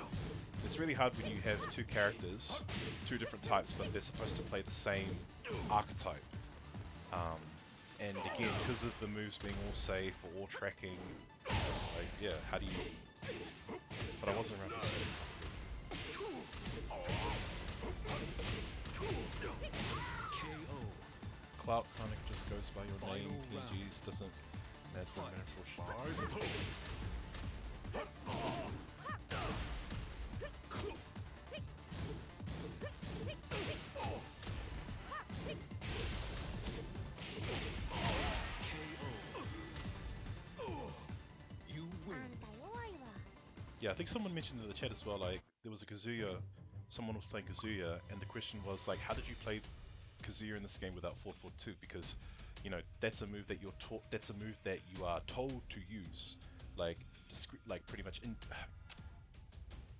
it's really hard when you have two characters, two different types, but they're supposed to play the same archetype. And again, because of the moves being all safe or all tracking, like, yeah, how do you... But I wasn't around for second. Clout kind of just goes by your name, PGs doesn't matter for shit. Yeah, I think someone mentioned in the chat as well, like, there was a Kazuya, someone was playing Kazuya, and the question was, like, how did you play Kazuya in this game without 442? Because, you know, that's a move that you're taught, that's a move that you are told to use. Like, pretty much,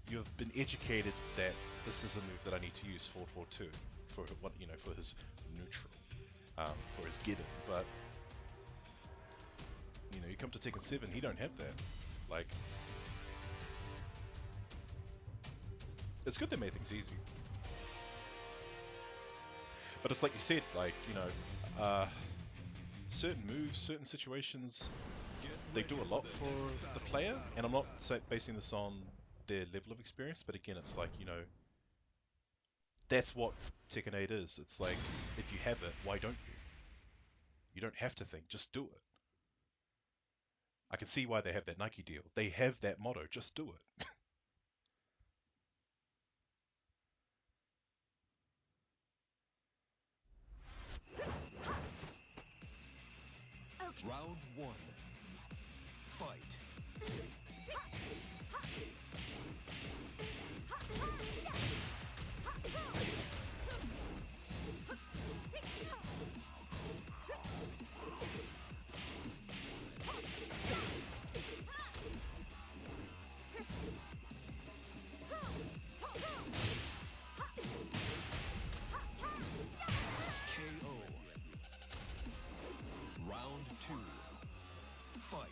you've been educated that this is a move that I need to use 442 for what, you know, for his neutral, for his Gideon, but You know, you come to Tekken 7, he don't have that. Like, it's good they made things easy. But it's like you said, like, you know, certain moves, certain situations, they do a lot for the player, and I'm not basing this on their level of experience, but again, it's like, you know, that's what Tekken 8 is. It's like, if you have it, why don't you? You don't have to think, just do it. I can see why they have that Nike deal. They have that motto, just do it. Okay. Round one. Fight. KO. Round two. Fight.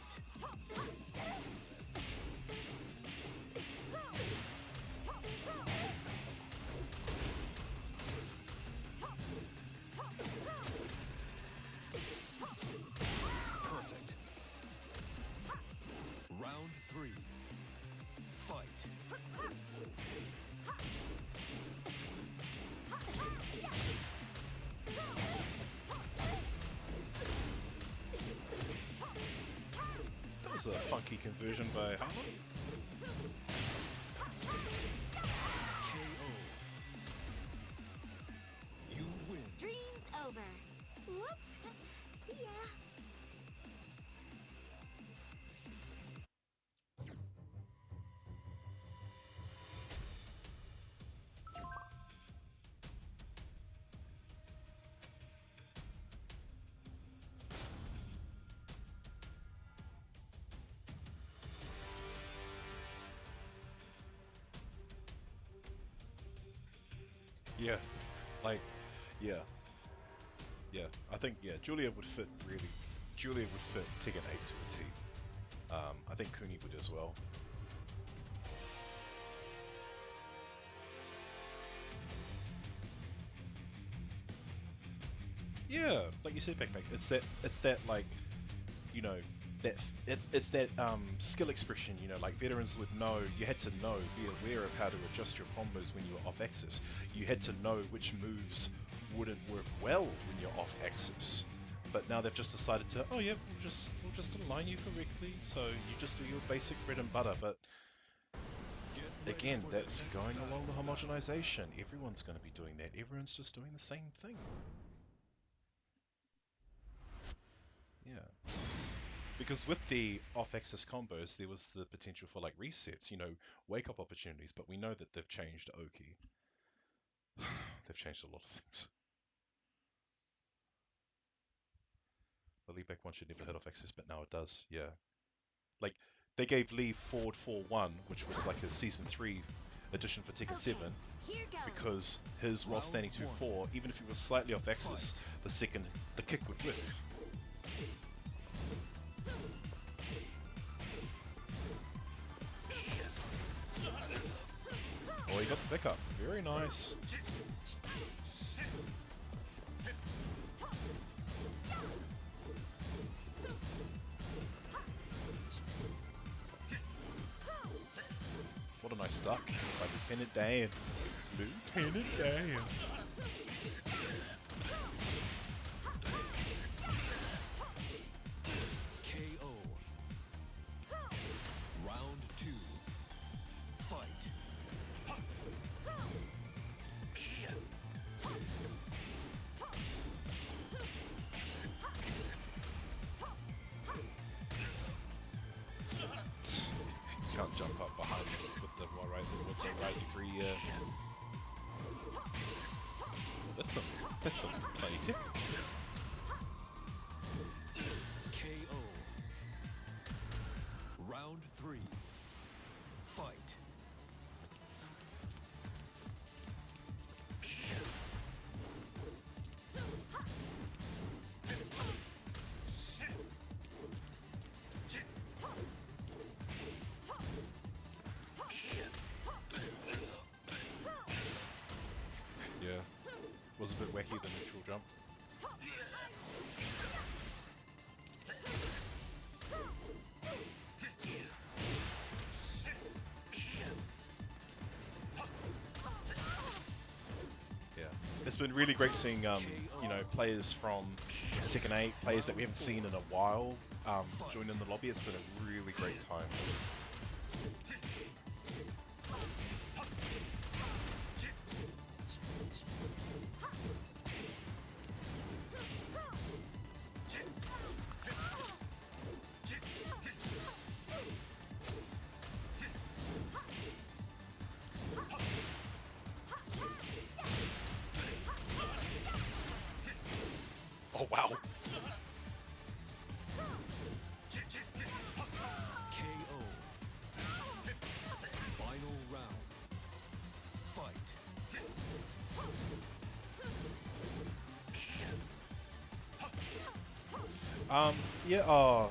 Perfect. Round three. Fight. That was a funky conversion by Harmon. KO. You win. Stream's over. Whoops. See ya. Yeah, like, yeah, yeah. I think, yeah, Julia would fit really. Julia would fit Tekken 8 to a T. I think Kuni would as well. Yeah, like you said, Backpack. It's that like, you know, it's that skill expression. You know, like veterans would know. You had to know, be aware of how to adjust your combos when you were off axis. You had to know which moves wouldn't work well when you're off axis. But now they've just decided to, oh yeah, we'll just align you correctly, so you just do your basic bread and butter. But Get ready again, for the that's next going battle. along the homogenization. Everyone's going to be doing that. Everyone's just doing the same thing. Yeah. Because with the off-axis combos, there was the potential for like resets, you know, wake-up opportunities, but we know that they've changed Oki. They've changed a lot of things. The lead back one should never hit off-axis, but now it does, yeah. Like, they gave Lee forward 4-1, which was like a Season 3 edition for Tekken 7, Here goes. because his while standing 2-4, even if he was slightly off-axis, the kick would drift. Oh, he got the pickup. Very nice. What a nice duck by Lieutenant Dan. Lieutenant Dan. KO. Round two. Fight. You can't jump up behind him with the Rising 3. That's some plenty tip. KO. Round three. Fight. Was a bit wacky, the neutral jump. Yeah, it's been really great seeing you know, players from Tekken 8, players that we haven't seen in a while, join in the lobby. It's been a really great time. Oh wow! KO. Final round. Fight. Yeah,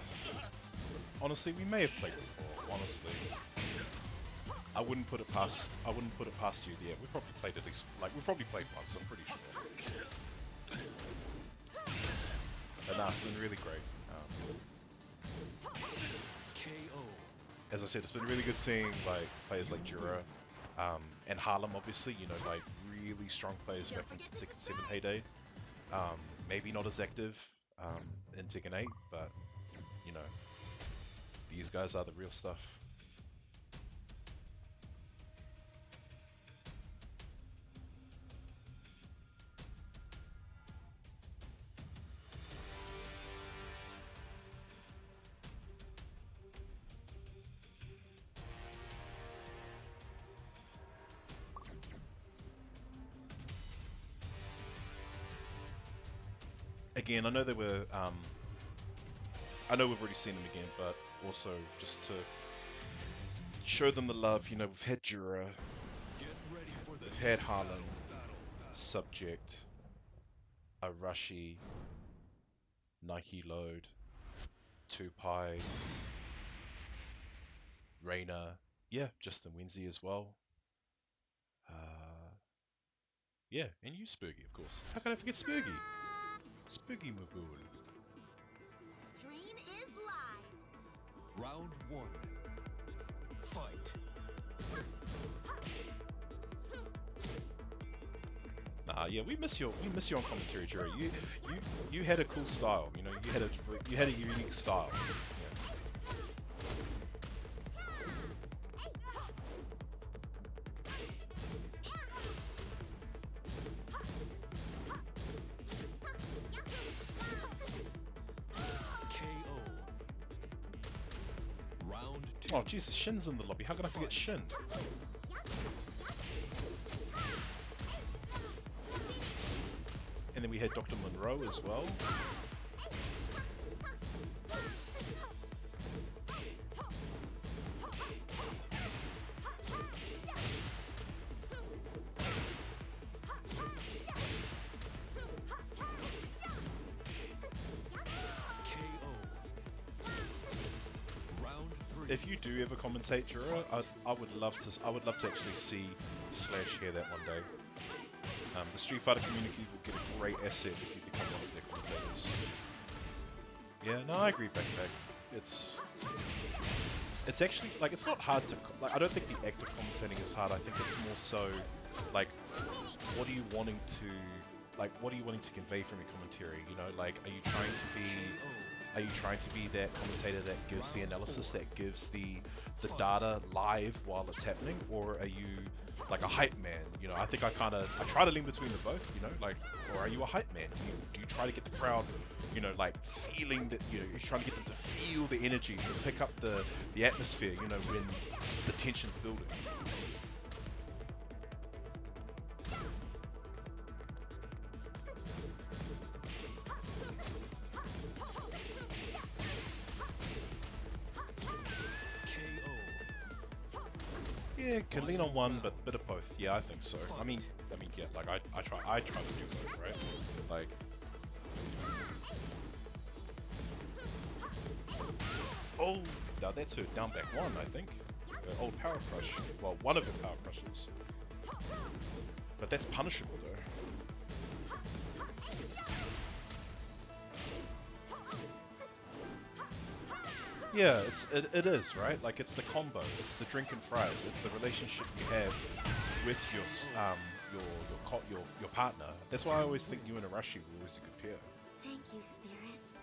honestly, we may have played before, honestly. I wouldn't put it past you. Yeah, we probably played at least, like, we probably played once, I'm pretty sure. But nah, it's been really great. KO. As I said, it's been really good seeing, like, players like Jura, and Harlem, obviously, you know, like, really strong players back in Tekken 7 heyday. Maybe not as active, in Tekken 8, but, you know, these guys are the real stuff. Again, I know there were, I know we've already seen them again, but also just to show them the love, you know, we've had Jura, Get ready for the we've had next Harlem, battle. Subject, Arashi, Nike Load, Tupai, Reina, yeah, Justin Wenzy as well. Yeah, and you, Spooky, of course. How can I forget Spooky? Spooky Mabul. Stream is live. Round one. Fight. Nah, yeah, we miss you on commentary, Jerry. You had a cool style, you know. You had a unique style. Yeah. KO. Round two. Oh Jesus, Shin's in the lobby. How can I forget Shin? And then we had Dr. Monroe as well. KO. Round three. If you do ever commentate, Jura, I would love to actually see Slash hear that one day. The Street Fighter community will get a great asset if you become one of their commentators. Yeah, no, I agree, Backpack. It's actually, like, it's not hard to, like, I don't think the act of commentating is hard. I think it's more so, like, what are you wanting to convey from your commentary? You know, like, are you trying to be that commentator that gives the analysis, that gives the data live while it's happening, or are you like a hype man? You know, I think I try to lean between the both, you know, like, or are you a hype man? Do you try to get the crowd, you know, like, feeling that, you know, you're trying to get them to feel the energy, to pick up the atmosphere, you know, when the tension's building. Yeah, can lean on one, but bit of both. Yeah, I think so. I mean, yeah, like I try to do both, right? Like, oh, now that's her down back one, I think. Her old power crush. Well, one of her power crushes. But that's punishable though. Yeah, it is, right? Like it's the combo, it's the drink and fries, it's the relationship you have with your partner. That's why I always think you and Arashi were always a good pair. Thank you, spirits.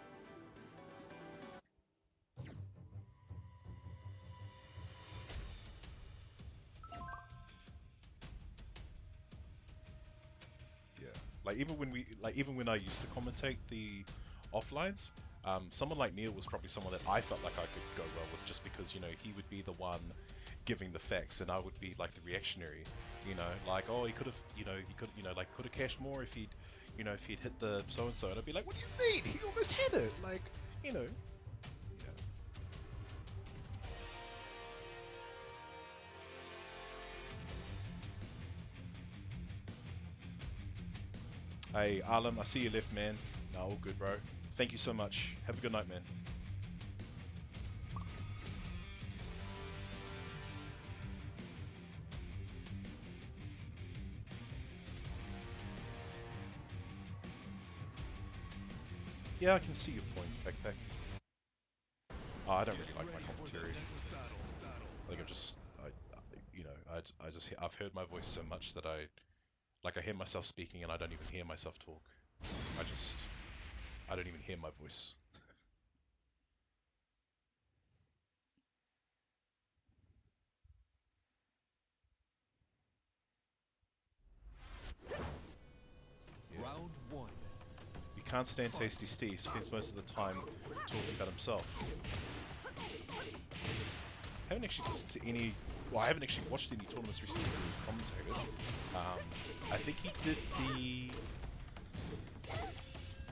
Yeah. Even when I used to commentate the offlines, someone like Neil was probably someone that I felt like I could go well with, just because he would be the one giving the facts and I would be like the reactionary. Like, oh, he could have, like could have cashed more if he'd hit the so and so, and I'd be like, what do you mean? He almost had it, like, Yeah. Hey, Alam, I see you left, man. No, all good, bro. Thank you so much. Have a good night, man. Yeah, I can see your point, Backpack. Oh, I don't really like my commentary. I think I've heard my voice so much that I hear myself speaking and I don't even hear myself talk. I don't even hear my voice. Yeah. Round one. You can't stand Tasty Steve, spends most of the time talking about himself. I haven't actually listened to any... Well, I haven't actually watched any tournaments recently where he's commentated. I think he did the...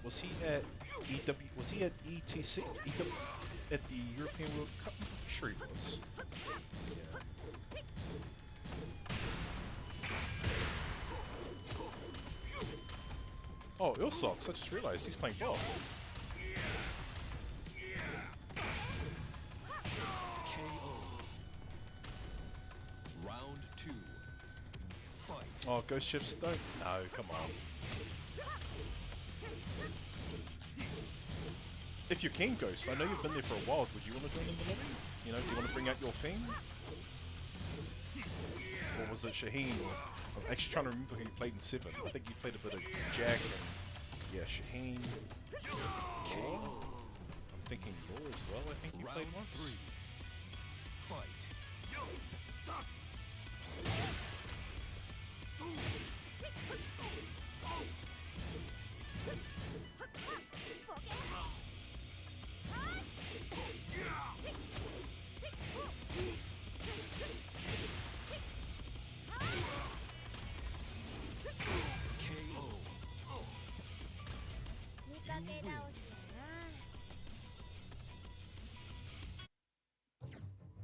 Was he at EW? Was he at ETC? At the European World Cup? I'm pretty sure he was. Yeah. Oh, Ilsox, I just realized he's playing Bob. KO. Round two. Fight. Oh, Ghost Ships, don't... No, come on. If you're keen, Ghost, I know you've been there for a while, would you want to join in the lobby? Do you want to bring out your thing? Or was it Shaheen? I'm actually trying to remember who you played in 7. I think you played a bit of Jack and... Yeah, Shaheen. Law? I'm thinking Law as well, I think you played Round once. three. Fight. KO.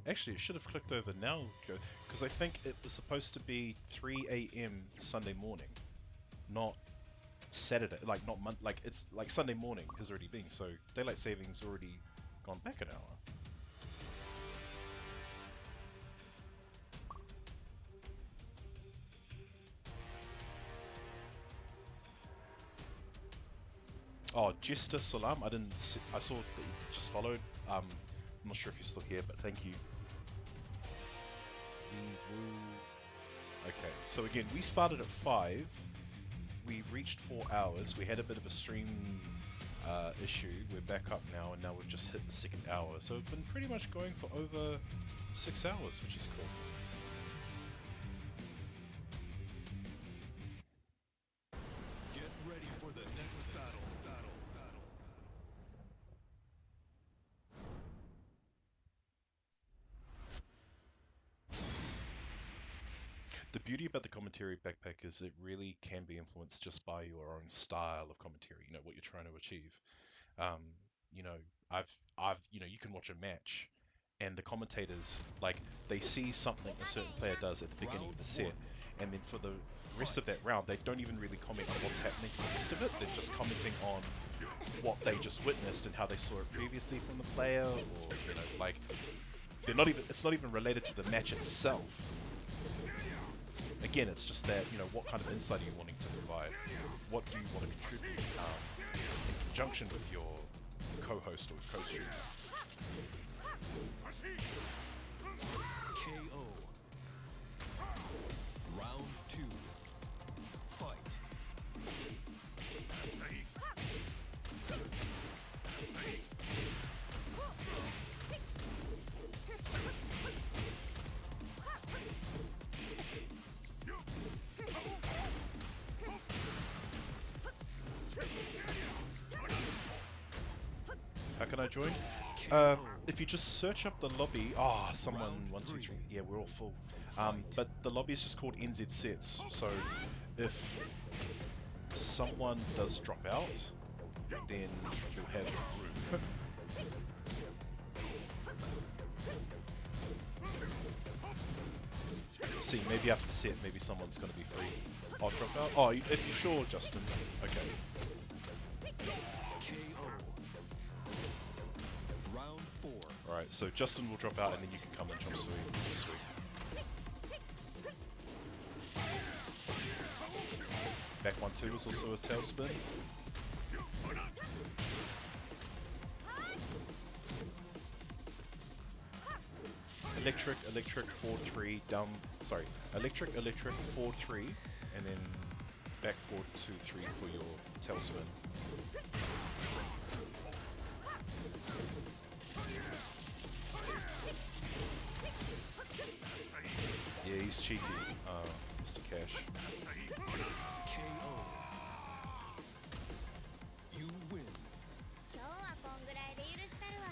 Actually, it should have clicked over now, because I think it was supposed to be 3 a.m. Sunday morning, not Saturday, like it's like Sunday morning has already been, so daylight savings already gone back an hour. Oh, Jester Salam, I didn't see, I saw that you just followed. I'm not sure if you're still here, but thank you. Okay, so again, we started at 5. We reached 4 hours. We had a bit of a stream issue. We're back up now, and now we've just hit the 2nd hour. So we've been pretty much going for over 6 hours, which is cool. Get ready for the next battle. The beauty about the commentary, Backpack, is it really can be influenced just by your own style of commentary, what you're trying to achieve. Um, you know, you can watch a match and the commentators, like, they see something a certain player does at the beginning of the set, and then for the rest of that round, they don't even really comment on what's happening for the rest of it. They're just commenting on what they just witnessed and how they saw it previously from the player, or, like, it's not even related to the match itself. Again, it's just that, what kind of insight are you wanting to provide? What do you want to contribute in conjunction with your co-host or co-streamer? KO. Round 2. Fight. How can I join? If you just search up the lobby, someone Round 1, 2, 3. three. Yeah, we're all full. Fight. But the lobby is just called NZ Sets. So if someone does drop out, then you'll have room. See, maybe after the set, maybe someone's going to be free. I'll drop out. Oh, if you're sure, Justin. Okay. KO. Round 4. Alright, so Justin will drop out and then you can come and chop suey. Sweet. Back 1-2 was also a tailspin. Electric, 4-3, down, sorry, electric, 4-3, and then back 4-2-3 for your tailspin. Yeah, he's cheeky, Mr. Cash. KO. You win. 今日はこんぐらいで許したるわ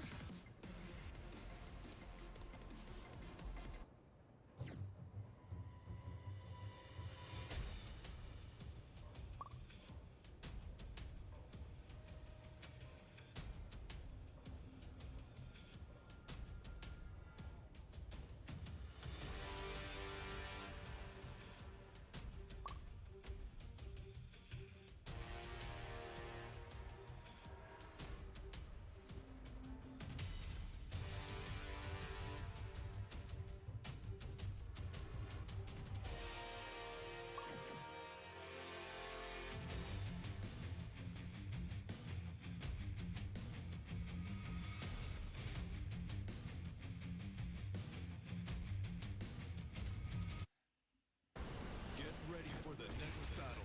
Get ready for the next battle.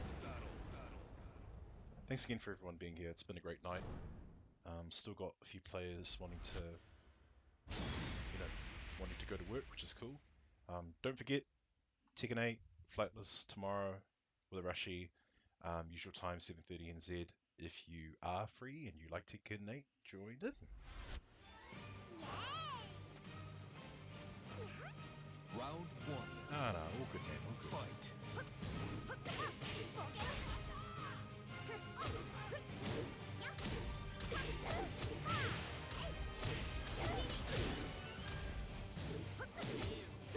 Thanks again for everyone being here. It's been a great night. Still got a few players wanting to, wanting to go to work, which is cool. Don't forget, Tekken 8, Flightless tomorrow with a Rashi. Usual time 7:30 NZ. If you are free and you like Tekken 8, join in. Round 1. No, all good, man. All good. Fight.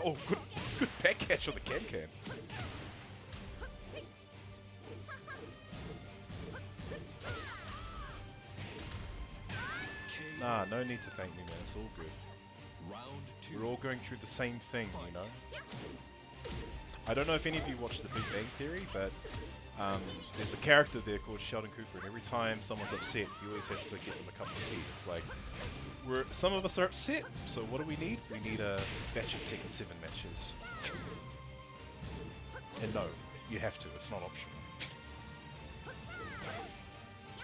Oh, good back catch on the can. Nah, no need to thank me, man. It's all good. Round 2. We're all going through the same thing, you know? I don't know if any of you watched The Big Bang Theory, but there's a character there called Sheldon Cooper, and every time someone's upset, he always has to get them a cup of tea. It's like, some of us are upset, so what do we need? We need a batch of Tekken 7 matches. And no, you have to, it's not optional.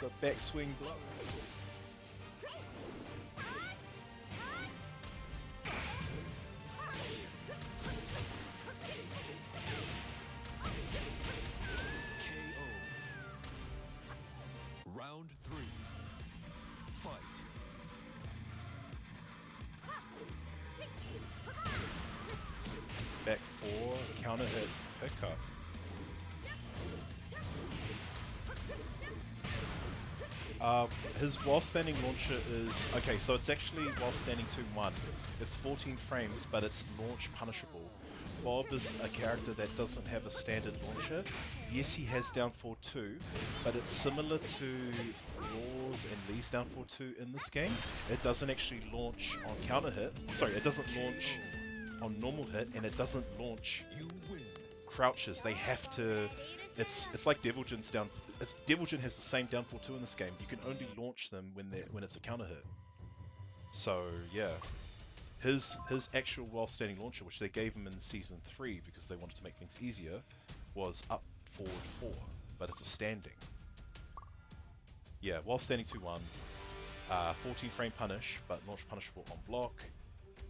The backswing blow. KO. Round 3. Fight. Back 4, counter hit, pickup. His while standing launcher is, okay, so it's actually while standing 2-1. It's 14 frames, but it's launch punishable. Bob is a character that doesn't have a standard launcher. Yes, he has down 4-2, but it's similar to Law's and Lee's down 4-2 in this game. It doesn't actually launch on counter hit. Sorry, it doesn't launch on normal hit, and it doesn't launch You win. crouches. They have to. It's like Deviljin's down. Deviljin has the same down 4-2 in this game. You can only launch them when it's a counter hit. So yeah, his actual while standing launcher, which they gave him in season 3 because they wanted to make things easier, was up forward 4, but it's a standing. Yeah, while standing 2-1, 14 frame punish, but launch punishable on block.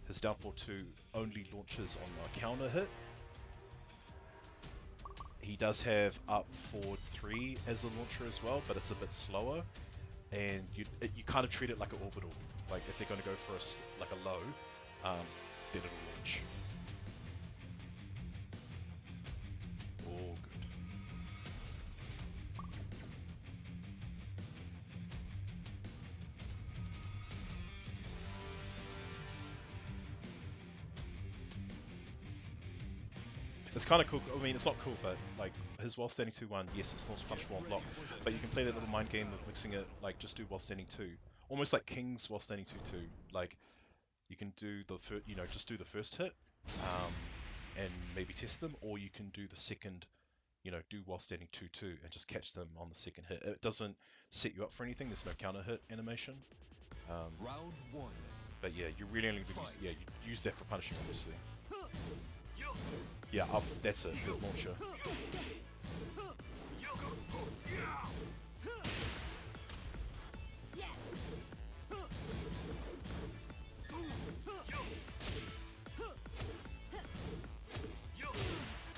His down forward 2 only launches on a counter hit. He does have up forward 3 as a launcher as well, but it's a bit slower, and you kind of treat it like an orbital. Like if they're going to go for like a low, then it'll launch. All good. It's kind of cool. I mean, it's not cool, but like his while standing 2-1, yes, it's launch punishable on block, but you can play that little mind game of mixing it, like just do while standing 2, almost like King's while standing 2-2. Like you can do the first, just do the first hit, and maybe test them, or you can do the second, do while standing 2-2 and just catch them on the second hit. It doesn't set you up for anything. There's no counter hit animation. Round 1. But yeah, you really only you use that for punishing, obviously. Yeah, that's it. His launcher.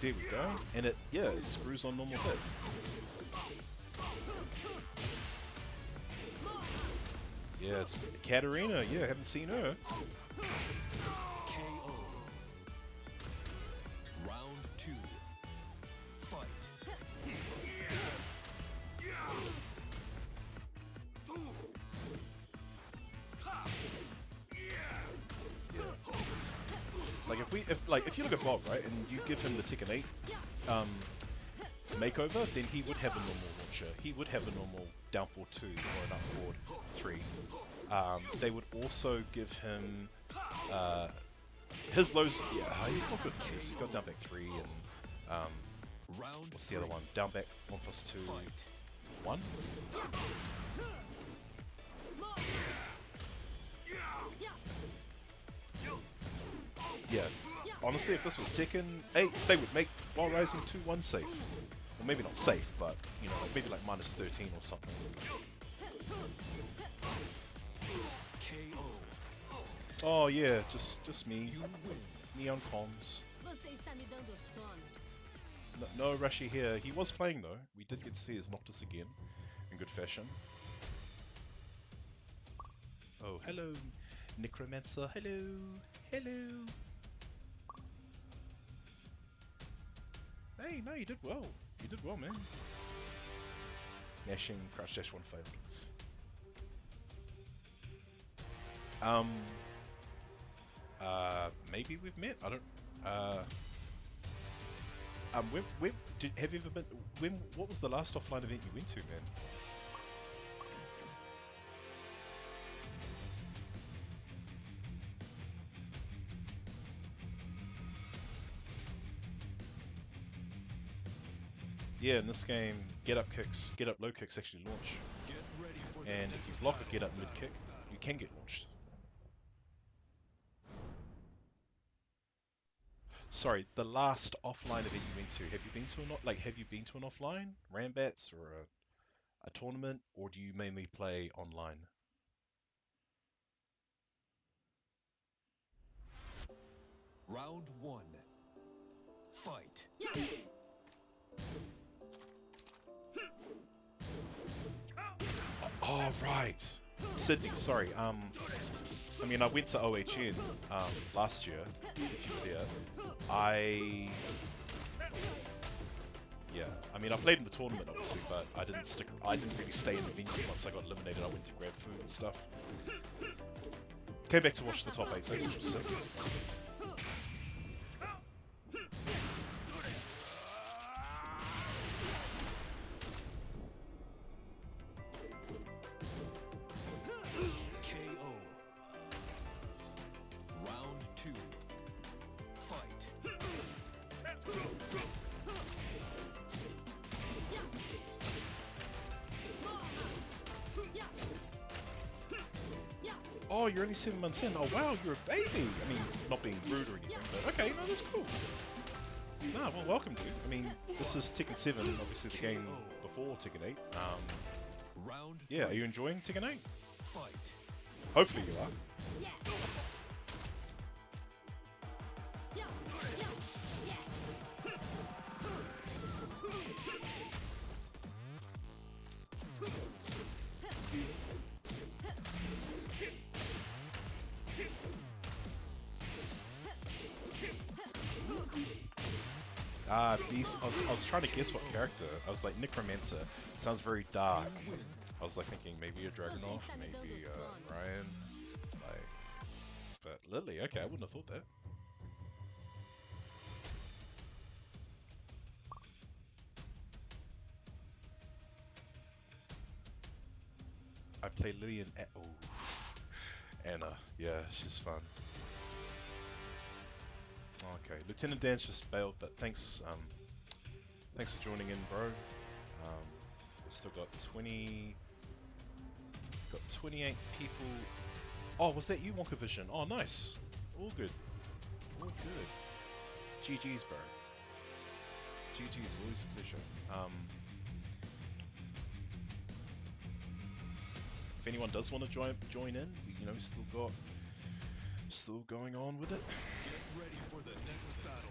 There we go. And it screws on normal hit. Yeah, it's Katarina. Yeah, haven't seen her. KO. Round 2. Fight. Like if you look at Vod, right, and you give him the Tekken 8 makeover, then he would have a normal launcher. He would have a normal down forward 2 or an up forward 3. They would also give him his lows. Yeah, he's got good lows. He's got down back 3 and what's the other one? Down back 1+2 1. Yeah, honestly, if this was second 8, they would make while rising 2-1 safe. Well, maybe not safe, but maybe like -13 or something. KO. Oh yeah, just me. Me on comms. Você está me dando sono. No Rashi here. He was playing though. We did get to see his Noctis again, in good fashion. Oh, hello, Necromancer. Hello, hello. Hey, no, you did well. You did well, man. Mashing, crouch dash 1 failed. Maybe we've met. I don't. Have you ever been? What was the last offline event you went to, man? Yeah, in this game, get up low kicks actually launch. Get ready for the And if you block a get up mid kick, you can get launched. Sorry, the last offline event you went to. Have you been to an offline Rambats or a tournament, or do you mainly play online? Round 1. Fight. Oh right, Sydney. Sorry. I mean, I went to OHN last year. If you were there, yeah. I mean, I played in the tournament obviously, but I didn't really stay in the venue once I got eliminated. I went to grab food and stuff. Came back to watch the top 8 though, which was sick. KO. Round 2. Fight. Oh, you're only 7 months in. Oh wow, you're a baby. I mean, not being rude or anything, but okay, no, that's cool. Nah, well, welcome, dude. I mean, this is Tekken 7, obviously the game before Tekken 8. Round Yeah, are three. you enjoying Tekken 8? Fight. Hopefully you are. Beast. I was trying to guess what character. I was like Necromancer. Sounds very dark. I was like thinking maybe a Dragunov, maybe Ryan. Like, but Lily. Okay, I wouldn't have thought that. I play Lily and Anna. Yeah, she's fun. Okay, Lieutenant Dan's just bailed, but thanks thanks for joining in, bro. We've still got 28 people. Oh, was that you, Wonka Vision? Oh, nice. All good. All good. GG's, bro. GG's, always a pleasure. If anyone does want to join in, you know, still going on with it. Get ready for the next battle.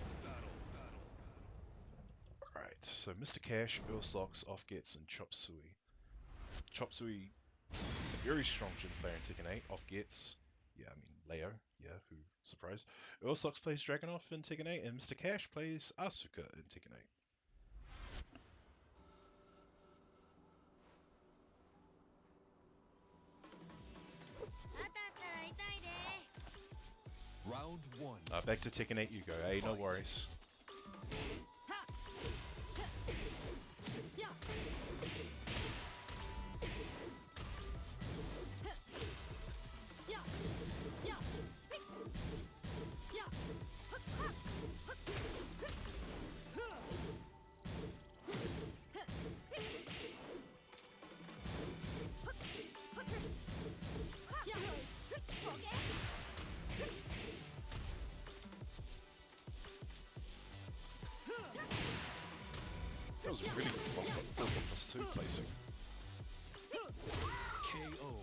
Alright, so Mr. Cash, Earl Socks, Off Gets, and Chop Suey. Chop Suey, a very strong gym player in Tekken 8. Off Gets, yeah, I mean, Leo, yeah, who, surprise. Earl Socks plays Dragunov in Tekken 8, and Mr. Cash plays Asuka in Tekken 8. Round one. Back to Tekken 8 you go, hey, no worries. That was a really good 4+2 placing. KO.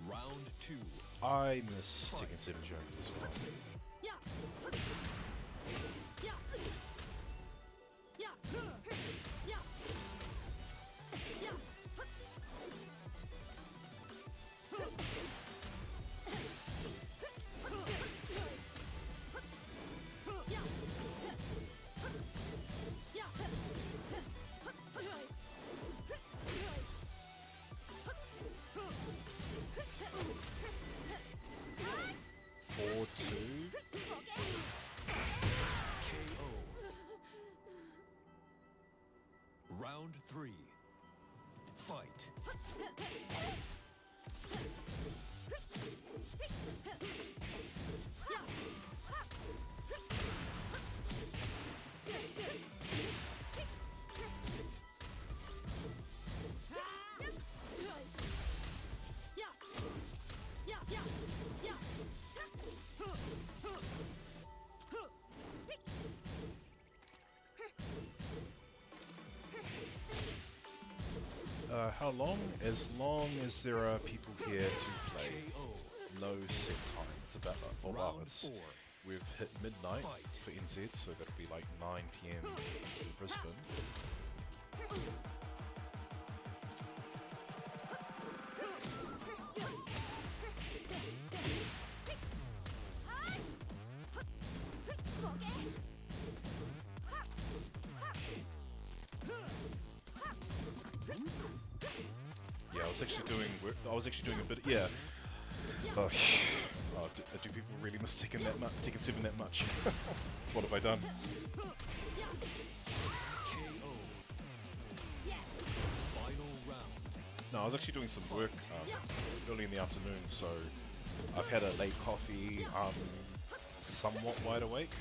Round two. I miss Tekken 7 Joe as well. Round three. Fight. How long? As long as there are people here to play. No set time. It's about, oh wow, it's, we've hit midnight for NZ, so that'll be like 9 PM in Brisbane. I was actually doing a bit. Yeah. Oh, do people really miss Tekken 7 that much? What have I done? No, I was actually doing some work early in the afternoon, so I've had a late coffee. Somewhat wide awake.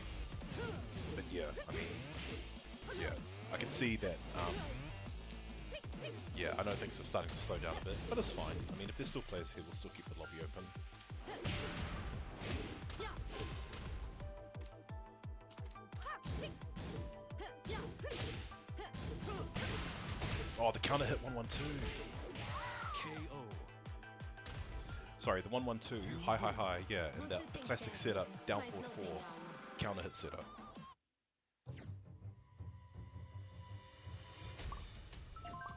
But yeah, I mean, yeah, I can see that. Yeah, I know things are starting to slow down a bit, but it's fine. I mean, if there's still players here, we'll still keep the lobby open. Oh, the counter hit 112. KO. Sorry, the 112, high, yeah, and the classic setup, down forward 4, counter hit setup.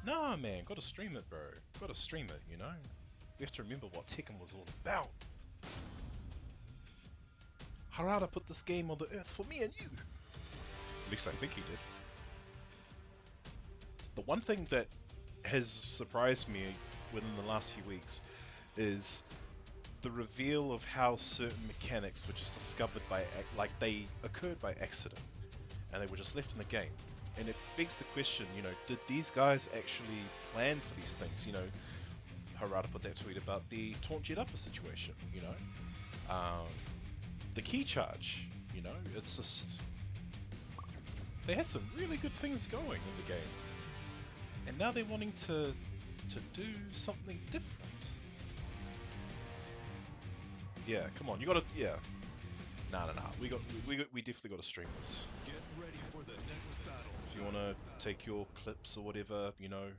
Nah, man, gotta stream it, bro. Gotta stream it, you know? We have to remember what Tekken was all about. Harada put this game on the earth for me and you. At least I think he did. The one thing that has surprised me within the last few weeks is the reveal of how certain mechanics were just discovered by, like, they occurred by accident, and they were just left in the game. And it begs the question, you know, did these guys actually plan for these things? You know, Harada put that tweet about the taunt jet upper situation, you know? The key charge, you know, it's just... They had some really good things going in the game. And now they're wanting to do something different. Yeah, come on, you gotta, yeah. Nah. We definitely gotta stream this. Get ready for the next battle. If you wanna take your clips or whatever, you know,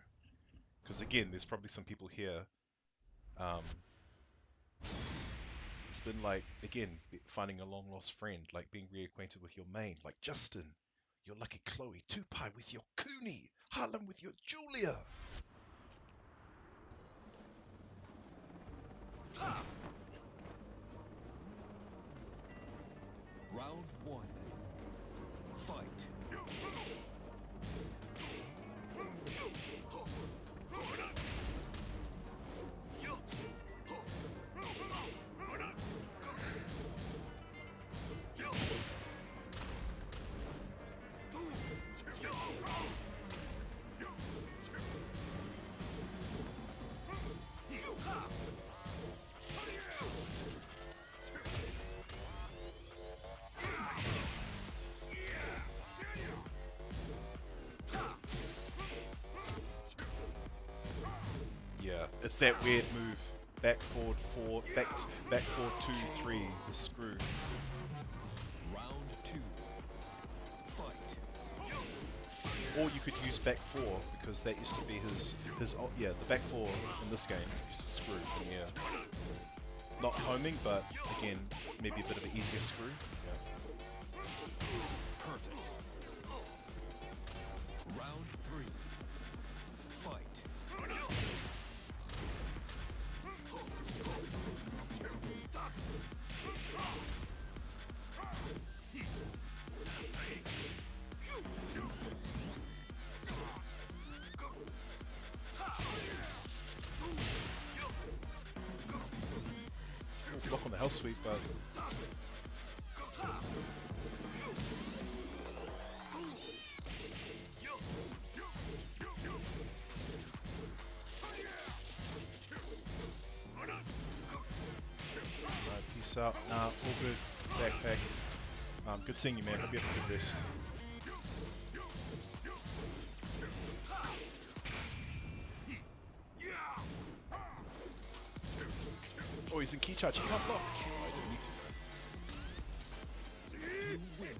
because again, there's probably some people here. It's been like, again, finding a long lost friend, like being reacquainted with your main, like Justin, your lucky Chloe, Tupai with your Cooney, Harlem with your Julia. Round 1. Fight. Yeah, it's that weird move. Back forward 4, back forward 2, 3, the screw. Round 2. Fight. Or you could use back 4 because that used to be his yeah, the back 4 in this game used to screw from here. Not homing, but again, maybe a bit of an easier screw. Yeah. Perfect. Round 3. Fight. Block on the hell sweep, but peace out. Nah, all good. Backpack. Good seeing you, man. Hope you have a good rest. Oh, he's in key charge. He can't block. Oh, I didn't need You win.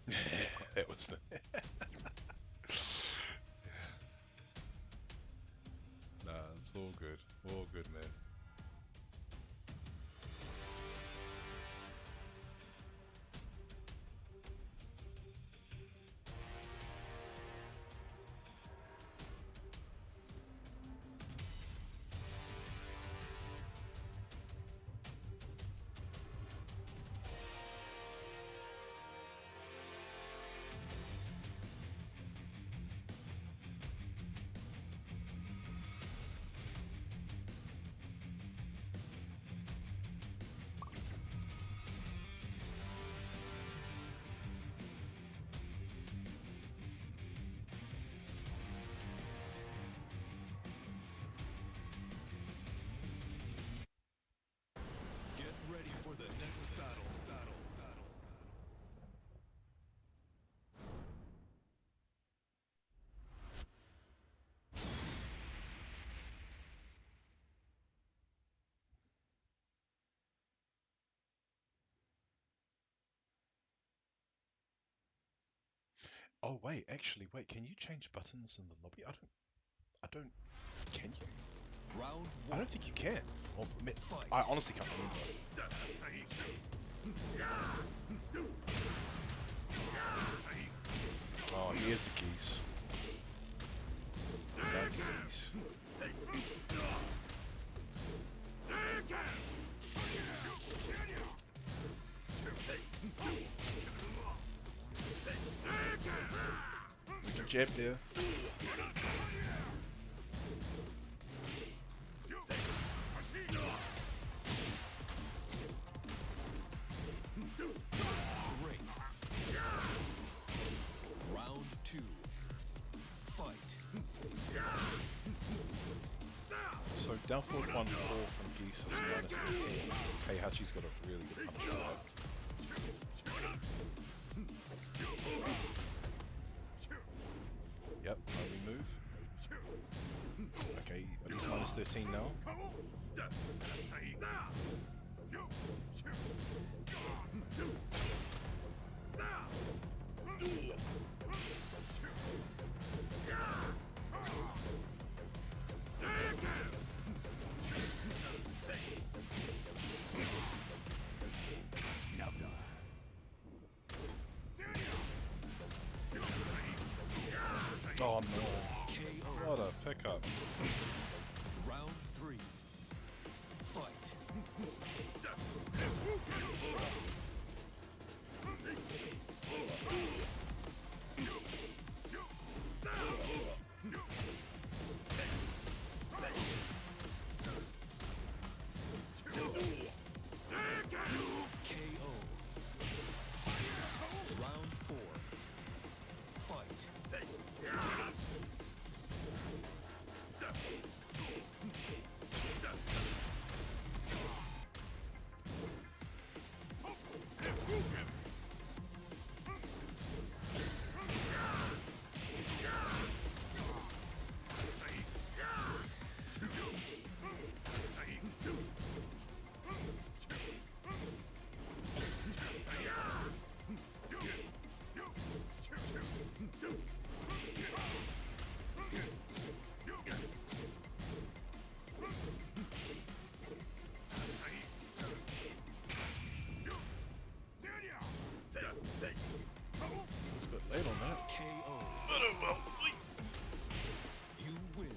to. That was the. Nah, it's all good. All good, man. Oh wait, actually, wait. Can you change buttons in the lobby? I don't. Can you? Round I one. don't think you can. Or, Fight. I honestly can't remember. Oh, here's the keys. Found these keys. We can jab there. Great. Round two. Fight. So down forward 1-4 from Geese is -13. Heihachi's got a really good punch for that. Yep, only move. Okay, at least -13 now. Oh no. What a pickup. Round three. Fight. KO. Round four. Fight. It's a bit late on that. KO. But oh well. You win.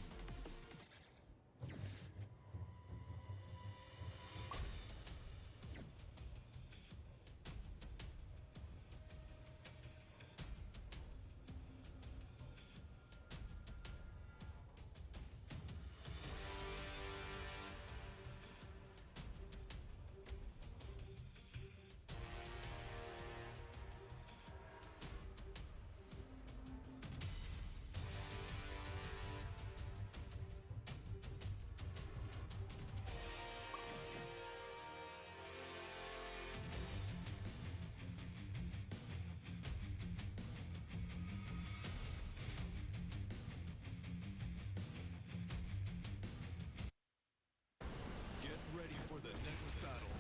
Get ready for the next battle.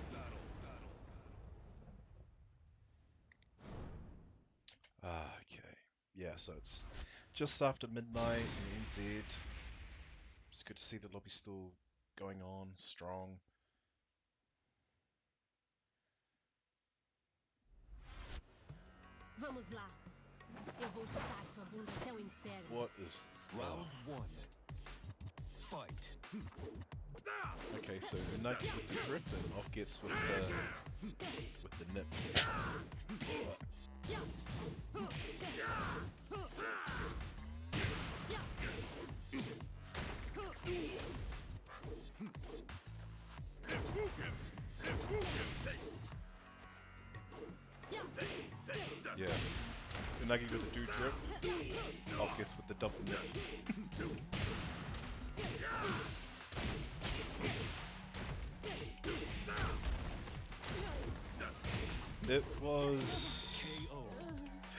Okay. Yeah, so it's just after midnight in NZ. It's good to see the lobby still going on, strong. Vamos lá. Eu vou chutar sua bunda até o inferno. What is... Round one. Fight. Okay, so Unagi with the grip and off gets with the nip. Yeah. Unagi with the do drip. Off gets with the double nip. It was... KO.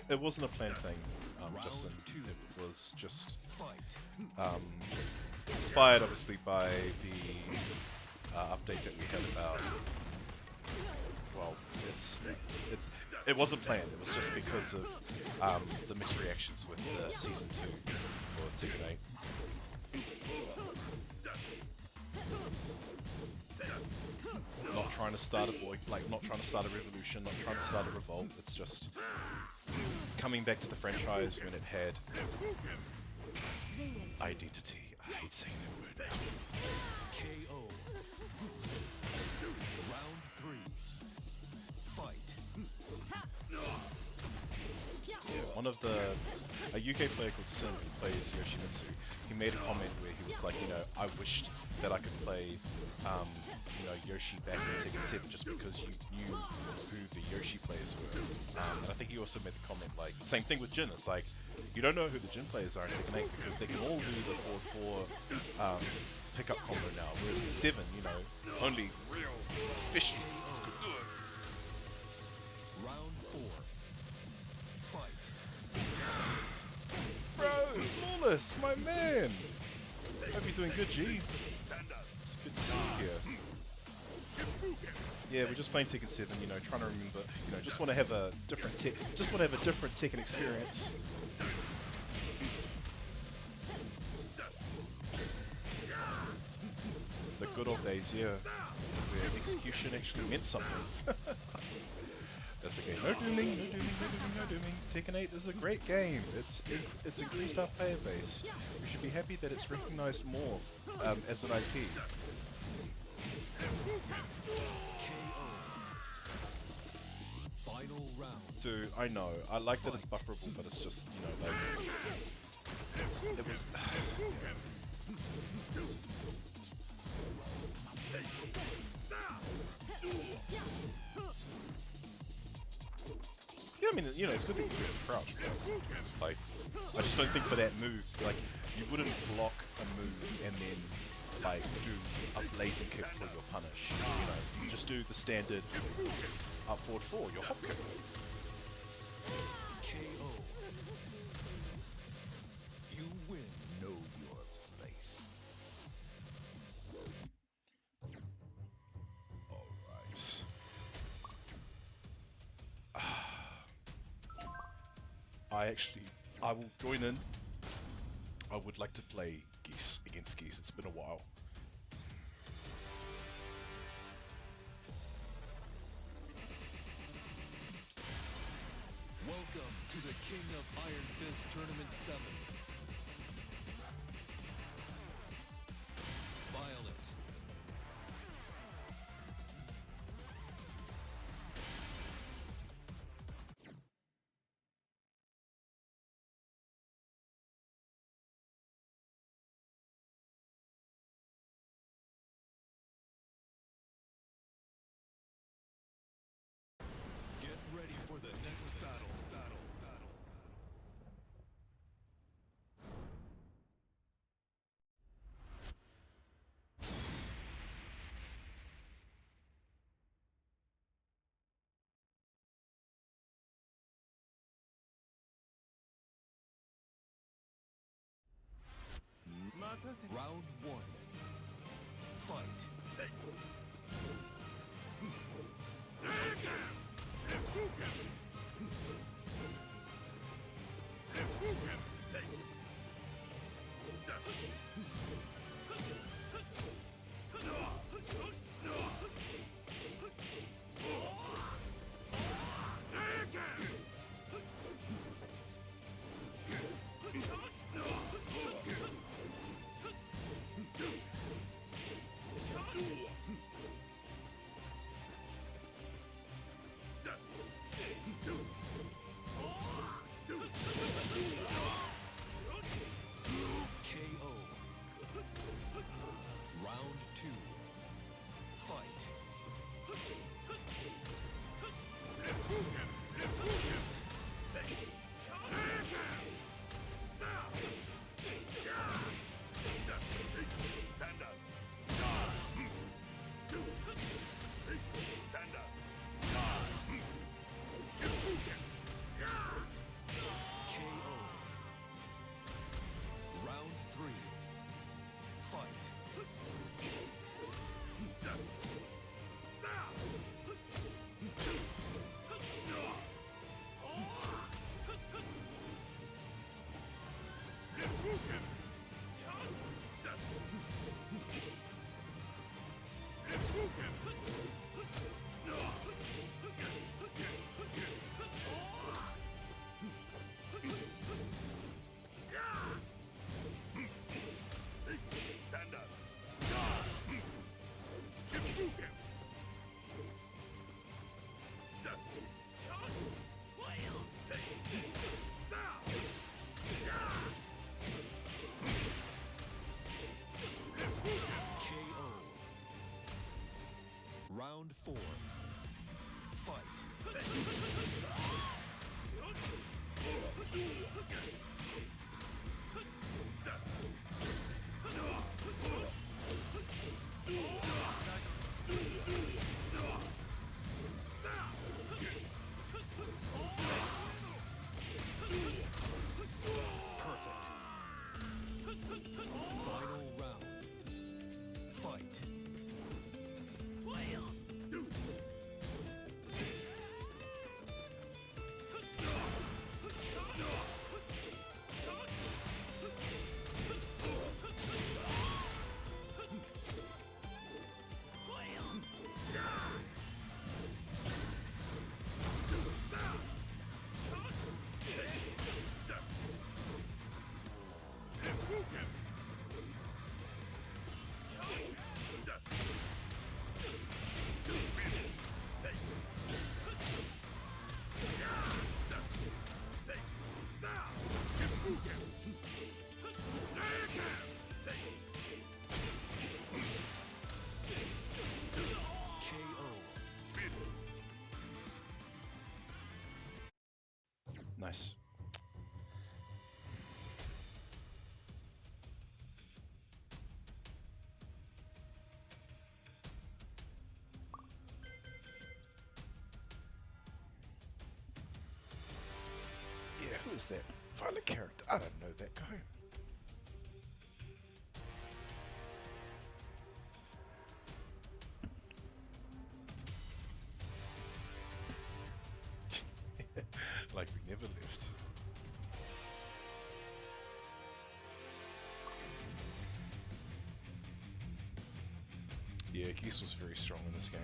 It wasn't a planned thing, Justin. Round two. It was just Fight. inspired, obviously, by the update that we had about... Well, it's It wasn't planned. It was just because of the mixed reactions with season 2 for Tekken 8. Not trying to start a not trying to start a revolution, not trying to start a revolt. It's just coming back to the franchise when it had identity. I hate saying that word now. KO. Round 3. Fight. Yeah, one of a UK player called Sim who plays Yoshimitsu, he made a comment where he was like, you know, I wished that I could play, you know, Yoshi back in Tekken 7 just because you knew who the Yoshi players were. And I think he also made the comment like, same thing with Jin, it's like, you don't know who the Jin players are in Tekken 8 because they can all do the forward 4 pickup combo now, whereas in 7, you know, only real specialists could do it. Round 4. Fight. Bro, Flawless, my man! Hope you're doing good, G. It's good to see you here. Yeah, we're just playing Tekken 7, you know, trying to remember, you know, just want to have a different Tekken experience. The good old days, yeah, where execution actually meant something. That's okay. No dooming, no dooming, no dooming, no dooming. Tekken 8 is a great game. It's increased our player base. We should be happy that it's recognized more as an IP. Final round. Dude, I know. I like that it's bufferable, but it's just, you know, like... It was... Yeah, I mean, you know, it's good that you can crouch, but, like, I just don't think for that move, like, you wouldn't block a move and then, like, do a blazing kick for your punish. You know, you just do the standard up forward 4, your hop kick. KO. You win. Know your place. Alright. I will join in. I would like to play Geese against Geese. It's been a while. Welcome to the King of Iron Fist Tournament 7. Violet. Get ready for the next battle. Round 1. Fight. KO. Round 4. Fight. Perfect. Final round. Fight. Nice. Yeah, who is that Violet character? I don't know that guy. Like we never left. Yeah, Geese was very strong in this game.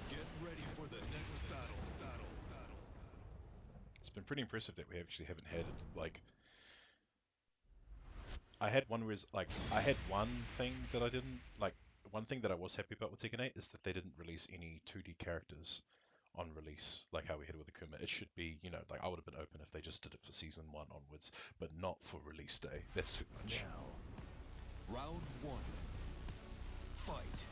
Get ready for the next battle. It's been pretty impressive that we actually haven't had like. I had one I had one thing that I didn't like. One thing that I was happy about with Tekken 8 is that they didn't release any 2D characters on release, like how we had with Akuma. It should be, you know, like I would have been open if they just did it for season 1 onwards, but not for release day. That's too much. Now, round 1. Fight.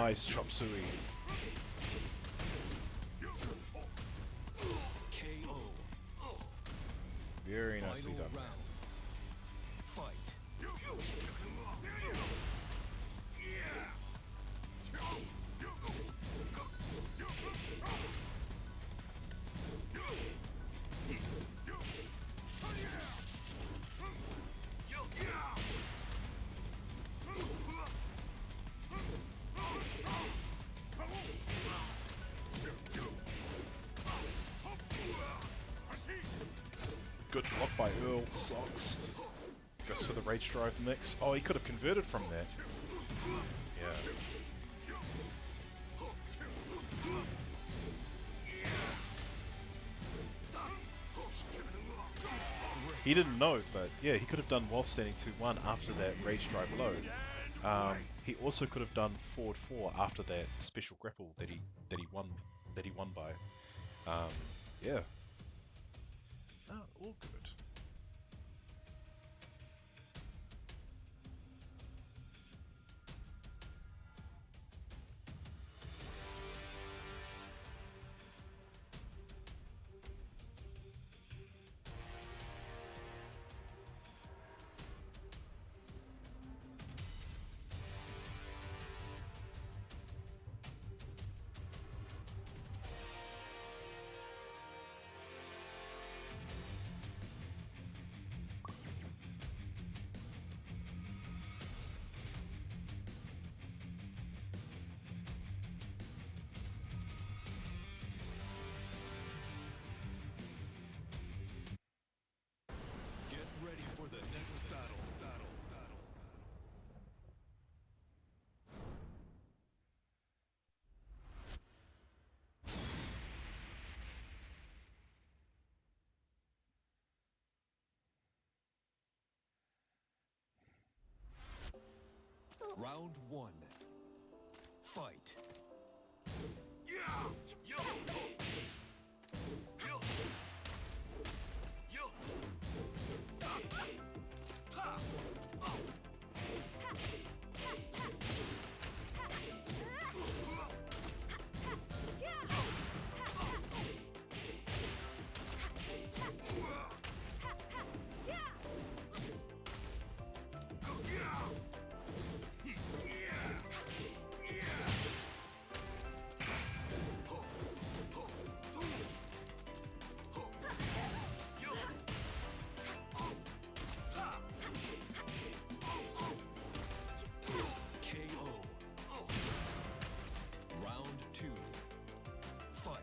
Nice chop suey. KO. Very nicely Final done. round. Fight. Good block by Earl. Sucks. Goes for the Rage Drive mix. Oh, he could have converted from that. Yeah. He didn't know, but yeah, he could have done while standing 2-1 after that Rage Drive load. He also could have done forward 4 after that special grapple that he won by. Yeah. Oh, all good. Get ready for the next battle. Round 1. Fight. KO. Round 2. Fight.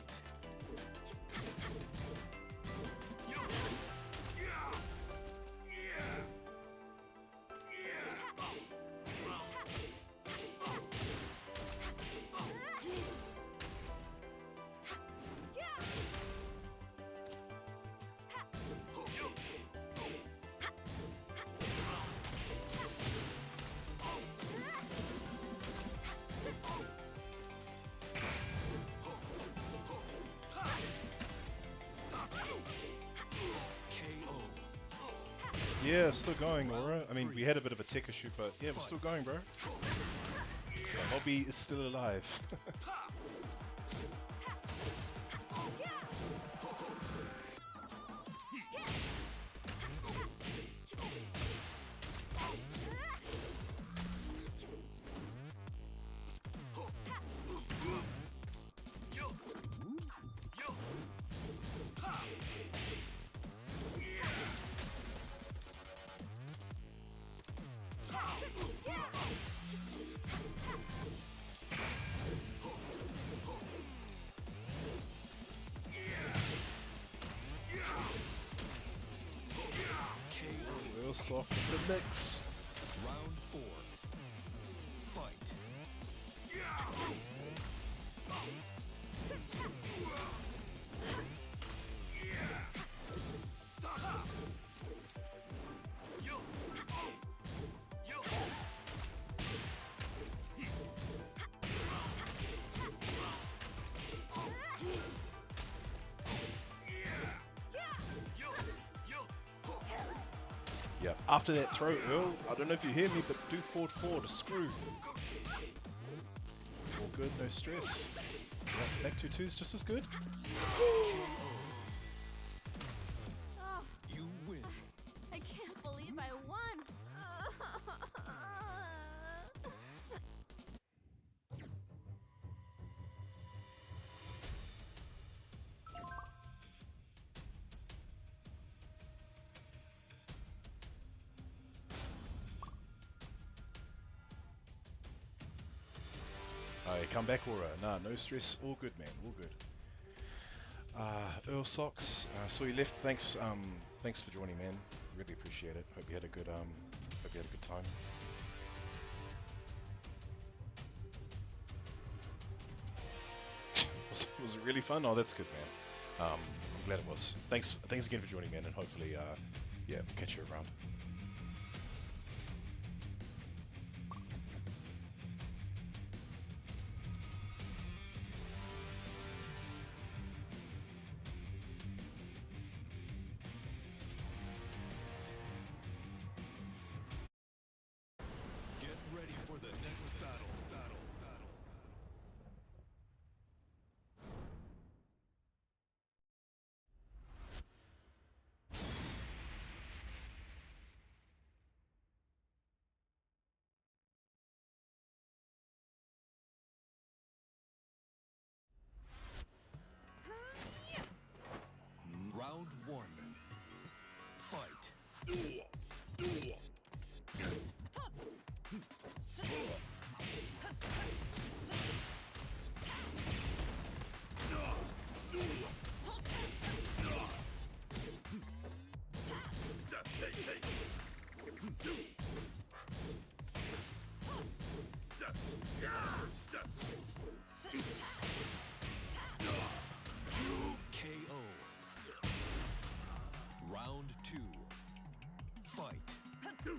KO. Yeah, still going, Aura. I mean, we had a bit of a tech issue, but yeah, we're still going, bro. The lobby is still alive. Real soft with the mix. Round 4. Fight. Yeah, after that throw, Earl, I don't know if you hear me, but do forward 4 to screw. good, no stress. Yeah, back 2-2 is just as good. Oh, You win. I can't believe I won. Alright, come back, Aura. Nah, no stress. All good, man. All good. Earl Socks, saw you left. Thanks for joining, man. Really appreciate it. Hope you had a good time. Was it really fun? Oh, that's good, man. I'm glad it was. Thanks again for joining, man, and hopefully, yeah, we'll catch you around. Get ready for the next battle. Round one. Fight. KO. Round two. Fight. KO.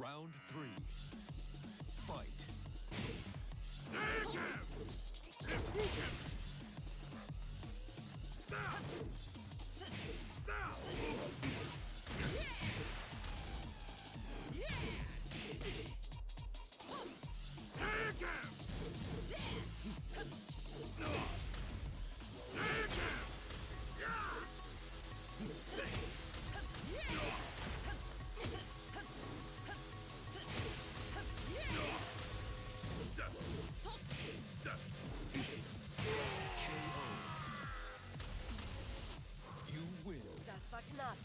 Round three. Fight. You win. Das war knapp.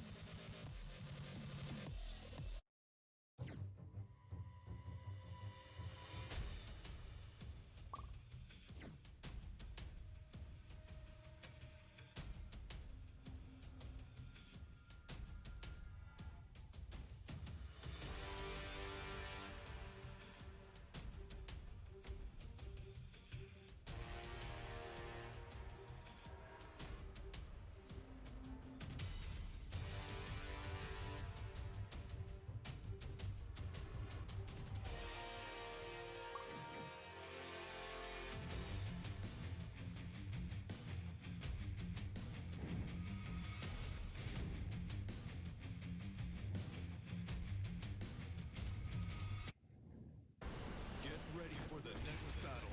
Get ready for the next battle.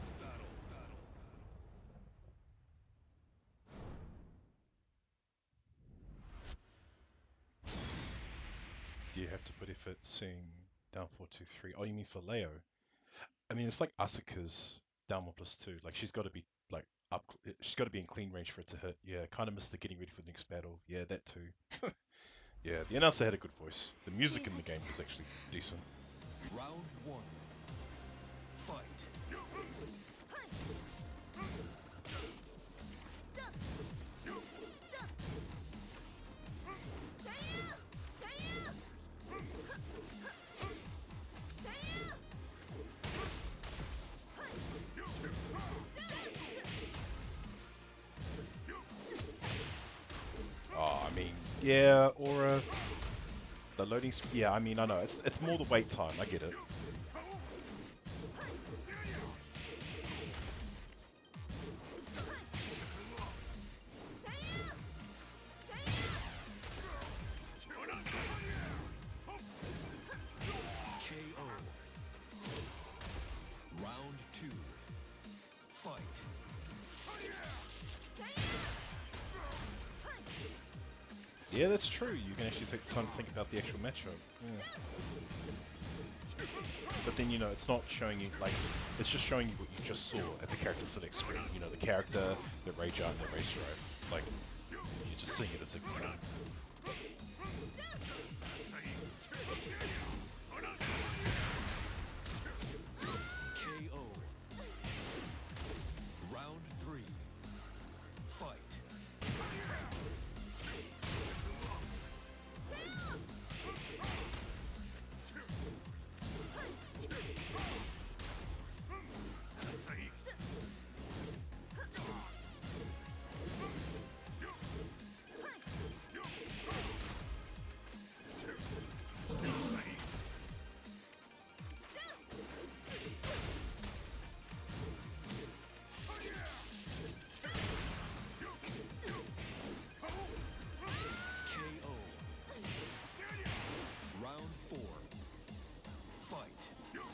Do you have to put effort seeing down 4-2-3? Oh, you mean for Leo? I mean, it's like Asuka's down 1+2. Like, she's got to be, like, up. She's got to be in clean range for it to hit. Yeah, kind of missed the getting ready for the next battle. Yeah, that too. Yeah, the announcer had a good voice. The music in the game was actually decent. Round one. Fight. Yeah, or the loading. Yeah, I mean, I know it's more the wait time. I get it. KO. Round 2. Fight. Yeah, that's true. You can actually take the time to think about the actual matchup. Yeah. But then, you know, it's not showing you, like, it's just showing you what you just saw at the character select screen. You know, the character, the rage art, and the race drive. Like, you're just seeing it a second time. KO. Round 3. Fight. KO. Round 4. Fight. KO.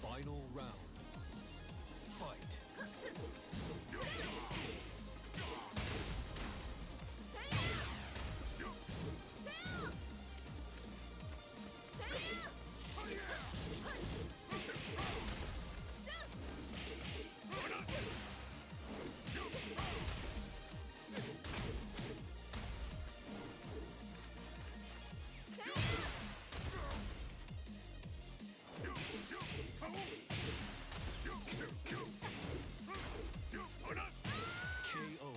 Final round. Fight. KO.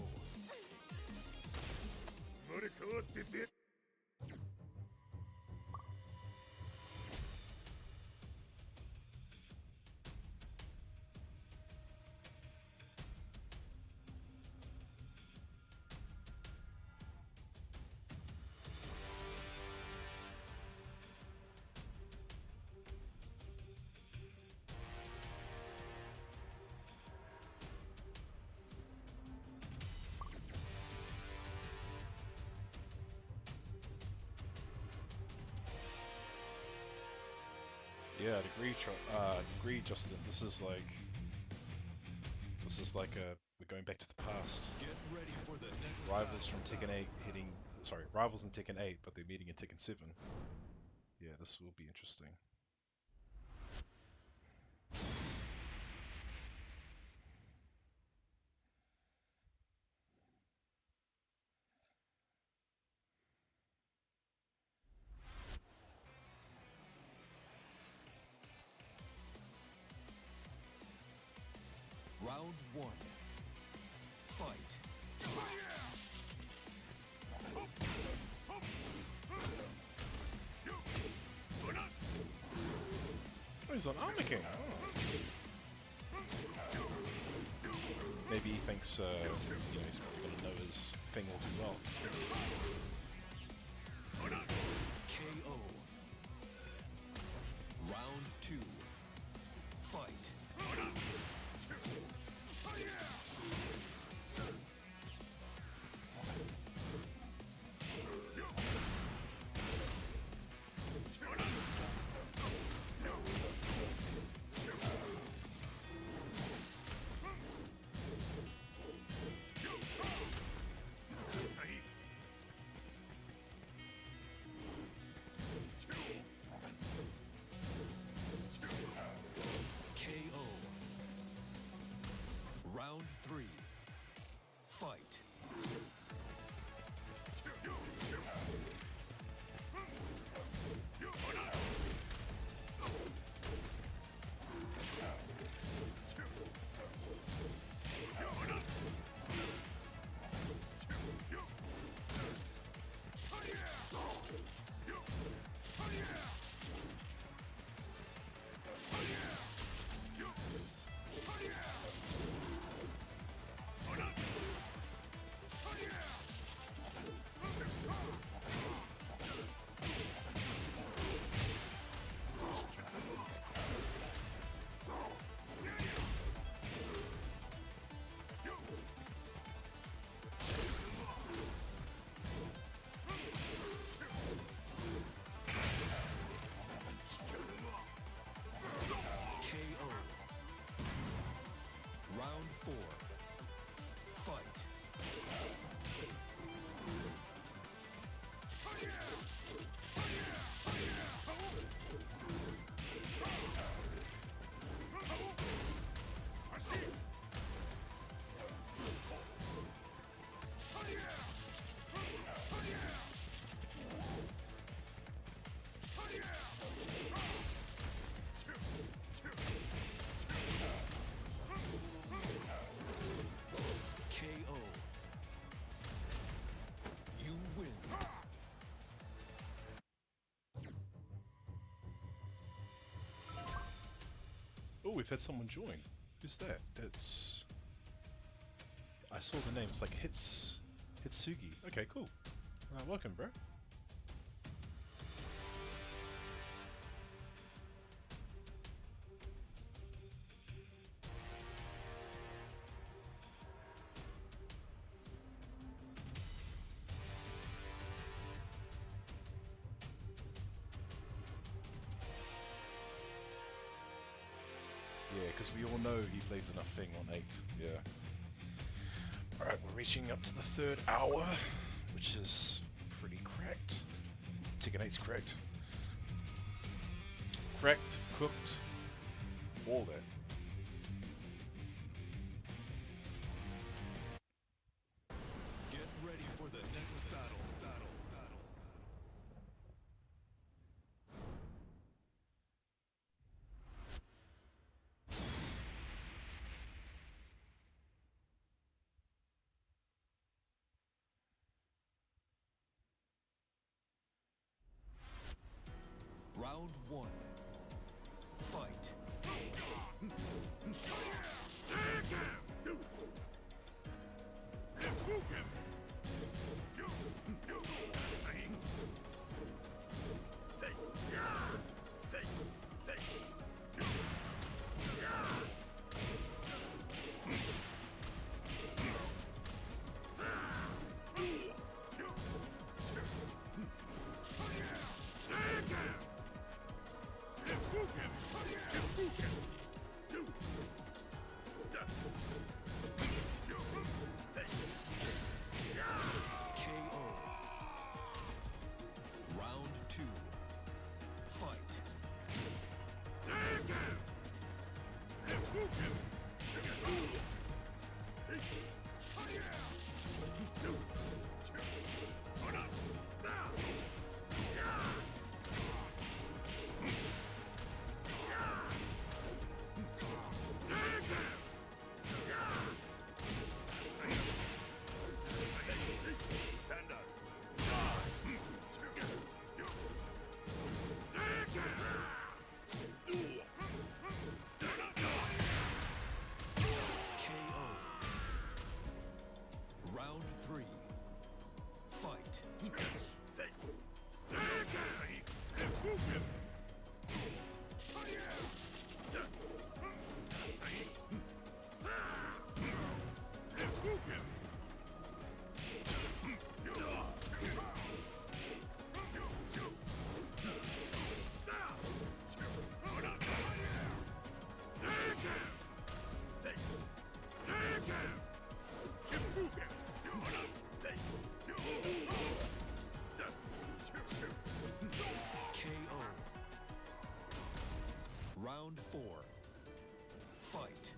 Yeah, I'd agree, Justin. This is like we're going back to the past. Get ready for the next Rivals from battle. Tekken 8 rivals in Tekken 8, but they're meeting in Tekken 7. Yeah, this will be interesting. Round 1. Fight. Oh, he's on Armor King. Oh. Maybe he thinks, you know, he's probably gonna know his thing all too well. KO. Round 2. Fight. Fight. KO. Round 4. Fight. KO. You win. Oh, we've had someone join. Who's that? It's... I saw the name. It's like Hitsugi. Okay, cool. Welcome, bro. Yeah, because we all know he plays enough thing on 8. Yeah. Alright, we're reaching up to the 3rd hour, which is pretty cracked. Tekken 8's cracked. Cracked, cooked, all that. Get ready for the next battle. Round 1. Fight. KO. Round 2. Fight. KO. Round 3. Fight. KO. Round 4. Fight.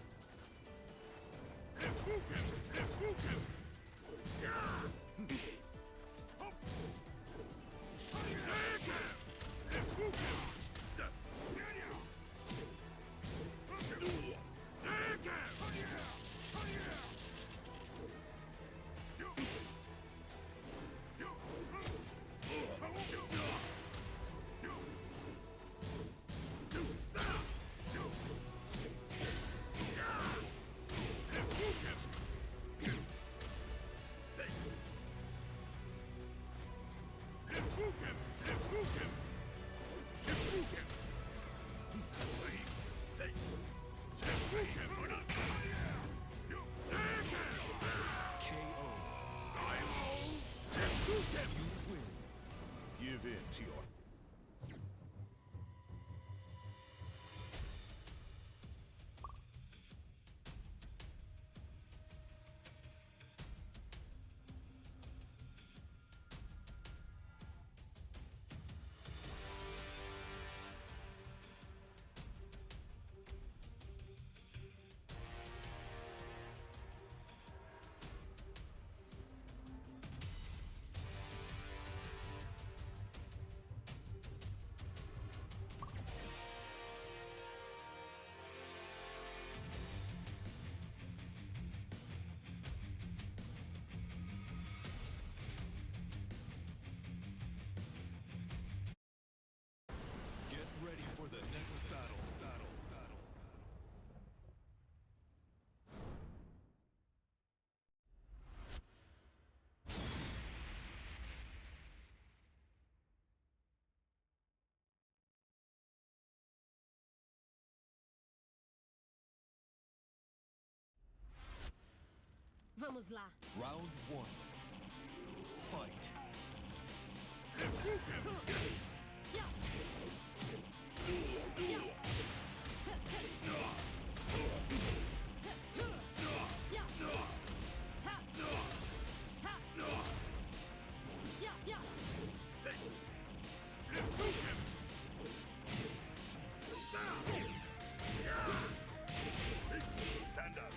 Give in to your... Get ready for the next battle. Vamos lá. Round 1. Fight. Stand up.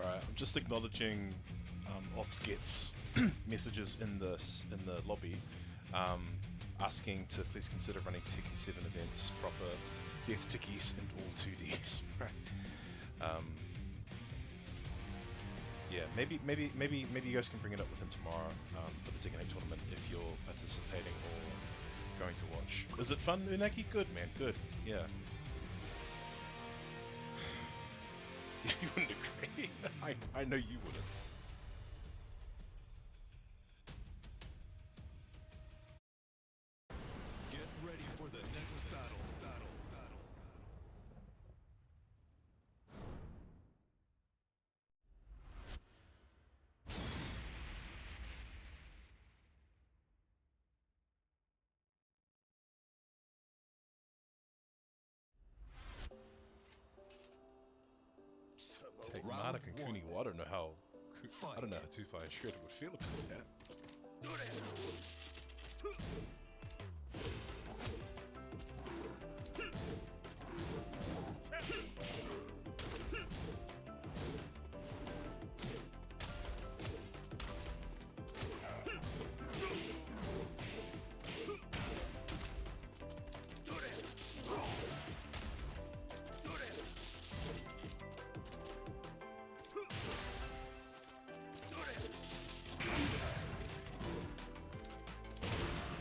Alright, I'm just acknowledging Offsket's messages in the lobby, asking to please consider running Tekken 7 events, proper death tickies and all 2Ds. Right. Yeah, maybe you guys can bring it up with him tomorrow for the Tekken 8 tournament if you're participating or going to watch. Is it fun, Unagi? Good, man. Good. Yeah. You wouldn't agree. I know you wouldn't. Get ready for the next battle. Take Round Marek and one. Kuni. Well, I don't know how Fight. 2-5 and Shredder would feel about that.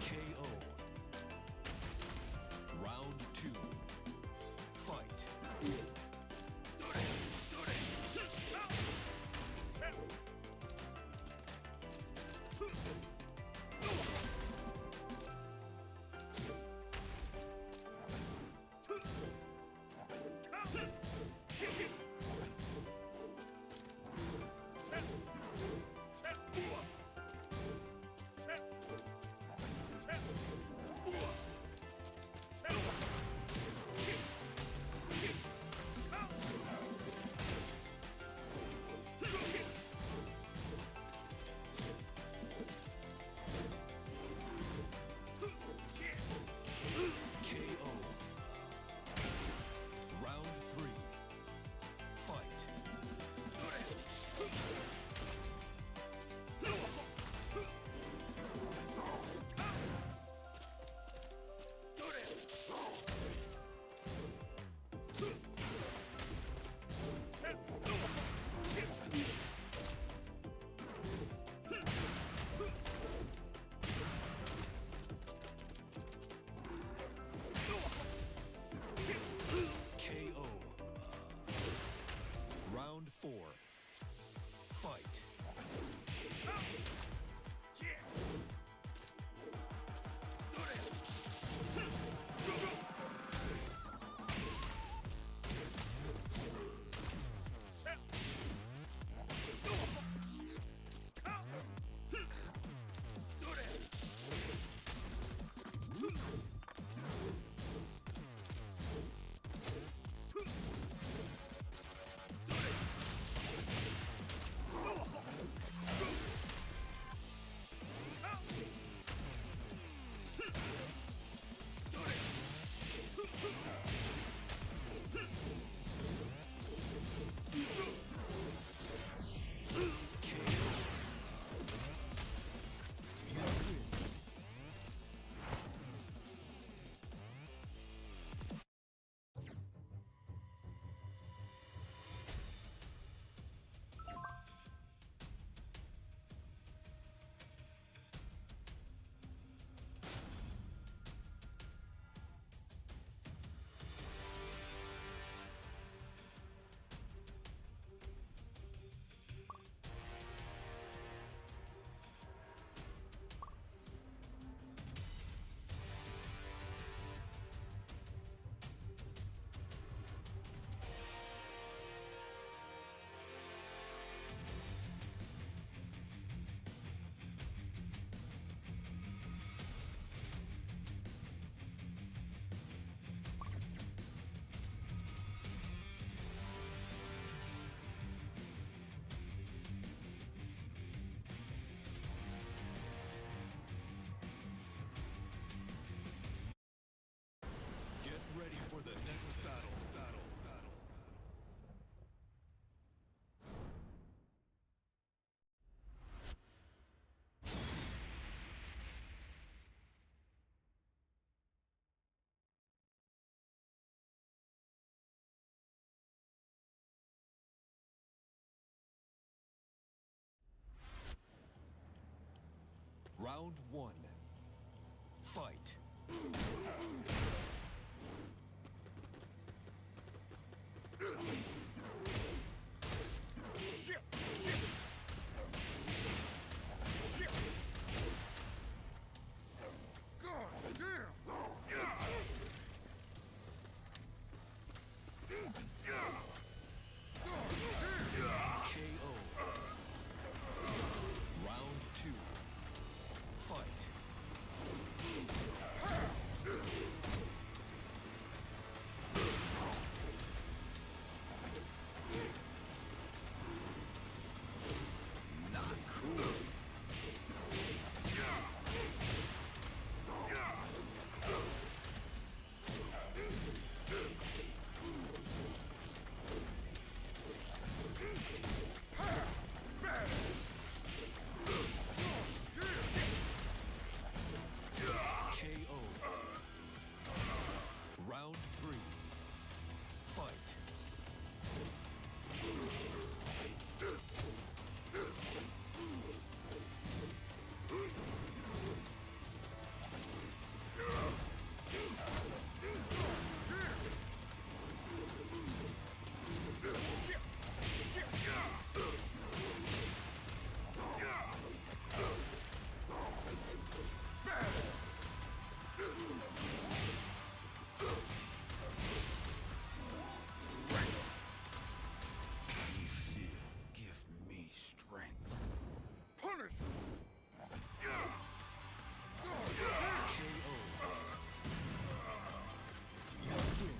KO. Round one. Fight. KO. Round two. Fight. Not cool. KO. Round three. Fight. Give me strength. Punish! KO. You win.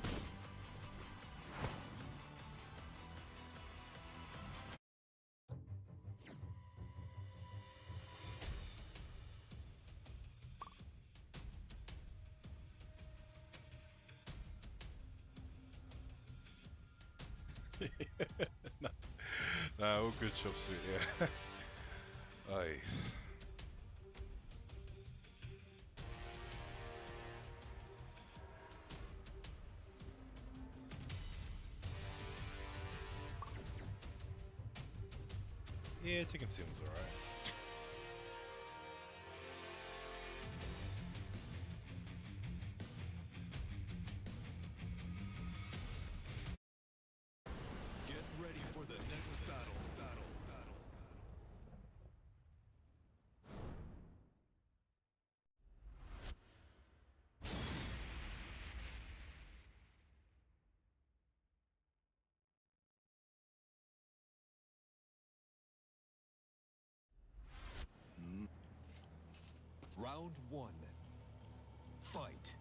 Nah, all good, chop suit, yeah. Aye. Yeah, Tekken 7's alright. Get ready for the next battle. Round one. Fight.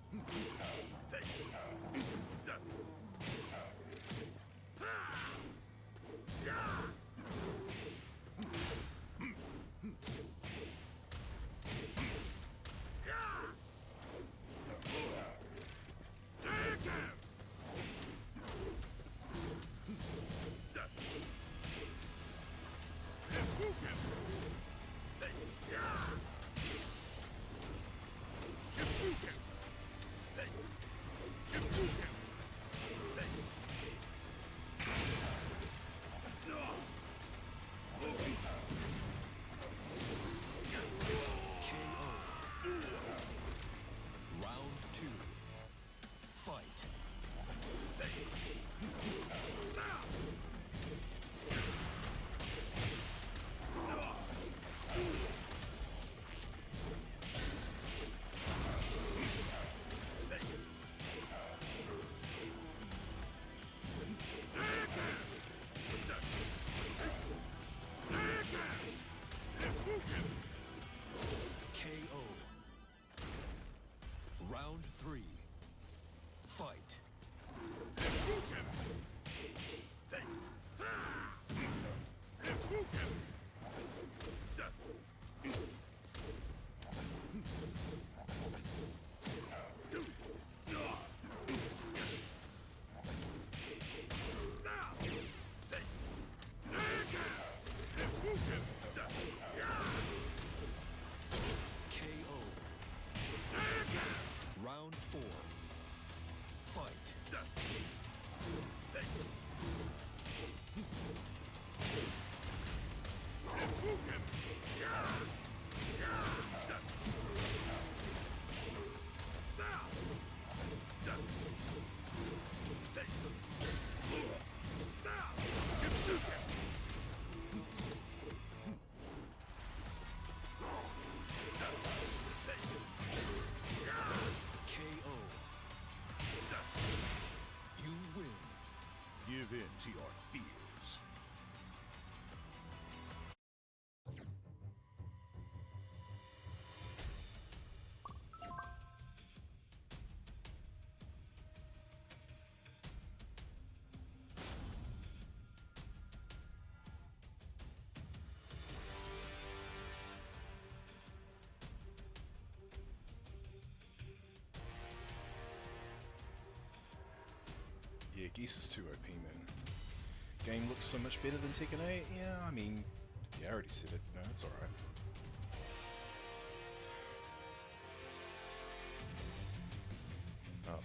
Yeah, Geese is too OP, man. Game looks so much better than Tekken 8. Yeah, I mean, yeah, I already said it. No, it's alright.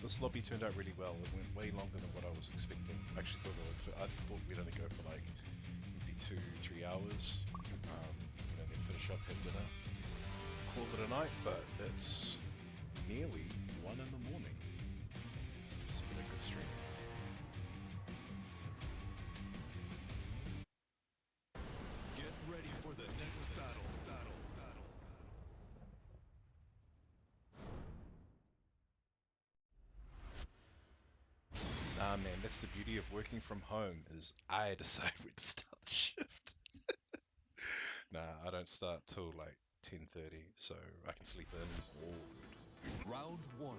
This lobby turned out really well. It went way longer than what I was expecting. I actually thought I thought we'd only go for like maybe 2-3 hours. Then finish up, have dinner, call it a night. But it's nearly 1 in the morning. It's been a good stream. Get ready for the next battle. Nah, man, that's the beauty of working from home, is I decide when to start the shift. Nah, I don't start till like 10:30, so I can sleep in all good. Round 1.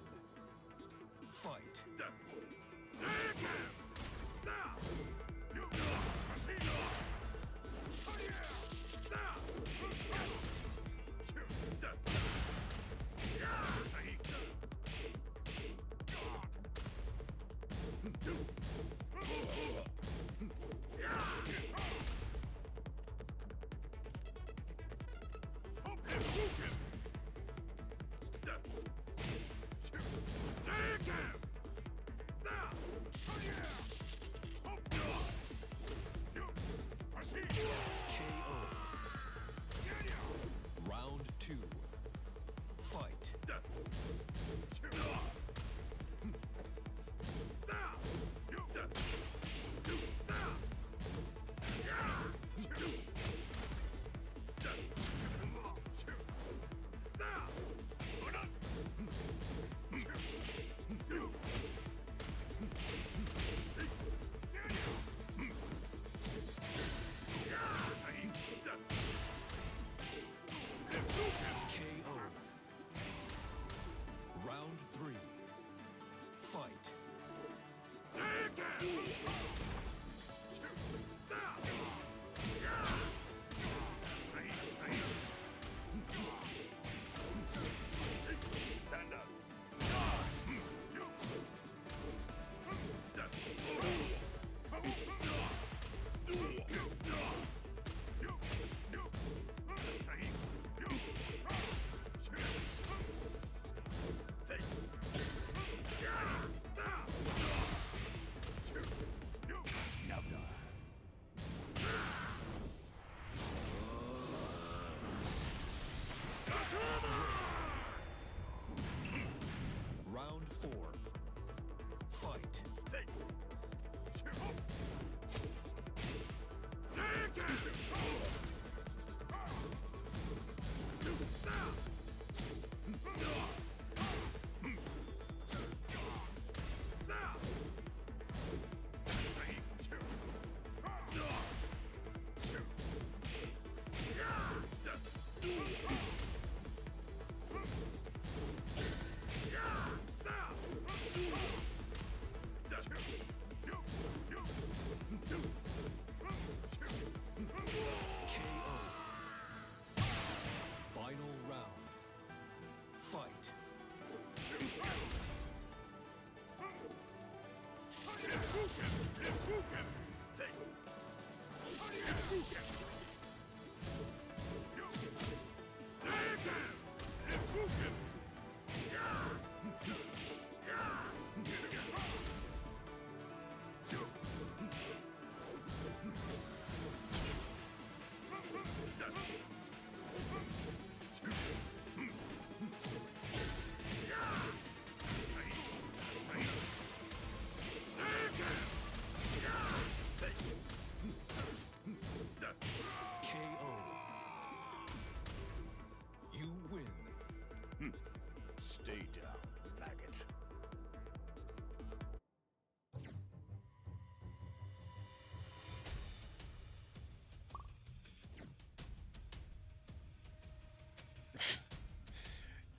Fight. Round 2. Fight. KO. Round 3. Fight. Round 4. Fight. KO. Final round. Fight. KO. You win. Stay down, maggot.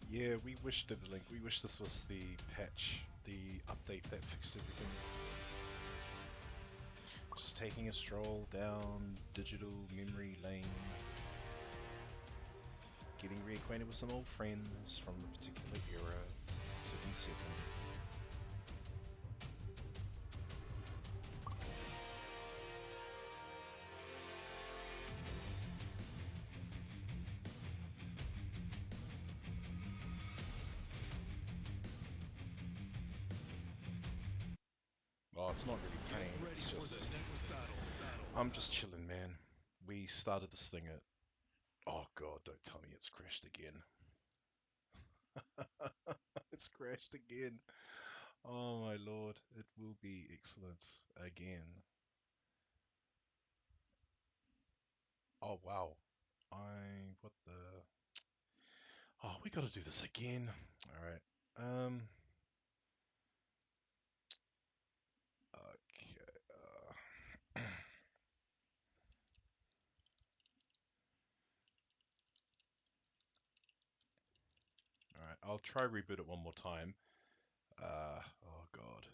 Yeah, we wish Dividlink. We wish this was the patch, the update that fixed everything. Just taking a stroll down digital memory lane, getting reacquainted with some old friends from a particular era, Tekken 7. Oh, it's not really Get pain. ready It's for just the next battle. I'm just chilling, man. We started this thing at. Oh God, don't tell me it's crashed again. It's crashed again. Oh my lord, it will be excellent again. Oh wow. What the? Oh, we gotta do this again. Alright. Okay. Alright, I'll try reboot it one more time. Oh god.